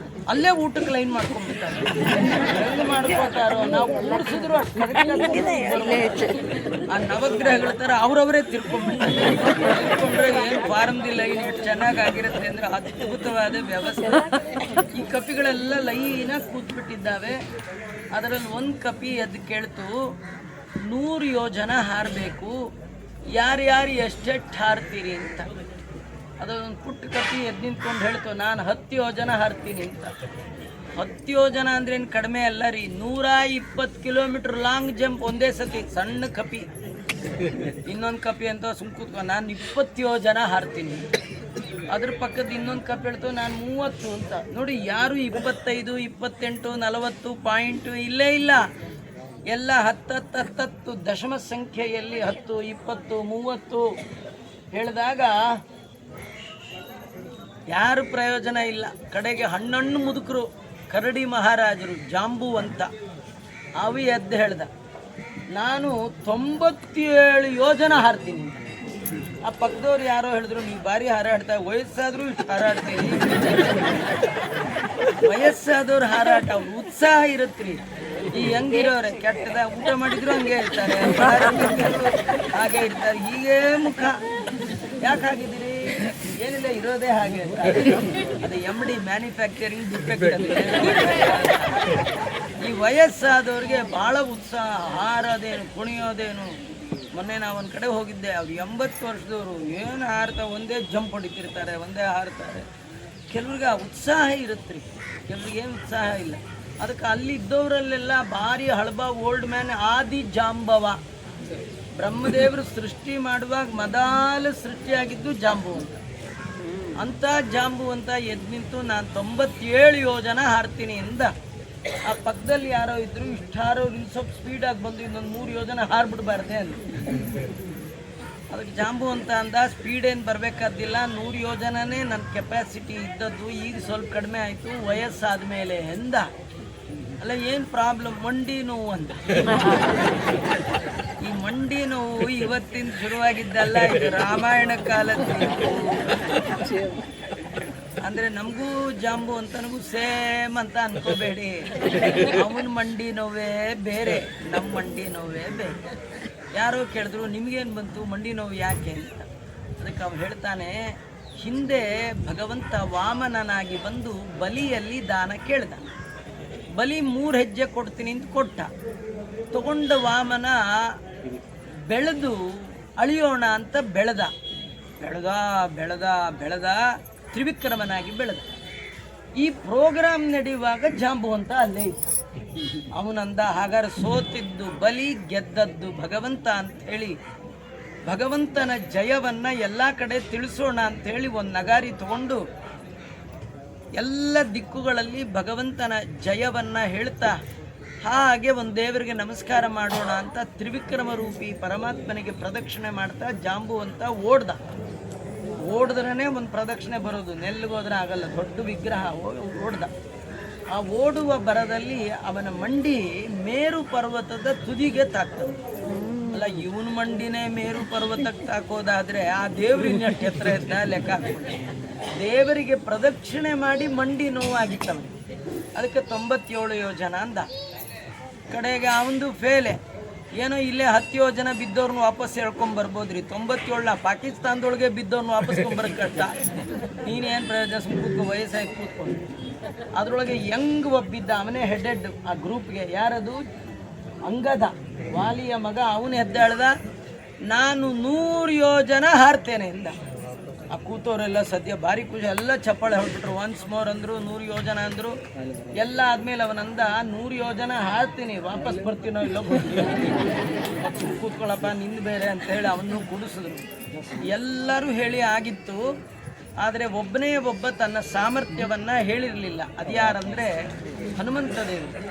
ಅಲ್ಲೇ ಊಟಕ್ಕೆ ಲೈನ್ ಮಾಡ್ಕೊಂಡ್ಬಿಡ್ತಾರೆ. ಹೆಂಗೆ ಮಾಡ್ಕೊತಾರೋ, ನಾವು ಕೂಡಿಸಿದ್ರು ಅಷ್ಟು ಆ ನವಗ್ರಹಗಳ ಥರ ಅವ್ರವರೇ ತಿರ್ಕೊಂಡ್ಬಿಡ್ತಾರೆ. ಏನು ಫಾರಮ್ದಿ ಲೈನ್ ಎಷ್ಟು ಚೆನ್ನಾಗಿರುತ್ತೆ ಅಂದರೆ ಅದ್ಭುತವಾದ ವ್ಯವಸ್ಥೆ. ಈ ಕಪಿಗಳೆಲ್ಲ ಲೈನಾಗಿ ಕೂತ್ಬಿಟ್ಟಿದ್ದಾವೆ. ಅದರಲ್ಲಿ ಒಂದು ಕಪಿ ಎದ್ದು ಕೇಳ್ತು, 100 ಯೋಜನ ಹಾರಬೇಕು, ಯಾರ್ಯಾರು ಎಷ್ಟೆಷ್ಟು ಹಾರ್ತೀರಿ ಅಂತ. ಅದೊಂದು ಪುಟ್ಟ ಕಪಿ ಎದ್ದು ನಿಂತ್ಕೊಂಡು ಹೇಳ್ತು, ನಾನು 10 ಯೋಜನ ಹಾರ್ತೀನಿ ಅಂತ. 10 ಯೋಜನ ಅಂದ್ರೇನು ಕಡಿಮೆ ಅಲ್ಲ ರೀ, 120 ಕಿಲೋಮೀಟರ್ ಲಾಂಗ್ ಜಂಪ್ ಒಂದೇ ಸತಿ. ಸಣ್ಣ ಕಪಿ. ಇನ್ನೊಂದು ಕಪಿ ಅಂತ ಸುಮ್ಕೂತ್ಕೊ, ನಾನು 20 ಯೋಜನ ಹಾರ್ತೀನಿ. ಅದ್ರ ಪಕ್ಕದ ಇನ್ನೊಂದು ಕಪ್ ಹೇಳ್ತು, ನಾನು 30 ಅಂತ. ನೋಡಿ, ಯಾರು 25, 28, 40 ಪಾಯಿಂಟು ಇಲ್ಲೇ ಇಲ್ಲ. ಎಲ್ಲ 10 ದಶಮ ಸಂಖ್ಯೆಯಲ್ಲಿ 10, 20, 30 ಹೇಳಿದಾಗ ಯಾರು ಪ್ರಯೋಜನ ಇಲ್ಲ. ಕಡೆಗೆ ಹಣ್ಣು ಮುದುಕರು, ಕರಡಿ ಮಹಾರಾಜರು, ಜಾಂಬು ಅಂತ, ಅವು ಎದ್ದು ಹೇಳ್ದ, ನಾನು 97 ಯೋಜನ ಹಾರ್ತೀನಿ. ಆ ಪಕ್ಕದವ್ರು ಯಾರೋ ಹೇಳಿದ್ರು, ನೀವು ಭಾರಿ ಹಾರಾಡ್ತಾ, ವಯಸ್ಸಾದರೂ ಇಷ್ಟು ಹಾರಾಡ್ತೀನಿ. ವಯಸ್ಸಾದವ್ರು ಹಾರಾಟ, ಅವ್ರು ಉತ್ಸಾಹ ಇರುತ್ತ್ರಿ. ಈ ಹೆಂಗಿರೋರೆ ಕೆಟ್ಟದ ಊಟ ಮಾಡಿದ್ರು ಹಂಗೆ ಇರ್ತಾರೆ, ಹಾಗೆ ಇರ್ತಾರೆ. ಹೀಗೆ ಮುಖ ಯಾಕೆ ಹಾಗಿದ್ದೀರಿ? ಏನಿಲ್ಲ, ಇರೋದೇ ಹಾಗೆ ಅಂತ. ಅದು MD ಮ್ಯಾನುಫ್ಯಾಕ್ಚರಿಂಗ್ ಡಿಫೆಕ್ಟ್ ಅಂತ. ಈ ವಯಸ್ಸಾದವ್ರಿಗೆ ಭಾಳ ಉತ್ಸಾಹ, ಹಾರೋದೇನು, ಕುಣಿಯೋದೇನು. ಮೊನ್ನೆ ನಾವು ಒಂದು ಕಡೆ ಹೋಗಿದ್ದೆ, ಅವ್ರು 80 ವರ್ಷದವರು, ಏನು ಹಾರ್ತಾ ಒಂದೇ ಜಂಪ್ ಹೊಡಿತಿರ್ತಾರೆ, ಒಂದೇ ಹಾರ್ತಾರೆ. ಕೆಲವ್ರಿಗೆ ಆ ಉತ್ಸಾಹ ಇರುತ್ತೆ ರೀ, ಕೆಲವ್ರಿಗೆ ಏನು ಉತ್ಸಾಹ ಇಲ್ಲ. ಅದಕ್ಕೆ ಅಲ್ಲಿದ್ದವರಲ್ಲೆಲ್ಲ ಭಾರಿ ಹಳಬ ಓಲ್ಡ್ ಮ್ಯಾನ್ ಆದಿ ಜಾಂಬವ. ಬ್ರಹ್ಮದೇವರು ಸೃಷ್ಟಿ ಮಾಡುವಾಗ ಮೊದಲು ಸೃಷ್ಟಿಯಾಗಿದ್ದು ಜಾಂಬು ಅಂತ. ಅಂಥ ಜಾಂಬು ಅಂತ ಎದ್ದು ನಿಂತು, ನಾನು 97 ಯೋಜನ ಹಾರ್ತೀನಿ ಎಂದ. ಆ ಪಕ್ಕದಲ್ಲಿ ಯಾರೋ ಇದ್ರು, ಇಷ್ಟು ಹಾರೋರು ಇಲ್ಲಿ ಸ್ವಲ್ಪ ಸ್ಪೀಡಾಗಿ ಬಂದು ಇನ್ನೊಂದು 3 ಯೋಜನ ಹಾರ್ಬಿಡ್ಬಾರ್ದೆ ಅಂತ. ಅದಕ್ಕೆ ಜಾಂಬು ಅಂತ ಅಂದ, ಸ್ಪೀಡ್ ಏನು ಬರಬೇಕಾದಿಲ್ಲ, 100 ಯೋಜನನೇ ನನ್ನ ಕೆಪಾಸಿಟಿ ಇದ್ದದ್ದು, ಈಗ ಸ್ವಲ್ಪ ಕಡಿಮೆ ಆಯಿತು ವಯಸ್ಸಾದ ಮೇಲೆ ಎಂದ. ಅಲ್ಲ, ಏನು ಪ್ರಾಬ್ಲಮ್? ಮಂಡಿ ನೋವು ಅಂತ. ಈ ಮಂಡಿ ನೋವು ಇವತ್ತಿನ ಶುರುವಾಗಿದ್ದಲ್ಲ, ಇದು ರಾಮಾಯಣ ಕಾಲದ್ದು. ಅಂದರೆ ನಮಗೂ ಜಾಂಬು ಅಂತ ನನಗೂ ಸೇಮ್ ಅಂತ ಅನ್ಕೋಬೇಡಿ. ಅವನ ಮಂಡಿ ನೋವೇ ಬೇರೆ, ನಮ್ಮ ಮಂಡಿ ನೋವೇ ಬೇರೆ. ಯಾರೋ ಕೇಳಿದ್ರು, ನಿಮಗೇನು ಬಂತು ಮಂಡಿ ನೋವು ಯಾಕೆ ಅಂತ. ಅದಕ್ಕೆ ಅವ್ನು ಹೇಳ್ತಾನೆ, ಹಿಂದೆ ಭಗವಂತ ವಾಮನನಾಗಿ ಬಂದು ಬಲಿಯಲ್ಲಿ ದಾನ ಕೇಳ್ದ. ಬಲಿ 3 ಹೆಜ್ಜೆ ಕೊಡ್ತೀನಿ ಅಂತ ಕೊಟ್ಟ. ತಗೊಂಡ ವಾಮನ ಬೆಳೆದು ಅಳಿಯೋಣ ಅಂತ ಬೆಳೆದ ತ್ರಿವಿಕ್ರಮನಾಗಿ ಬೆಳೆದ. ಈ ಪ್ರೋಗ್ರಾಮ್ ನಡೆಯುವಾಗ ಜಾಂಬು ಅಂತ ಅಲ್ಲೇ ಇತ್ತು. ಅವನಂದ, ಹಾಗಾದ್ರೆ ಸೋತಿದ್ದು ಬಲಿ, ಗೆದ್ದದ್ದು ಭಗವಂತ ಅಂಥೇಳಿ ಭಗವಂತನ ಜಯವನ್ನು ಎಲ್ಲ ಕಡೆ ತಿಳಿಸೋಣ ಅಂಥೇಳಿ ಒಂದು ನಗಾರಿ ತಗೊಂಡು ಎಲ್ಲ ದಿಕ್ಕುಗಳಲ್ಲಿ ಭಗವಂತನ ಜಯವನ್ನು ಹೇಳ್ತಾ ಹಾಗೆ ಒಂದು ದೇವರಿಗೆ ನಮಸ್ಕಾರ ಮಾಡೋಣ ಅಂತ ತ್ರಿವಿಕ್ರಮ ರೂಪಿ ಪರಮಾತ್ಮನಿಗೆ ಪ್ರದಕ್ಷಿಣೆ ಮಾಡ್ತಾ ಜಾಂಬುವಂತ ಓಡಿದ್ರೇ ಒಂದು ಪ್ರದಕ್ಷಿಣೆ ಬರೋದು, ನೆಲ್ಲಿಗೋದ್ರೆ ಆಗಲ್ಲ, ದೊಡ್ಡ ವಿಗ್ರಹ ಓಡ್ದ. ಆ ಓಡುವ ಬರದಲ್ಲಿ ಅವನ ಮಂಡಿ ಮೇರು ಪರ್ವತದ ತುದಿಗೆ ತಾಕ್ತದೆ. ಅಲ್ಲ, ಇವನ ಮಂಡಿನೇ ಮೇರು ಪರ್ವತಕ್ಕೆ ತಾಕೋದಾದ್ರೆ ಆ ದೇವ್ರು ಇನ್ನಷ್ಟು ಎತ್ತರ ಇದ್ದ ಲೆಕ್ಕ ಹಾಕ್ಬಿಟ್ಟು ದೇವರಿಗೆ ಪ್ರದಕ್ಷಿಣೆ ಮಾಡಿ ಮಂಡಿ ನೋವಾಗಿತ್ತವ. ಅದಕ್ಕೆ 97 ಯೋಜನ ಅಂದ. ಕಡೆಗೆ ಅವನದು ಫೇಲೆ, ಏನೋ ಇಲ್ಲೇ 10 ಯೋಜನ ಬಿದ್ದವ್ರನ್ನ ವಾಪಸ್ ಹೇಳ್ಕೊಂಬರ್ಬೋದ್ರಿ, 97 ಪಾಕಿಸ್ತಾನದೊಳಗೆ ಬಿದ್ದವ್ರನ್ನ ವಾಪಸ್ಕೊಂಬರಕ್ಕೆ ಕಷ್ಟ. ನೀನೇನು ಪ್ರಯೋಜನ, ಕೂತ್ಕೊ, ವಯಸ್ಸಾಗಿ ಕೂತ್ಕೊಂಡು. ಅದರೊಳಗೆ ಯಂಗ್ ಒಬ್ಬಿದ್ದ, ಅವನೇ ಹೆಡೆಡ್ ಆ ಗ್ರೂಪ್ಗೆ. ಯಾರದು? ಅಂಗದ, ವಾಲಿಯ ಮಗ. ಅವನು ಎದ್ದಾಳ್ದ, ನಾನು 100 ಯೋಜನ ಹಾರ್ತೇನೆ ಇಂದ. ಆ ಕೂತವರೆಲ್ಲ ಸದ್ಯ ಭಾರಿ ಖುಷಿ, ಎಲ್ಲ ಚಪ್ಪಾಳೆ ಹೊರಬಿಟ್ರು. ಒನ್ಸ್ ಮೋರ್ ಅಂದರು, 100 ಯೋಜನ ಅಂದರು. ಎಲ್ಲ ಆದಮೇಲೆ ಅವನಂದ, 100 ಯೋಜನ ಹಾರ್ತೀನಿ, ವಾಪಸ್ ಬರ್ತೀನೋ ಇಲ್ಲೋ ಕೂತ್ಕೊಳ್ಳಪ್ಪ, ನಿಂದು ಬೇರೆ ಅಂತ ಹೇಳಿ ಅವನು ಕುಡಿಸಿದ್ರು. ಎಲ್ಲರೂ ಹೇಳಿ ಆಗಿತ್ತು. ಆದರೆ ಒಬ್ಬನೇ ಒಬ್ಬ ತನ್ನ ಸಾಮರ್ಥ್ಯವನ್ನು ಹೇಳಿರಲಿಲ್ಲ. ಅದು ಯಾರಂದರೆ ಹನುಮಂತ ದೇವರು.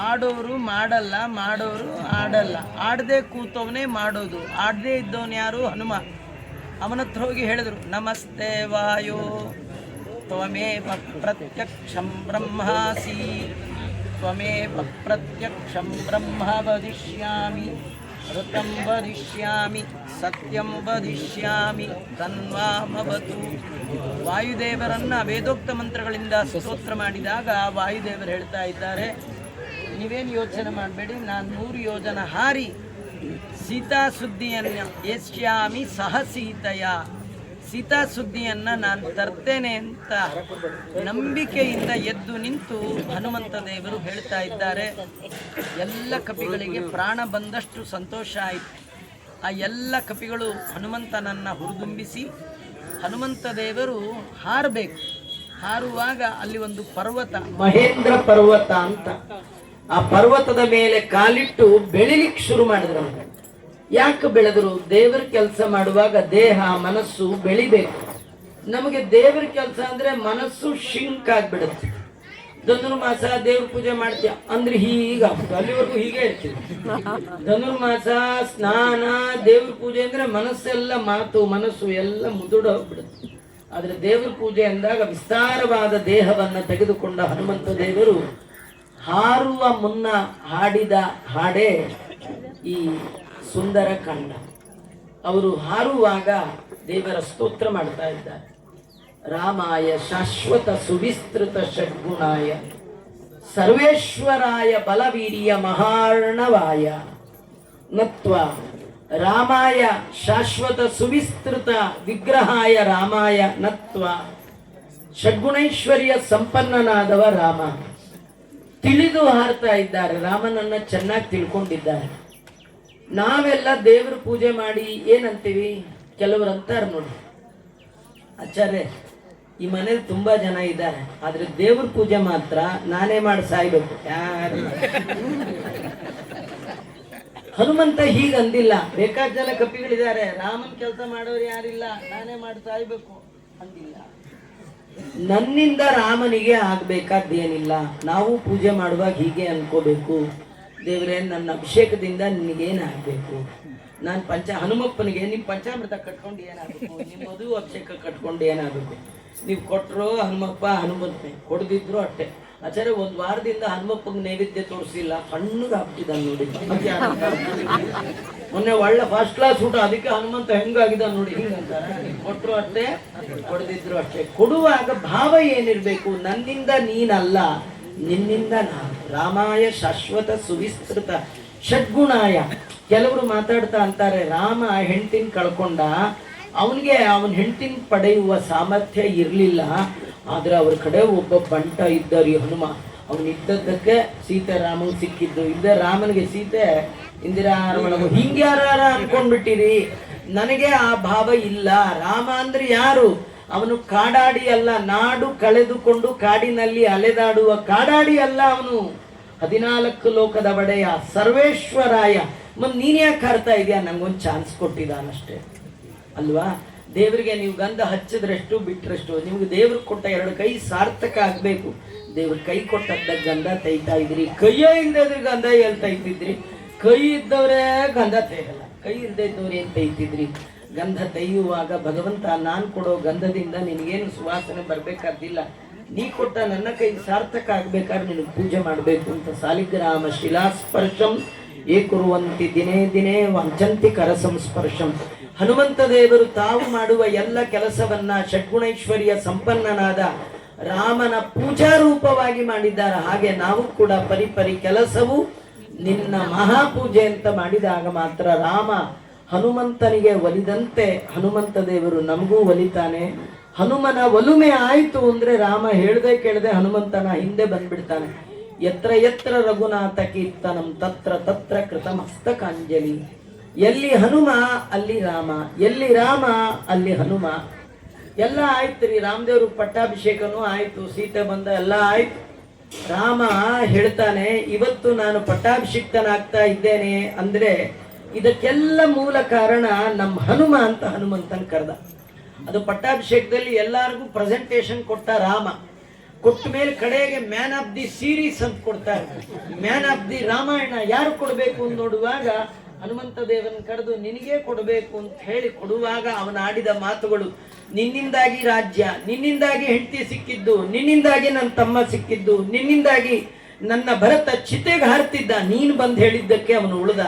ಆಡೋರು ಮಾಡಲ್ಲ, ಮಾಡೋರು ಆಡಲ್ಲ. ಆಡದೆ ಕೂತವನೇ ಮಾಡೋದು, ಆಡದೇ ಇದ್ದವನು ಯಾರು? ಹನುಮ. ಅವನ ಹತ್ರ ಹೋಗಿ ಹೇಳಿದರು, ನಮಸ್ತೆ ವಾಯೋ ತ್ವಮೇವ ಪ್ರತ್ಯಕ್ಷಂ ಬ್ರಹ್ಮಾಸಿ, ತ್ವಮೇವ ಪ್ರತ್ಯಕ್ಷಂ ಬ್ರಹ್ಮ ವದಿಷ್ಯಾಮಿ, ಋತಂ ವದಿಷ್ಯಾಮಿ, ಸತ್ಯಂ ವದಿಷ್ಯಾಮಿ, ತನ್ವಾಮವತು. ವಾಯುದೇವರನ್ನು ವೇದೋಕ್ತ ಮಂತ್ರಗಳಿಂದ ಸ್ತೋತ್ರ ಮಾಡಿದಾಗ ವಾಯುದೇವರು ಹೇಳ್ತಾ ಇದ್ದಾರೆ, ನೀವೇನು ಯೋಚನೆ ಮಾಡಬೇಡಿ, ನಾನು 100 ಯೋಜನ ಹಾರಿ ಸೀತಾ ಸುದ್ದಿಯನ್ನು ಯಶ್ಯಾಮಿ ಸಹ ಸೀತೆಯ, ಸೀತಾ ಸುದ್ದಿಯನ್ನು ನಾನು ತರ್ತೇನೆ ಅಂತ ನಂಬಿಕೆಯಿಂದ ಎದ್ದು ನಿಂತು ಹನುಮಂತ ದೇವರು ಹೇಳ್ತಾ ಇದ್ದಾರೆ. ಎಲ್ಲ ಕಪಿಗಳಿಗೆ ಪ್ರಾಣ ಬಂದಷ್ಟು ಸಂತೋಷ ಆಯಿತು. ಆ ಎಲ್ಲ ಕಪಿಗಳು ಹನುಮಂತನನ್ನು ಹುರಿದುಂಬಿಸಿ ಹನುಮಂತ ದೇವರು ಹಾರಬೇಕು. ಹಾರುವಾಗ ಅಲ್ಲಿ ಒಂದು ಪರ್ವತ, ಮಹೇಂದ್ರ ಪರ್ವತ ಅಂತ, ಆ ಪರ್ವತದ ಮೇಲೆ ಕಾಲಿಟ್ಟು ಬೆಳಿಲಿಕ್ಕೆ ಶುರು ಮಾಡಿದ್ರು. ಯಾಕೆ ಬೆಳೆದ್ರು? ದೇವರ ಕೆಲಸ ಮಾಡುವಾಗ ದೇಹ ಮನಸ್ಸು ಬೆಳಿಬೇಕು. ನಮಗೆ ದೇವರ ಕೆಲಸ ಅಂದ್ರೆ ಮನಸ್ಸು ಶಿಂಕ್ ಆಗ್ಬಿಡುತ್ತೆ. ಧನುರ್ಮಾಸ ದೇವ್ರ ಪೂಜೆ ಮಾಡ್ತೀಯ ಅಂದ್ರೆ ಹೀಗಾಗ್ತದೆ, ಅಲ್ಲಿವರೆಗೂ ಹೀಗೆ ಇರ್ತೀವಿ. ಧನುರ್ಮಾಸ ಸ್ನಾನ ದೇವ್ರ ಪೂಜೆ ಅಂದ್ರೆ ಮನಸ್ಸೆಲ್ಲ ಮಾತು ಮನಸ್ಸು ಎಲ್ಲ ಮುದುಡ ಹೋಗ್ಬಿಡುತ್ತೆ. ಆದ್ರೆ ದೇವ್ರ ಪೂಜೆ ಅಂದಾಗ ವಿಸ್ತಾರವಾದ ದೇಹವನ್ನು ತೆಗೆದುಕೊಂಡ ಹನುಮಂತ ದೇವರು ಹಾರುವ ಮುನ್ನ ಹಾಡಿದ ಹಾಡೇ ಈ ಸುಂದರ ಕಂಡ. ಅವರು ಹಾರುವಾಗ ದೇವರ ಸ್ತೋತ್ರ ಮಾಡ್ತಾ ಇದ್ದಾರೆ. ರಾಮಾಯ ಶಾಶ್ವತ ಸುವಿಸ್ತೃತ ಷಡ್ಗುಣಾಯ ಸರ್ವೇಶ್ವರಾಯ ಬಲವೀರ್ಯ ಮಹಾರ್ಣವಾಯ ನತ್ವ. ರಾಮಾಯ ಶಾಶ್ವತ ಸುವಿಸ್ತೃತ ವಿಗ್ರಹಾಯ ರಾಮಾಯ ನತ್ವ. ಷಡ್ಗುಣೈಶ್ವರ್ಯ ಸಂಪನ್ನನಾದವ ರಾಮ. ತಿಳಿದು ಹಾರ್ತಾ ಇದ್ದಾರೆ, ರಾಮನನ್ನ ಚೆನ್ನಾಗಿ ತಿಳ್ಕೊಂಡಿದ್ದಾರೆ. ನಾವೆಲ್ಲ ದೇವ್ರ ಪೂಜೆ ಮಾಡಿ ಏನಂತೀವಿ? ಕೆಲವರು ಅಂತಾರೆ ನೋಡಿ, ಆಚಾರ್ಯ ಈ ಮನೇಲಿ ತುಂಬಾ ಜನ ಇದ್ದಾರೆ, ಆದ್ರೆ ದೇವ್ರ ಪೂಜೆ ಮಾತ್ರ ನಾನೇ ಮಾಡಿ ಸಾಯ್ಬೇಕು. ಯಾರು ಹನುಮಂತ ಹೀಗಂದಿಲ್ಲ. ಬೇಕಾದ ಜನ ಕಪಿಗಳಿದ್ದಾರೆ, ರಾಮನ್ ಕೆಲಸ ಮಾಡೋರು ಯಾರಿಲ್ಲ, ನಾನೇ ಮಾಡಿ ಸಾಯ್ಬೇಕು ಅಂದಿಲ್ಲ. ನನ್ನಿಂದ ರಾಮನಿಗೆ ಆಗ್ಬೇಕಾದ್ದೇನಿಲ್ಲ. ನಾವು ಪೂಜೆ ಮಾಡುವಾಗ ಹೀಗೆ ಅನ್ಕೋಬೇಕು, ದೇವರೇ ನನ್ನ ಅಭಿಷೇಕದಿಂದ ನಿನಗೇನಾಗಬೇಕು, ನಾನು ಹನುಮಪ್ಪನಿಗೆ ನಿಮ್ಮ ಪಂಚಾಮೃತ ಕಟ್ಕೊಂಡು ಏನಾಗಬೇಕು, ನಿಮ್ಮ ಮದುವೆ ಅಭಿಷೇಕ ಕಟ್ಕೊಂಡು ಏನಾಗಬೇಕು. ನೀವು ಕೊಟ್ಟರು ಹನುಮಪ್ಪ ಹನುಮಂತನೇ, ಕೊಡದಿದ್ರು ಅಷ್ಟೇ. ಆಚಾರ್ಯ 1 ವಾರದಿಂದ ಹನುಮಪ್ಪಗೆ ನೈವೇದ್ಯ ತೋರಿಸಿಲ್ಲ, ಹಣ್ಣುಗೆ ಹಾಕ್ತಿದ್ದ ನೋಡಿ. ಮೊನ್ನೆ ಒಳ್ಳೆ ಫಸ್ಟ್ ಕ್ಲಾಸ್ ಊಟ, ಅದಕ್ಕೆ ಹನುಮಂತ ಹೆಂಗಾಗಿದ್ದ ನೋಡಿ. ಹಿಂಗಂತಾರೆ, ಕೊಟ್ಟರು ಅಷ್ಟೇ, ಕೊಡದಿದ್ರು ಅಷ್ಟೇ. ಕೊಡುವಾಗ ಭಾವ ಏನಿರ್ಬೇಕು? ನನ್ನಿಂದ ನೀನಲ್ಲ, ನಿನ್ನಿಂದ ನಾನು. ರಾಮಾಯ ಶಾಶ್ವತ ಸುವಿಸ್ತೃತ ಷಡ್ಗುಣಾಯ. ಕೆಲವರು ಮಾತಾಡ್ತಾ ಅಂತಾರೆ, ರಾಮ ಹೆಂಡತಿನ ಕಳ್ಕೊಂಡ, ಅವನಿಗೆ ಅವನ ಹೆಂಡತಿನ ಪಡೆಯುವ ಸಾಮರ್ಥ್ಯ ಇರಲಿಲ್ಲ, ಆದ್ರೆ ಅವ್ರ ಕಡೆ ಒಬ್ಬ ಬಂಟ ಇದ್ದರು ಹನುಮ. ಅವನಿದ್ದದ್ದಕ್ಕೆ ಸೀತೆ ರಾಮನ್ ಸಿಕ್ಕಿದ್ದು, ಇದ್ದ ರಾಮನಿಗೆ ಸೀತೆ ಇಂದಿರಾರಮಣ. ಹಿಂಗ್ಯಾರ ಅನ್ಕೊಂಡ್ಬಿಟ್ಟಿರಿ? ನನಗೆ ಆ ಭಾವ ಇಲ್ಲ. ರಾಮ ಅಂದ್ರೆ ಯಾರು? ಅವನು ಕಾಡಾಡಿ ಅಲ್ಲ, ನಾಡು ಕಳೆದುಕೊಂಡು ಕಾಡಿನಲ್ಲಿ ಅಲೆದಾಡುವ ಕಾಡಾಡಿ ಅಲ್ಲ ಅವನು. 14 ಲೋಕದ ಒಡೆಯ ಸರ್ವೇಶ್ವರಾಯ. ನೀನ್ ಯಾಕೆ ಹಾರ್ತಾ ಇದೆಯಾ? ನಂಗೊಂದು ಚಾನ್ಸ್ ಕೊಟ್ಟಿದ್ದಾನಷ್ಟೇ ಅಲ್ವಾ? ದೇವರಿಗೆ ನೀವು ಗಂಧ ಹಚ್ಚಿದ್ರಷ್ಟು ಬಿಟ್ಟರಷ್ಟು. ನಿಮ್ಗೆ ದೇವ್ರಿಗೆ ಕೊಟ್ಟ 2 ಕೈ ಸಾರ್ಥಕ ಆಗ್ಬೇಕು. ದೇವ್ರ ಕೈ ಕೊಟ್ಟದ್ದ ಗಂಧ ತೈತಾ ಇದ್ರಿ, ಕೈಯೇ ಇಲ್ದಿದ್ರೆ ಗಂಧ ಎಲ್ಲಿ ತೈತಿದ್ರಿ? ಕೈ ಇದ್ದವ್ರೆ ಗಂಧ ತೈಯಲ್ಲ, ಕೈ ಇಲ್ಲದೆ ಇದ್ದವ್ರು ಏನ್ ತೈತಿದ್ರಿ? ಗಂಧ ತೈಯುವಾಗ ಭಗವಂತ ನಾನು ಕೊಡೋ ಗಂಧದಿಂದ ನಿನಗೇನು ಸುವಾಸನೆ ಬರ್ಬೇಕಾದಿಲ್ಲ, ನೀ ಕೊಟ್ಟ ನನ್ನ ಕೈ ಸಾರ್ಥಕ ಆಗ್ಬೇಕಾದ್ರೆ ನಿನಗೆ ಪೂಜೆ ಮಾಡಬೇಕು ಅಂತ. ಸಾಲಿಗ್ರಾಮ ಶಿಲಾಸ್ಪರ್ಶಂ ಏಕುರುವಂತಿ ದಿನೇ ದಿನೇ ವಂಚಂತಿ ಕರ ಸಂಸ್ಪರ್ಶಂ. ಹನುಮಂತ ದೇವರು ತಾವು ಮಾಡುವ ಎಲ್ಲ ಕೆಲಸವನ್ನ ಷಡ್ಗುಣೈಶ್ವರ್ಯ ಸಂಪನ್ನನಾದ ರಾಮನ ಪೂಜಾ ರೂಪವಾಗಿ ಮಾಡಿದ್ದಾರೆ. ಹಾಗೆ ನಾವು ಕೂಡ ಪರಿಪರಿ ಕೆಲಸವು ನಿನ್ನ ಮಹಾಪೂಜೆ ಅಂತ ಮಾಡಿದಾಗ ಮಾತ್ರ ರಾಮ ಹನುಮಂತನಿಗೆ ಒಲಿದಂತೆ ಹನುಮಂತ ದೇವರು ನಮಗೂ ಒಲಿತಾನೆ. ಹನುಮನ ಒಲುಮೆ ಆಯಿತು ಅಂದ್ರೆ ರಾಮ ಹೇಳ್ದೆ ಕೇಳದೆ ಹನುಮಂತನ ಹಿಂದೆ ಬಂದ್ಬಿಡ್ತಾನೆ. ಎತ್ರ ಎತ್ರ ರಘುನಾಥ ಕೀರ್ತನಂ ತತ್ರ ತತ್ರ ಕೃತಮಸ್ತಕಾಂಜಲಿ. ಎಲ್ಲಿ ಹನುಮ ಅಲ್ಲಿ ರಾಮ, ಎಲ್ಲಿ ರಾಮ ಅಲ್ಲಿ ಹನುಮ. ಎಲ್ಲ ಆಯ್ತು ರೀ, ರಾಮದೇವ್ರ ಪಟ್ಟಾಭಿಷೇಕನೂ ಆಯ್ತು, ಸೀತೆ ಬಂದ ಎಲ್ಲ ಆಯ್ತು. ರಾಮ ಹೇಳ್ತಾನೆ ಇವತ್ತು ನಾನು ಪಟ್ಟಾಭಿಷಿಕ್ತನಾಗ್ತಾ ಇದ್ದೇನೆ ಅಂದ್ರೆ ಇದಕ್ಕೆಲ್ಲ ಮೂಲ ಕಾರಣ ನಮ್ಮ ಹನುಮ ಅಂತ ಹನುಮಂತನ್ ಕರೆದ. ಅದು ಪಟ್ಟಾಭಿಷೇಕದಲ್ಲಿ ಎಲ್ಲರಿಗೂ ಪ್ರೆಸೆಂಟೇಶನ್ ಕೊಟ್ಟ ರಾಮ. ಕೊಟ್ಟ ಮೇಲೆ ಕಡೆಗೆ ಮ್ಯಾನ್ ಆಫ್ ದಿ ಸೀರೀಸ್ ಅಂತ ಕೊಡ್ತಾರೆ. ಮ್ಯಾನ್ ಆಫ್ ದಿ ರಾಮಾಯಣ ಯಾರು ಕೊಡಬೇಕು ಅಂತ ನೋಡುವಾಗ ಹನುಮಂತ ದೇವನ ಕರೆದು ನಿನಗೆ ಕೊಡಬೇಕು ಅಂತ ಹೇಳಿ ಕೊಡುವಾಗ ಅವನ ಆಡಿದ ಮಾತುಗಳು, ನಿನ್ನಿಂದಾಗಿ ರಾಜ್ಯ, ನಿನ್ನಿಂದಾಗಿ ಹೆಂಡತಿ ಸಿಕ್ಕಿದ್ದು, ನಿನ್ನಿಂದಾಗಿ ನನ್ನ ತಮ್ಮ ಸಿಕ್ಕಿದ್ದು, ನಿನ್ನಿಂದಾಗಿ ನನ್ನ ಭರತ ಚಿತೆಗೆ ಹಾರ್ತಿದ್ದ, ನೀನು ಬಂದು ಹೇಳಿದ್ದಕ್ಕೆ ಅವನು ಉಳ್ದ,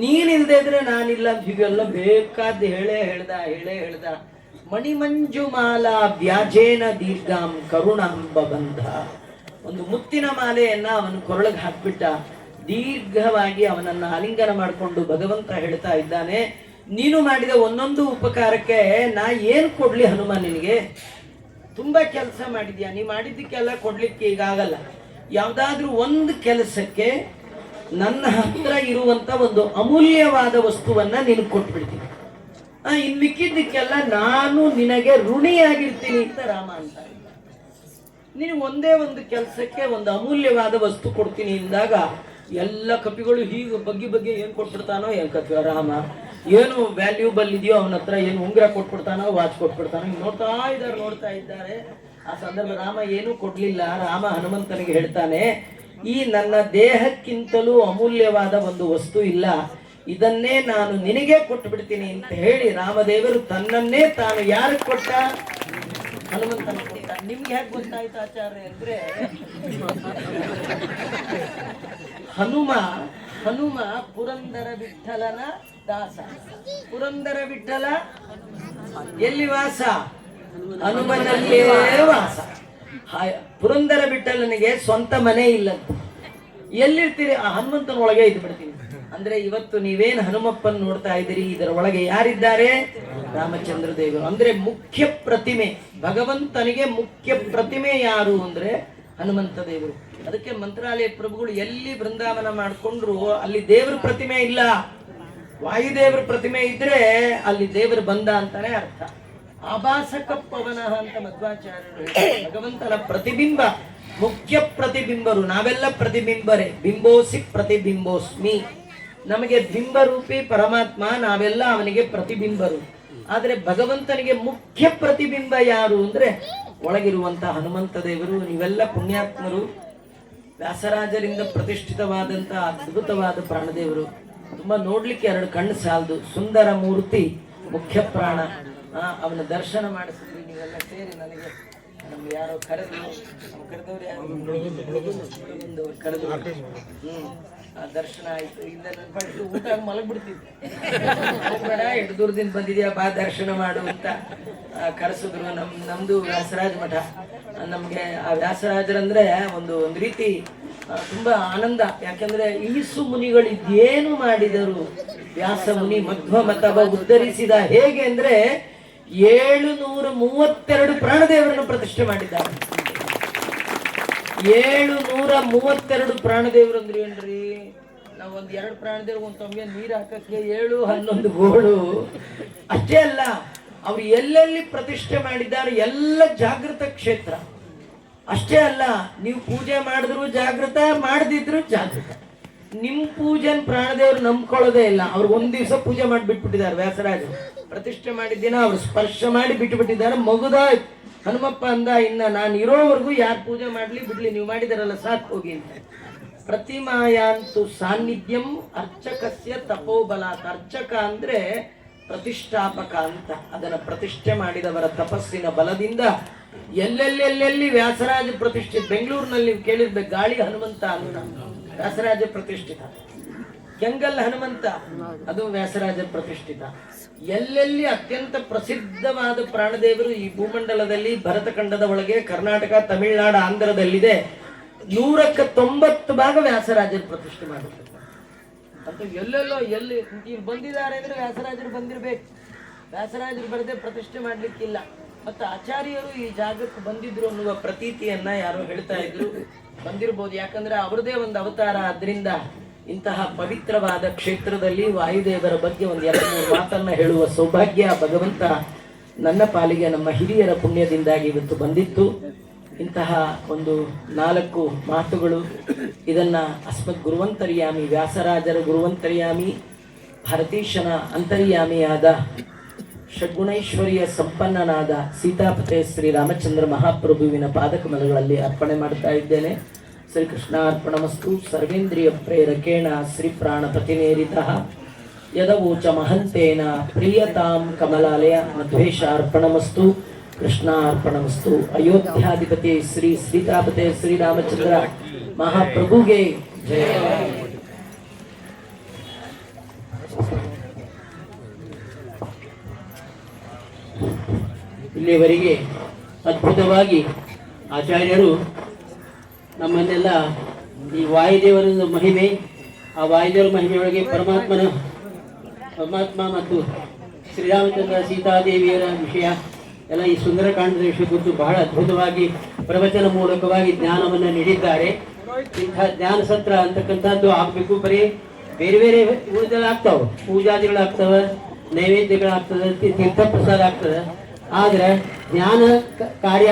ನೀನಿಲ್ದೇ ಇದ್ರೆ ನಾನಿಲ್ಲ ಅಂತ ಹೀಗೆಲ್ಲ ಬೇಕಾದ ಹೇಳ್ದ. ಮಣಿಮಂಜುಮಾಲಾ ವ್ಯಾಜೇನ ದೀರ್ಘಾಂ ಕರುಣಾಂಬ ಬಂಧ. ಒಂದು ಮುತ್ತಿನ ಮಾಲೆಯನ್ನ ಅವನು ಕೊರಳಿಗೆ ಹಾಕ್ಬಿಟ್ಟ. ದೀರ್ಘವಾಗಿ ಅವನನ್ನ ಆಲಿಂಗನ ಮಾಡಿಕೊಂಡು ಭಗವಂತ ಹೇಳ್ತಾ ಇದ್ದಾನೆ, ನೀನು ಮಾಡಿದ ಒಂದೊಂದು ಉಪಕಾರಕ್ಕೆ ನಾ ಏನ್ ಕೊಡ್ಲಿ ಹನುಮ ನಿನಗೆ? ತುಂಬಾ ಕೆಲಸ ಮಾಡಿದ್ಯಾ, ನೀ ಮಾಡಿದ್ದಕ್ಕೆಲ್ಲ ಕೊಡ್ಲಿಕ್ಕೆ ಈಗಾಗಲ್ಲ. ಯಾವ್ದಾದ್ರೂ ಒಂದು ಕೆಲಸಕ್ಕೆ ನನ್ನ ಹತ್ರ ಇರುವಂತ ಒಂದು ಅಮೂಲ್ಯವಾದ ವಸ್ತುವನ್ನ ನೀನು ಕೊಟ್ಬಿಡ್ತೀನಿ, ಇನ್ ಮಿಕ್ಕಿದ್ದಕ್ಕೆಲ್ಲ ನಾನು ನಿನಗೆ ಋಣಿಯಾಗಿರ್ತೀನಿ ಅಂತ ರಾಮ ಅಂತ. ನೀನು ಒಂದೇ ಒಂದು ಕೆಲಸಕ್ಕೆ ಒಂದು ಅಮೂಲ್ಯವಾದ ವಸ್ತು ಕೊಡ್ತೀನಿ ಎಂದಾಗ ಎಲ್ಲ ಕಪಿಗಳು ಹೀಗೆ ಬಗ್ಗೆ ಏನ್ ಕೊಟ್ಬಿಡ್ತಾನೋ ಏನ್ ಕಪಿ ರಾಮ, ಏನು ವ್ಯಾಲ್ಯೂಬಲ್ ಇದೆಯೋ ಅವನ ಹತ್ರ, ಏನು ಉಂಗುರ ಕೊಟ್ಬಿಡ್ತಾನೋ ವಾಚ್ ಕೊಟ್ಬಿಡ್ತಾನೋ, ನೋಡ್ತಾ ಇದ್ದಾರೆ. ಆ ಸಂದರ್ಭ ರಾಮ ಏನೂ ಕೊಡ್ಲಿಲ್ಲ. ರಾಮ ಹನುಮಂತನಿಗೆ ಹೇಳ್ತಾನೆ, ಈ ನನ್ನ ದೇಹಕ್ಕಿಂತಲೂ ಅಮೂಲ್ಯವಾದ ಒಂದು ವಸ್ತು ಇಲ್ಲ, ಇದನ್ನೇ ನಾನು ನಿನಗೆ ಕೊಟ್ಟು ಬಿಡ್ತೀನಿ ಅಂತ ಹೇಳಿ ರಾಮದೇವರು ತನ್ನನ್ನೇ ತಾನು ಯಾರು ಕೊಟ್ಟ? ಹನುಮಂತನ ಕೊಟ್ಟ. ನಿಮ್ಗೆ ಯಾಕೆ ಗೊತ್ತಾಯ್ತು ಆಚಾರ್ಯ ಅಂದ್ರೆ, ಹನುಮ ಪುರಂದರ ವಿಠಲನ ದಾಸ. ಪುರಂದರ ವಿಠಲ ಎಲ್ಲಿ ವಾಸ? ಹನುಮನಲ್ಲೇ ವಾಸ. ಪುರಂದರ ವಿಠಲನಿಗೆ ಸ್ವಂತ ಮನೆ ಇಲ್ಲ. ಎಲ್ಲಿರ್ತೀರಿ? ಆ ಹನುಮಂತನ ಒಳಗೆ ಇದ್ದು ಬಿಡ್ತೀನಿ. ಅಂದ್ರೆ ಇವತ್ತು ನೀವೇನ್ ಹನುಮಪ್ಪನ್ ನೋಡ್ತಾ ಇದ್ದೀರಿ, ಇದರ ಒಳಗೆ ಯಾರಿದ್ದಾರೆ? ರಾಮಚಂದ್ರ ದೇವರು. ಅಂದ್ರೆ ಮುಖ್ಯ ಪ್ರತಿಮೆ, ಭಗವಂತನಿಗೆ ಮುಖ್ಯ ಪ್ರತಿಮೆ ಯಾರು ಅಂದ್ರೆ ಹನುಮಂತ ದೇವರು. ಅದಕ್ಕೆ ಮಂತ್ರಾಲಯ ಪ್ರಭುಗಳು ಎಲ್ಲಿ ಬೃಂದಾವನ ಮಾಡ್ಕೊಂಡ್ರು ಅಲ್ಲಿ ದೇವರ ಪ್ರತಿಮೆ ಇಲ್ಲ. ವಾಯುದೇವರ ಪ್ರತಿಮೆ ಇದ್ರೆ ಅಲ್ಲಿ ದೇವರು ಬಂದ ಅಂತಾನೆ ಅರ್ಥ. ಆಭಾಸಕ ಪವನ ಅಂತ ಮಧ್ವಾಚಾರ್ಯರು ಭಗವಂತನ ಪ್ರತಿಬಿಂಬ, ಮುಖ್ಯ ಪ್ರತಿಬಿಂಬರು. ನಾವೆಲ್ಲ ಪ್ರತಿಬಿಂಬರೇ. ಬಿಂಬೋಸಿ ಪ್ರತಿಬಿಂಬೋಸ್ಮಿ. ನಮಗೆ ಬಿಂಬರೂಪಿ ಪರಮಾತ್ಮ, ನಾವೆಲ್ಲ ಅವನಿಗೆ ಪ್ರತಿಬಿಂಬರು. ಆದ್ರೆ ಭಗವಂತನಿಗೆ ಮುಖ್ಯ ಪ್ರತಿಬಿಂಬ ಯಾರು ಅಂದ್ರೆ ಒಳಗಿರುವಂತಹ ಹನುಮಂತ ದೇವರು. ನೀವೆಲ್ಲ ಪುಣ್ಯಾತ್ಮರು. ವ್ಯಾಸರಾಜರಿಂದ ಪ್ರತಿಷ್ಠಿತವಾದಂತಹ ಅದ್ಭುತವಾದ ಪ್ರಾಣದೇವರು. ತುಂಬಾ ನೋಡ್ಲಿಕ್ಕೆ 2 ಕಣ್ಣು ಸಾಲದು. ಸುಂದರ ಮೂರ್ತಿ, ಮುಖ್ಯ ಪ್ರಾಣ. ಅವನ ದರ್ಶನ ಮಾಡಿಸಿದ್ರಿ ನೀವೆಲ್ಲ ಸೇರಿ. ನನಗೆ ನಮ್ಗೆ ಯಾರೋ ಕರೆದ್ರು, ಕರೆದವ್ರು ಯಾರು ಕರೆದ್ರು. ಆ ದರ್ಶನ ಆಯ್ತು. ಇಲ್ಲ ನನ್ನ ಪಟ್ಟು ಊಟ ಮಲಗ್ಬಿಡ್ತಿದ್ದೆ. ಬೇಡ, ಎಷ್ಟು ದೂರದಿಂದ ಬಂದಿದ್ಯಾ, ಬಾ ದರ್ಶನ ಮಾಡು ಅಂತ ಕರೆಸಿದ್ರು. ನಮ್ದು ವ್ಯಾಸರಾಜ ಮಠ. ನಮ್ಗೆ ಆ ವ್ಯಾಸರಾಜರಂದ್ರೆ ಒಂದು ರೀತಿ ತುಂಬಾ ಆನಂದ. ಯಾಕಂದ್ರೆ ಈಸು ಮುನಿಗಳು ಇದೇನು ಮಾಡಿದರು? ವ್ಯಾಸ ಮುನಿ ಮಧ್ವ ಮತವ ಉದ್ಧರಿಸಿದ. ಹೇಗೆ ಅಂದ್ರೆ 732 ಪ್ರಾಣದೇವರನ್ನು ಪ್ರತಿಷ್ಠೆ ಮಾಡಿದ್ದಾರೆ. 732 ಪ್ರಾಣದೇವರು ಅಂದ್ರೆ ಏನ್ರಿ? ನಾವ್ 2 ಪ್ರಾಣದೇವ್ರಿಗೆ ಒಂದು ತಮ್ಗೆ ನೀರು ಹಾಕಕ್ಕೆ 7 11 ಗೋಳು. ಅಷ್ಟೇ ಅಲ್ಲ, ಅವ್ರು ಎಲ್ಲೆಲ್ಲಿ ಪ್ರತಿಷ್ಠೆ ಮಾಡಿದ್ದಾರೆ ಎಲ್ಲ ಜಾಗೃತ ಕ್ಷೇತ್ರ. ಅಷ್ಟೇ ಅಲ್ಲ, ನೀವು ಪೂಜೆ ಮಾಡಿದ್ರು ಜಾಗೃತ, ಮಾಡದಿದ್ರು ಜಾಗೃತ. ನಿಮ್ ಪೂಜೆನ್ ಪ್ರಾಣದೇವ್ರು ನಂಬ್ಕೊಳ್ಳೋದೇ ಇಲ್ಲ. ಅವ್ರು ಒಂದ್ ದಿವಸ ಪೂಜೆ ಮಾಡಿ ಬಿಟ್ಬಿಟ್ಟಿದ್ದಾರೆ ವ್ಯಾಸರಾಜರು. ಪ್ರತಿಷ್ಠೆ ಮಾಡಿದ್ದಿನ ಅವ್ರು ಸ್ಪರ್ಶ ಮಾಡಿ ಬಿಟ್ಟುಬಿಟ್ಟಿದ್ದಾರೆ. ಮಗುದ ಹನುಮಪ್ಪ ಅಂದ, ಇನ್ನ ನಾನು ಇರೋವರೆಗೂ ಯಾರು ಪೂಜೆ ಮಾಡ್ಲಿ ಬಿಡ್ಲಿ, ನೀವು ಮಾಡಿದಾರಲ್ಲ ಸಾಕು ಹೋಗಿ ಅಂತ. ಪ್ರತಿಮಾಯಾಂತು ಸಾನ್ನಿಧ್ಯಂ ಅರ್ಚಕಸ್ಯ ತಪೋಬಲಾತ್. ಅರ್ಚಕ ಅಂದ್ರೆ ಪ್ರತಿಷ್ಠಾಪಕ ಅಂತ. ಅದನ್ನ ಪ್ರತಿಷ್ಠೆ ಮಾಡಿದವರ ತಪಸ್ಸಿನ ಬಲದಿಂದ ಎಲ್ಲೆಲ್ಲೆಲ್ಲೆಲ್ಲಿ ವ್ಯಾಸರಾಜ ಪ್ರತಿಷ್ಠಿತ. ಬೆಂಗಳೂರಿನಲ್ಲಿ ನೀವು ಕೇಳಿರ್ಬೇಕು ಗಾಳಿ ಹನುಮಂತ ಅಂತ, ವ್ಯಾಸರಾಜ ಪ್ರತಿಷ್ಠಿತ. ಕೆಂಗಲ್ ಹನುಮಂತ ಅದು ವ್ಯಾಸರಾಜ ಪ್ರತಿಷ್ಠಿತ. ಎಲ್ಲೆಲ್ಲಿ ಅತ್ಯಂತ ಪ್ರಸಿದ್ಧವಾದ ಪ್ರಾಣದೇವರು ಈ ಭೂಮಂಡಲದಲ್ಲಿ ಭರತಖಂಡದ ಒಳಗೆ ಕರ್ನಾಟಕ, ತಮಿಳುನಾಡು, ಆಂಧ್ರದಲ್ಲಿದೆ. 190 ವ್ಯಾಸರಾಜರು ಪ್ರತಿಷ್ಠೆ ಮಾಡಿರ್ತಾರೆ. ಅಂತ ಎಲ್ಲೆಲ್ಲೋ ಎಲ್ಲಿ ಇವ್ರು ಬಂದಿದ್ದಾರೆ ಅಂದ್ರೆ ವ್ಯಾಸರಾಜರು ಬಂದಿರ್ಬೇಕು. ವ್ಯಾಸರಾಜರು ಬರದೆ ಪ್ರತಿಷ್ಠೆ ಮಾಡ್ಲಿಕ್ಕಿಲ್ಲ. ಮತ್ತು ಆಚಾರ್ಯರು ಈ ಜಾಗಕ್ಕೆ ಬಂದಿದ್ರು ಅನ್ನುವ ಪ್ರತೀತಿಯನ್ನ ಯಾರೋ ಹೇಳ್ತಾ ಇದ್ರು. ಬಂದಿರ್ಬೋದು, ಯಾಕಂದ್ರೆ ಅವರದೇ ಒಂದು ಅವತಾರ. ಆದ್ರಿಂದ ಇಂತಹ ಪವಿತ್ರವಾದ ಕ್ಷೇತ್ರದಲ್ಲಿ ವಾಯುದೇವರ ಬಗ್ಗೆ ಒಂದು 2-3 ಮಾತನ್ನ ಹೇಳುವ ಸೌಭಾಗ್ಯ ಭಗವಂತ ನನ್ನ ಪಾಲಿಗೆ ನಮ್ಮ ಹಿರಿಯರ ಪುಣ್ಯದಿಂದಾಗಿ ಇವತ್ತು ಬಂದಿತ್ತು. ಇಂತಹ ಒಂದು 4 ಮಾತುಗಳು ಇದನ್ನ ಅಸ್ಮದ್ ಗುರುವಂತರ್ಯಾಮಿ, ವ್ಯಾಸರಾಜರ ಗುರುವಂತರ್ಯಾಮಿ, ಭಾರತೀಶನ ಅಂತರ್ಯಾಮಿಯಾದ ಷಡ್ಗುಣೈಶ್ವರ್ಯ ಸಂಪನ್ನನಾದ ಸೀತಾಪತೆ ಶ್ರೀ ರಾಮಚಂದ್ರ ಮಹಾಪ್ರಭುವಿನ ಪಾದಕಮಲಗಳಲ್ಲಿ ಅರ್ಪಣೆ ಮಾಡ್ತಾ ಇದ್ದೇನೆ. ಶ್ರೀಕೃಷ್ಣಾರ್ಪಣಮಸ್ತು. ಸರ್ವೇಂದ್ರಿಯ ಪ್ರೇರಕೇಣ ಶ್ರೀ ಪ್ರಾಣಪತಿನೇರಿತಃ ಯದವೋಚ ಮಹಂತೇನ ಪ್ರಿಯತಾಂ ಕಮಲಾಲಯ ಮಧ್ವೇಶಾರ್ಪಣಮಸ್ತು. ಕೃಷ್ಣಾರ್ಪಣಮಸ್ತು. ಅಯೋಧ್ಯಾಧಿಪತಿ ಶ್ರೀ ಸೀತಾಪತೆ ಶ್ರೀರಾಮಚಂದ್ರ ಮಹಾಪ್ರಭುಗೆ ಜಯ. ಇಲ್ಲಿಯವರೆಗೆ ಅದ್ಭುತವಾಗಿ ಆಚಾರ್ಯರು ನಮ್ಮನ್ನೆಲ್ಲ ಈ ವಾಯುದೇವರ ಮಹಿಮೆ, ಆ ವಾಯುದೇವರ ಮಹಿಮೆಯೊಳಗೆ ಪರಮಾತ್ಮ ಮತ್ತು ಶ್ರೀರಾಮಚಂದ್ರ ಸೀತಾದೇವಿಯರ ವಿಷಯ ಎಲ್ಲ ಈ ಸುಂದರಕಾಂಡದ ವಿಷಯ ಕುರಿತು ಬಹಳ ಅದ್ಭುತವಾಗಿ ಪ್ರವಚನ ಮೂಲಕವಾಗಿ ಜ್ಞಾನವನ್ನು ನೀಡಿದ್ದಾರೆ. ಇಂಥ ಜ್ಞಾನ ಸತ್ರ ಅಂತಕ್ಕಂಥದ್ದು ಆಗಬೇಕು. ಬರೀ ಬೇರೆ ಬೇರೆ ಉಳಿದಲಾಗ್ತಾವೆ, ಪೂಜಾದಿಗಳಾಗ್ತವೆ, ನೈವೇದ್ಯಗಳಾಗ್ತದೆ, ತೀರ್ಥ ಪ್ರಸಾದ ಆಗ್ತದೆ. ಆದರೆ ಜ್ಞಾನ ಕಾರ್ಯ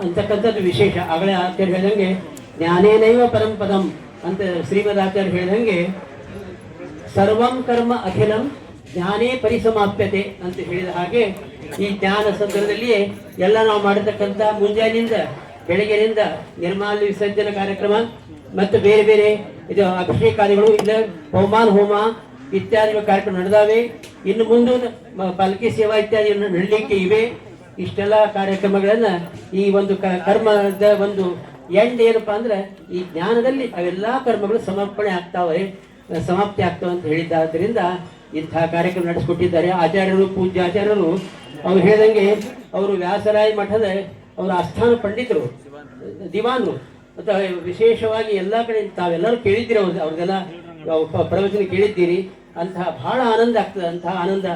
ಅಂತಕ್ಕಂಥದ್ದು ವಿಶೇಷ. ಆಗಲೇ ಆಚಾರ್ಯ ಹೇಳಿದಂಗೆ ಜ್ಞಾನೇನೈವ ಪರಂಪದಂ ಅಂತ ಶ್ರೀಮದ್ ಆಚಾರ್ಯ ಹೇಳಿದಂಗೆ ಸರ್ವಂ ಕರ್ಮ ಅಖಿಲಂ ಜ್ಞಾನೇ ಪರಿಸಮಾಪ್ಯತೆ ಅಂತ ಹೇಳಿದ ಹಾಗೆ ಈ ಜ್ಞಾನ ಸಂದರ್ಭದಲ್ಲಿಯೇ ಎಲ್ಲ ನಾವು ಮಾಡಿರ್ತಕ್ಕಂಥ ಮುಂಜಾನೆಯಿಂದ ಬೆಳಗ್ಗೆಯಿಂದ ನಿರ್ಮಾಲ್ಯ ವಿಸರ್ಜನೆ ಕಾರ್ಯಕ್ರಮ ಮತ್ತು ಬೇರೆ ಬೇರೆ ಇದು ಅಭಿಷೇಕಾದಿಗಳು, ಇಲ್ಲ ಹೋಮ ಇತ್ಯಾದಿಗಳ ಕಾರ್ಯಕ್ರಮ ನಡೆದಾವೆ. ಇನ್ನು ಮುಂದೆ ಪಾಲಕಿ ಸೇವಾ ಇತ್ಯಾದಿ ನಡಲಿಕ್ಕೆ ಇವೆ. ಇಷ್ಟೆಲ್ಲ ಕಾರ್ಯಕ್ರಮಗಳನ್ನ ಈ ಒಂದು ಕರ್ಮದ ಒಂದು ಎಂಡ್ ಏನಪ್ಪಾ ಅಂದ್ರೆ ಈ ಜ್ಞಾನದಲ್ಲಿ ಅವೆಲ್ಲ ಕರ್ಮಗಳು ಸಮಾಪನೆ ಆಗ್ತಾವೆ, ಸಮಾಪ್ತಿ ಆಗ್ತಾವೆ ಅಂತ ಹೇಳಿದ್ದಾದ್ರಿಂದ ಇಂತಹ ಕಾರ್ಯಕ್ರಮ ನಡೆಸಿಕೊಟ್ಟಿದ್ದಾರೆ ಆಚಾರ್ಯರು. ಪೂಜ್ಯಾಚಾರ್ಯರು ಅವ್ರು ಹೇಳ್ದಂಗೆ ಅವರು ವ್ಯಾಸರಾಯ ಮಠದ ಅವರ ಆಸ್ಥಾನ ಪಂಡಿತರು, ದಿವಾನ್ರು. ಮತ್ತು ವಿಶೇಷವಾಗಿ ಎಲ್ಲ ಕಡೆ ತಾವೆಲ್ಲರೂ ಕೇಳಿದ್ದೀರಿ, ಅವ್ರಿಗೆಲ್ಲ ಪ್ರವಚನ ಕೇಳಿದ್ದೀರಿ. ಅಂತಹ ಬಹಳ ಆನಂದ ಆಗ್ತದೆ. ಅಂತಹ ಆನಂದ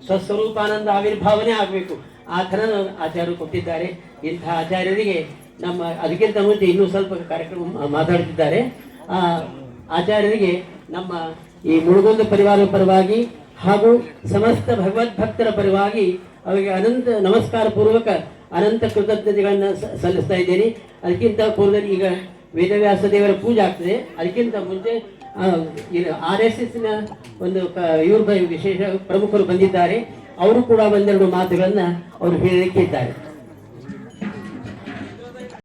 ಸ್ವಸ್ವರೂಪಾನಂದ ಆವಿರ್ಭಾವನೆ ಆಗಬೇಕು, ಆ ಥರ ಆಚಾರ್ಯರು ಕೊಟ್ಟಿದ್ದಾರೆ. ಇಂತಹ ಆಚಾರ್ಯರಿಗೆ ನಮ್ಮ ಅದಕ್ಕಿಂತ ಮುಂಚೆ ಇನ್ನೂ ಸ್ವಲ್ಪ ಕಾರ್ಯಕ್ರಮ ಮಾತಾಡ್ತಿದ್ದಾರೆ. ಆ ಆಚಾರ್ಯರಿಗೆ ನಮ್ಮ ಈ ಮುಳುಗೊಂದು ಪರಿವಾರದ ಪರವಾಗಿ ಹಾಗೂ ಸಮಸ್ತ ಭಗವದ್ಭಕ್ತರ ಪರವಾಗಿ ಅವರಿಗೆ ಅನಂತ ನಮಸ್ಕಾರ ಪೂರ್ವಕ ಅನಂತ ಕೃತಜ್ಞತೆಗಳನ್ನು ಸಲ್ಲಿಸ್ತಾ ಇದ್ದೇನೆ. ಅದಕ್ಕಿಂತ ಪೂರ್ವದಲ್ಲಿ ಈಗ ವೇದವ್ಯಾಸ ದೇವರ ಪೂಜೆ ಆಗ್ತದೆ. ಅದಕ್ಕಿಂತ ಮುಂಚೆ RSSನ ಒಂದು ಇವರು ವಿಶೇಷ ಪ್ರಮುಖರು ಬಂದಿದ್ದಾರೆ. ಅವರು ಕೂಡ ಒಂದೆರಡು ಮಾತುಗಳನ್ನು ಅವರು ಹೇಳಲಿಕ್ಕೆ ಇದ್ದಾರೆ.